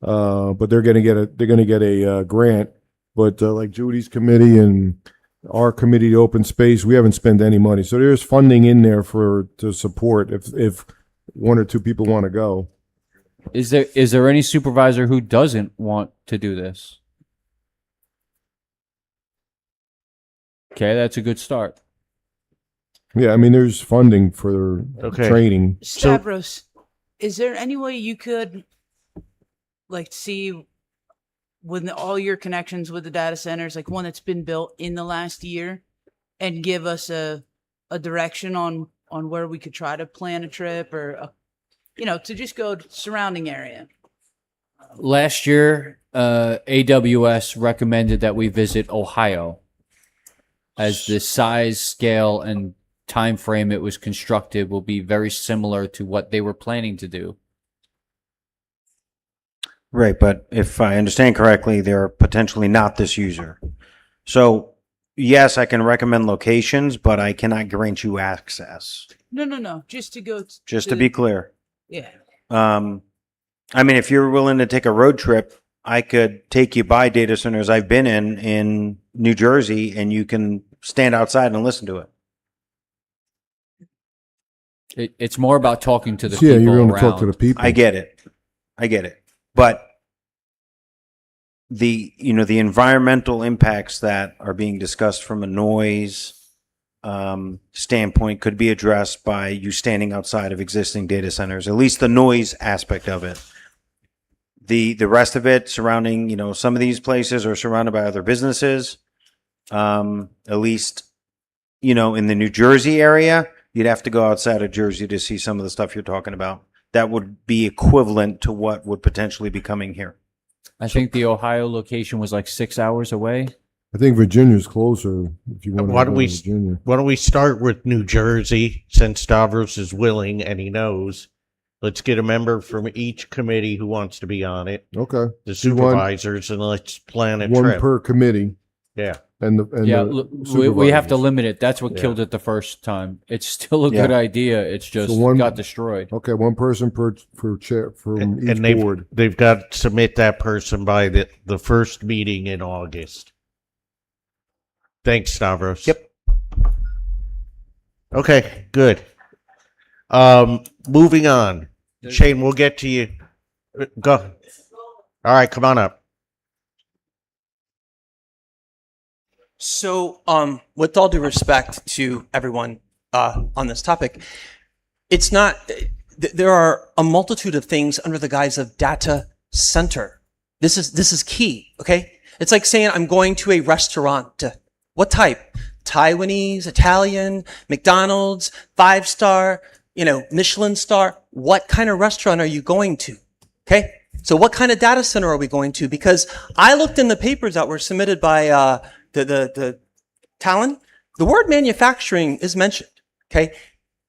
But they're going to get a grant. But like Judy's committee and our committee to open space, we haven't spent any money. So there's funding in there to support if one or two people want to go. Is there any supervisor who doesn't want to do this? Okay, that's a good start. Yeah, I mean, there's funding for training. Stavros, is there any way you could see with all your connections with the data centers, like one that's been built in the last year, and give us a direction on where we could try to plan a trip or to just go to surrounding area? Last year, AWS recommended that we visit Ohio, as the size, scale, and time frame it was constructed will be very similar to what they were planning to do. Right, but if I understand correctly, they're potentially not this user. So, yes, I can recommend locations, but I cannot grant you access. No. Just to go. Just to be clear. Yeah. I mean, if you're willing to take a road trip, I could take you by data centers I've been in New Jersey, and you can stand outside and listen to it. It's more about talking to the Yeah, people you're going around. to talk to the people. I get it. But the environmental impacts that are being discussed from a noise standpoint could be addressed by you standing outside of existing data centers, at least the noise aspect of it. The rest of it surrounding, some of these places are surrounded by other businesses. At least, in the New Jersey area, you'd have to go outside of Jersey to see some of the stuff you're talking about. That would be equivalent to what would potentially be coming here. I think the Ohio location was like 6 hours away. I think Virginia's closer. If you want to Why go don't to we Virginia. why don't we start with New Jersey, since Stavros is willing and he knows. Let's get a member from each committee who wants to be on it. Okay. The supervisors, and let's plan a One trip. per committee. Yeah. We have to supervisors. limit it. That's what Yeah. killed it the first time. It's still a good idea. It's just So got destroyed. Okay, one person per chair from each And board. they've got to submit that person by the first meeting in August. Thanks, Stavros. Yep. Okay, good. Moving on. Shane, we'll get to you. Go. All right, come on up. So, with all due respect to everyone on this topic, it's not. There are a multitude of things under the guise of data center. This is key. Okay, it's like saying I'm going to a restaurant. What type? Taiwanese, Italian, McDonald's, 5-star, Michelin star. What kind of restaurant are you going to? Okay, so what kind of data center are we going to? Because I looked in the papers that were submitted by the Talon, the word manufacturing is mentioned, okay?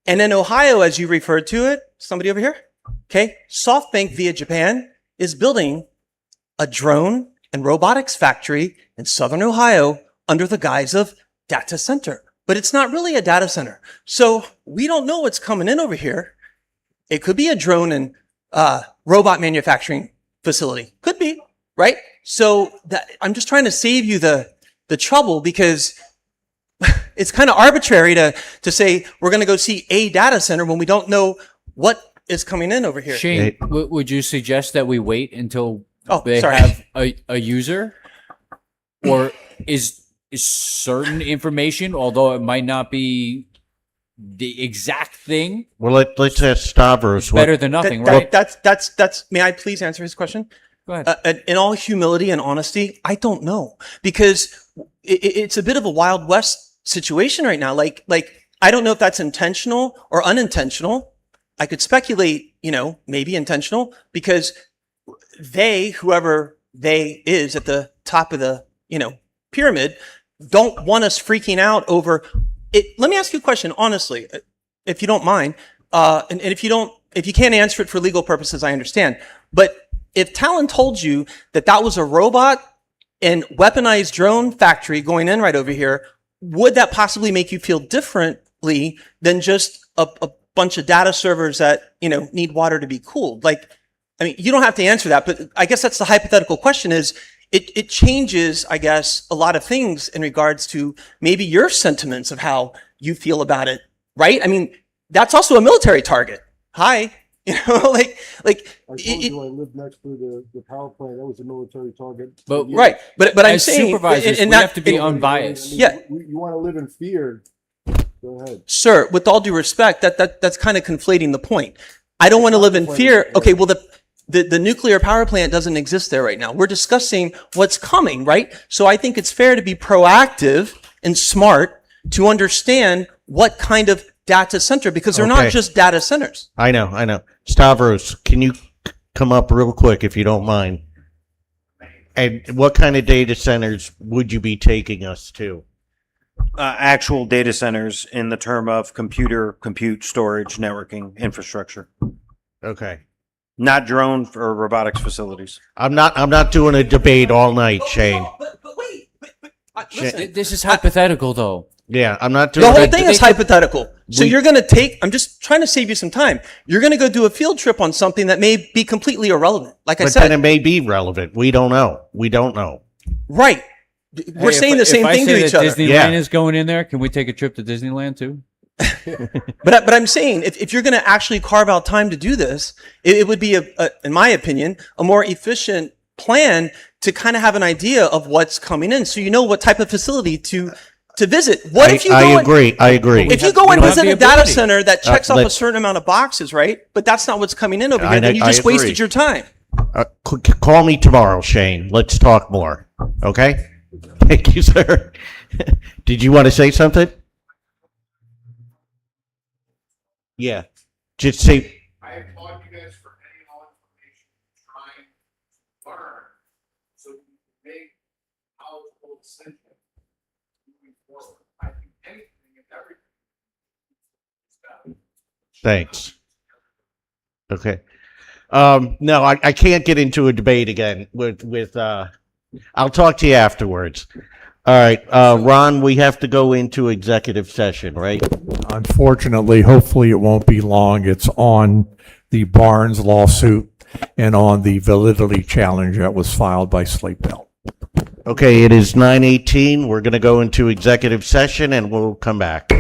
And in Ohio, as you referred to it, somebody over here, okay? SoftBank via Japan is building a drone and robotics factory in Southern Ohio under the guise of data center. But it's not really a data center. So we don't know what's coming in over here. It could be a drone and robot manufacturing facility. Could be. right? So that, I'm just trying to save you the trouble, because it's kind of arbitrary to say we're going to go see a data center when we don't know what is coming in over here. Shane, would you suggest that we wait until they sorry. have a user, or is certain information, although it might not be the exact thing, Well, let's ask Stavros. better than nothing, right? That's. May I please answer his question? Go ahead. In all humility and honesty, I don't know, because it's a bit of a Wild West situation right now. Like I don't know if that's intentional or unintentional. I could speculate, maybe intentional, because whoever they is at the top of the, pyramid, don't want us freaking out over it. Let me ask you a question, honestly, if you don't mind. And if you can't answer it for legal purposes, I understand. But if Talon told you that was a robot and weaponized drone factory going in right over here, would that possibly make you feel differently than just a bunch of data servers that, need water to be cooled? You don't have to answer that, but I guess that's the hypothetical question is, it changes, I guess, a lot of things in regards to maybe your sentiments of how you feel about it, right? That's also a military target. Hi. I told you I lived next to the power plant. That was a military target. But right, but I'm as saying, supervisors, we have to be unbiased. Yeah. You want to live in fear. Go ahead. Sir, with all due respect, that's kind of conflating the point. I don't want to live in fear. Okay, well, the nuclear power plant doesn't exist there right now. We're discussing what's coming, right? So I think it's fair to be proactive and smart to understand what kind of data center, because they're not just data centers. I know. Stavros, can you come up real quick if you don't mind? And what kind of data centers would you be taking us to? Actual data centers in the term of compute, storage, networking, infrastructure. Okay. Not drone or robotics facilities. I'm not doing a debate all night, Shane. But wait. Listen, This is hypothetical, though. Yeah, I'm not doing the whole it. thing is hypothetical. So you're going to I'm just trying to save you some time. You're going to go do a field trip on something that may be completely irrelevant. Like I But said. then it may be relevant. We don't know. Right. We're saying the same thing to each other. Disneyland is going in there. Can we take a trip to Disneyland too? But I'm saying, if you're going to actually carve out time to do this, it would be, in my opinion, a more efficient plan to kind of have an idea of what's coming in, so you know what type of facility to visit. What if you go I agree. If you go and visit a data center that checks off a certain amount of boxes, right? But that's not what's coming in over here, then you just wasted your time. Call me tomorrow, Shane. Let's talk more. Okay? Thank you, sir. Did you want to say something? Yeah. Just say. I applaud you guys for getting all information, trying to learn, so you can make knowledgeable decisions moving forward. I think anything and everything is better. Thanks. Okay. No, I can't get into a debate again with I'll talk to you afterwards. All right, Ron, we have to go into executive session, right? Unfortunately, hopefully it won't be long. It's on the Barnes lawsuit and on the validity challenge that was filed by Slate Bell. Okay, it is 9:18. We're going to go into executive session and we'll come back.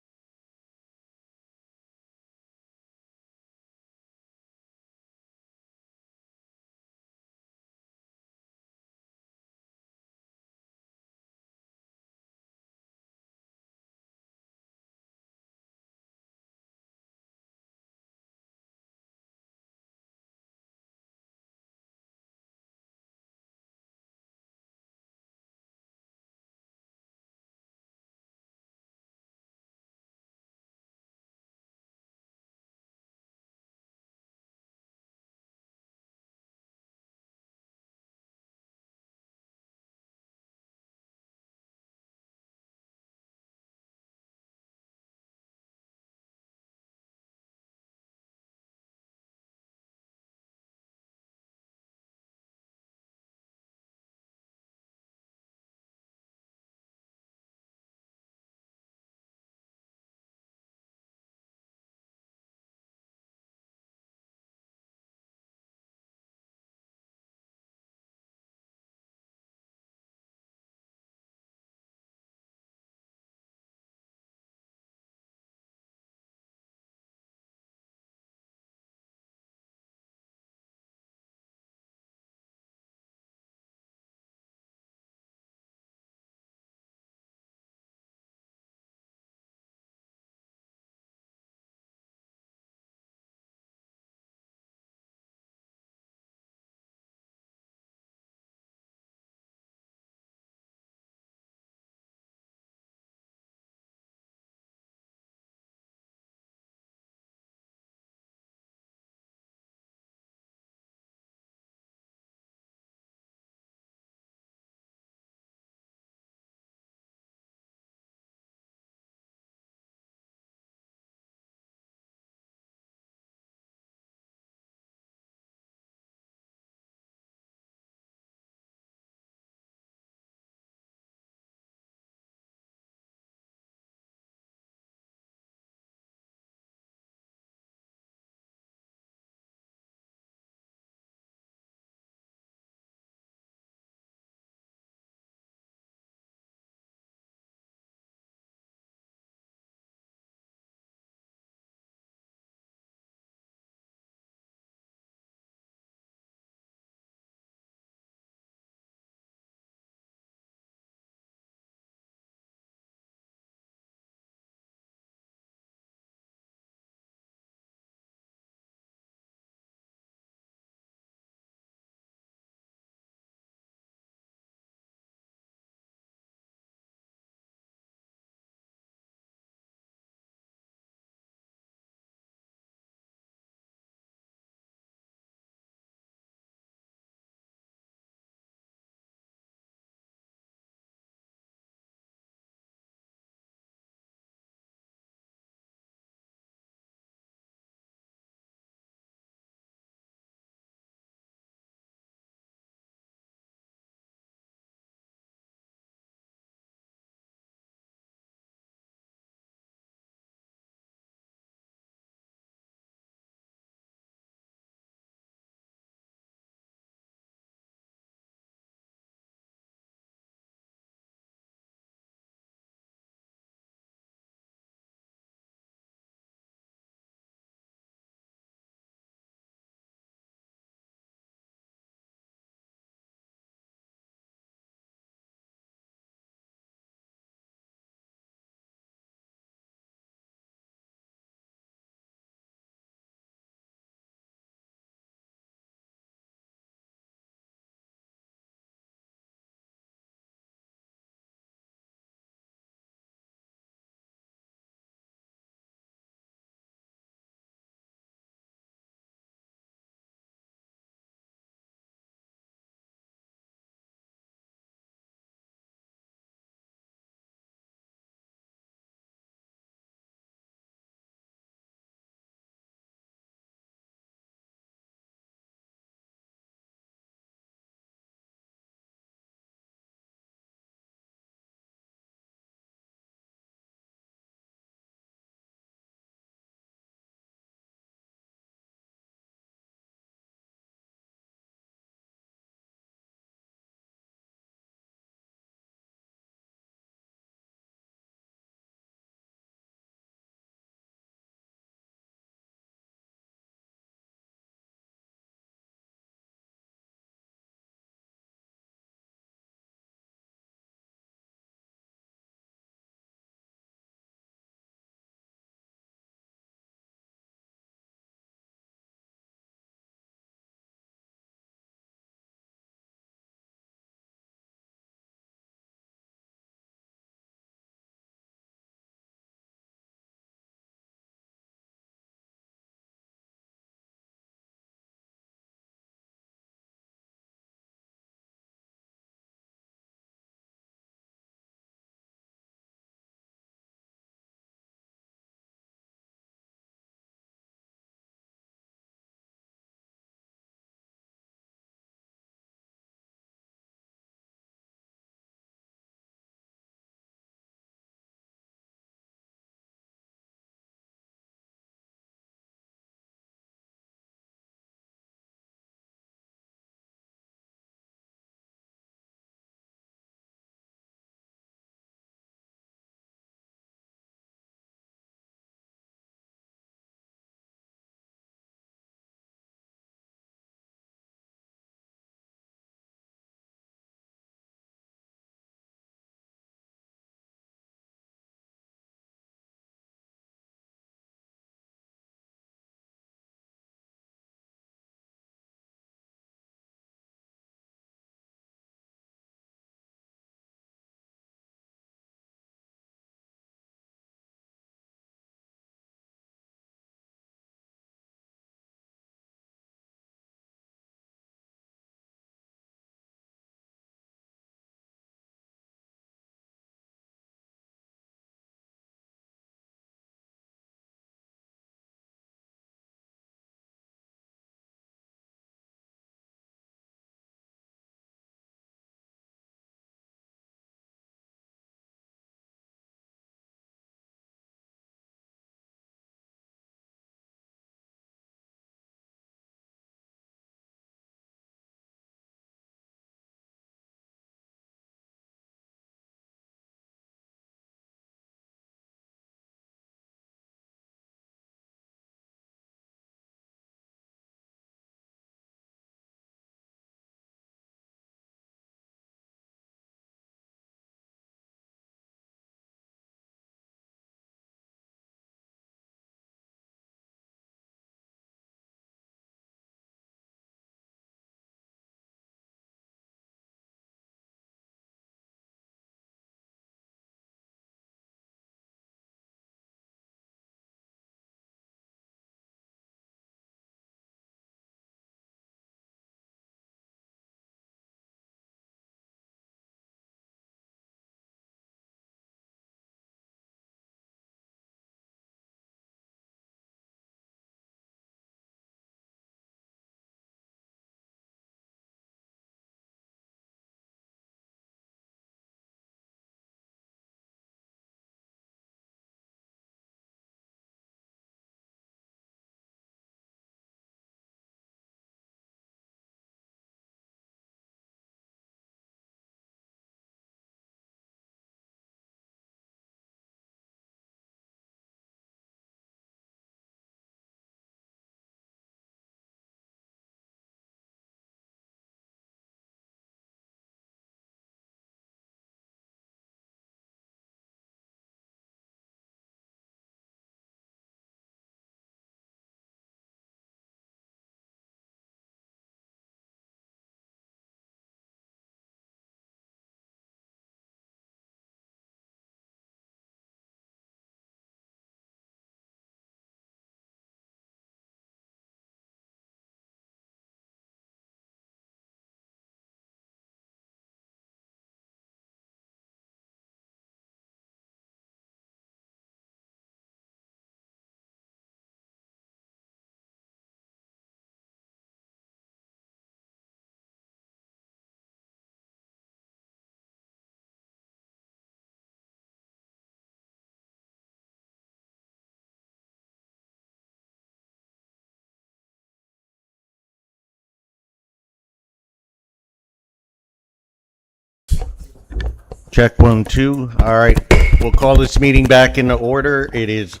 Check 1, 2. All right. We'll call this meeting back into order. It is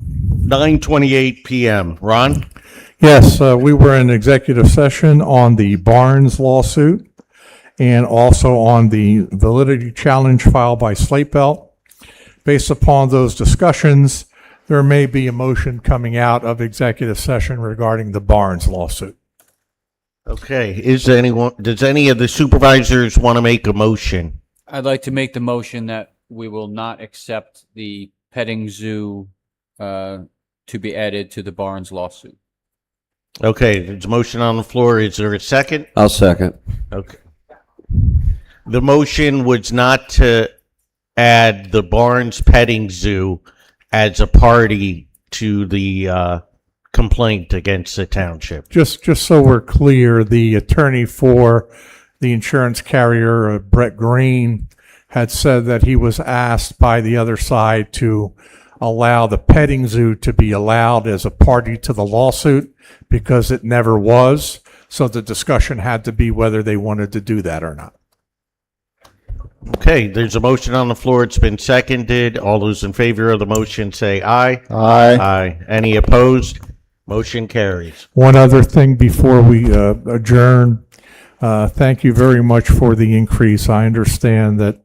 9:28 p.m. Ron? Yes, we were in executive session on the Barnes lawsuit and also on the validity challenge filed by Slate Belt. Based upon those discussions, there may be a motion coming out of executive session regarding the Barnes lawsuit. Okay. Does any of the supervisors want to make a motion? I'd like to make the motion that we will not accept the petting zoo to be added to the Barnes lawsuit. Okay. There's a motion on the floor. Is there a second? I'll second. Okay. The motion was not to add the Barnes Petting Zoo as a party to the complaint against the township. Just so we're clear, the attorney for the insurance carrier, Brett Green, had said that he was asked by the other side to allow the petting zoo to be allowed as a party to the lawsuit because it never was. So the discussion had to be whether they wanted to do that or not. Okay, there's a motion on the floor. It's been seconded. All those in favor of the motion say aye. Aye. Aye. Any opposed? Motion carries. One other thing before we adjourn. Thank you very much for the increase. I understand that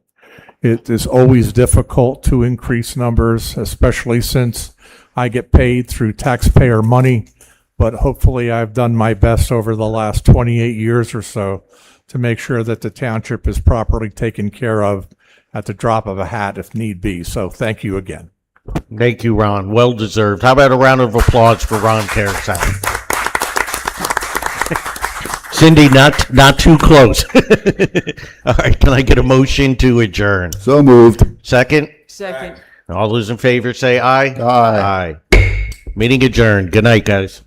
it is always difficult to increase numbers, especially since I get paid through taxpayer money. But hopefully I've done my best over the last 28 years or so to make sure that the township is properly taken care of at the drop of a hat if need be. So thank you again. Thank you, Ron. Well deserved. How about a round of applause for Ron Carasano? Cindy, not too close. All right, can I get a motion to adjourn? So moved. Second? Second. All those in favor say aye. Aye. Aye. Meeting adjourned. Good night, guys.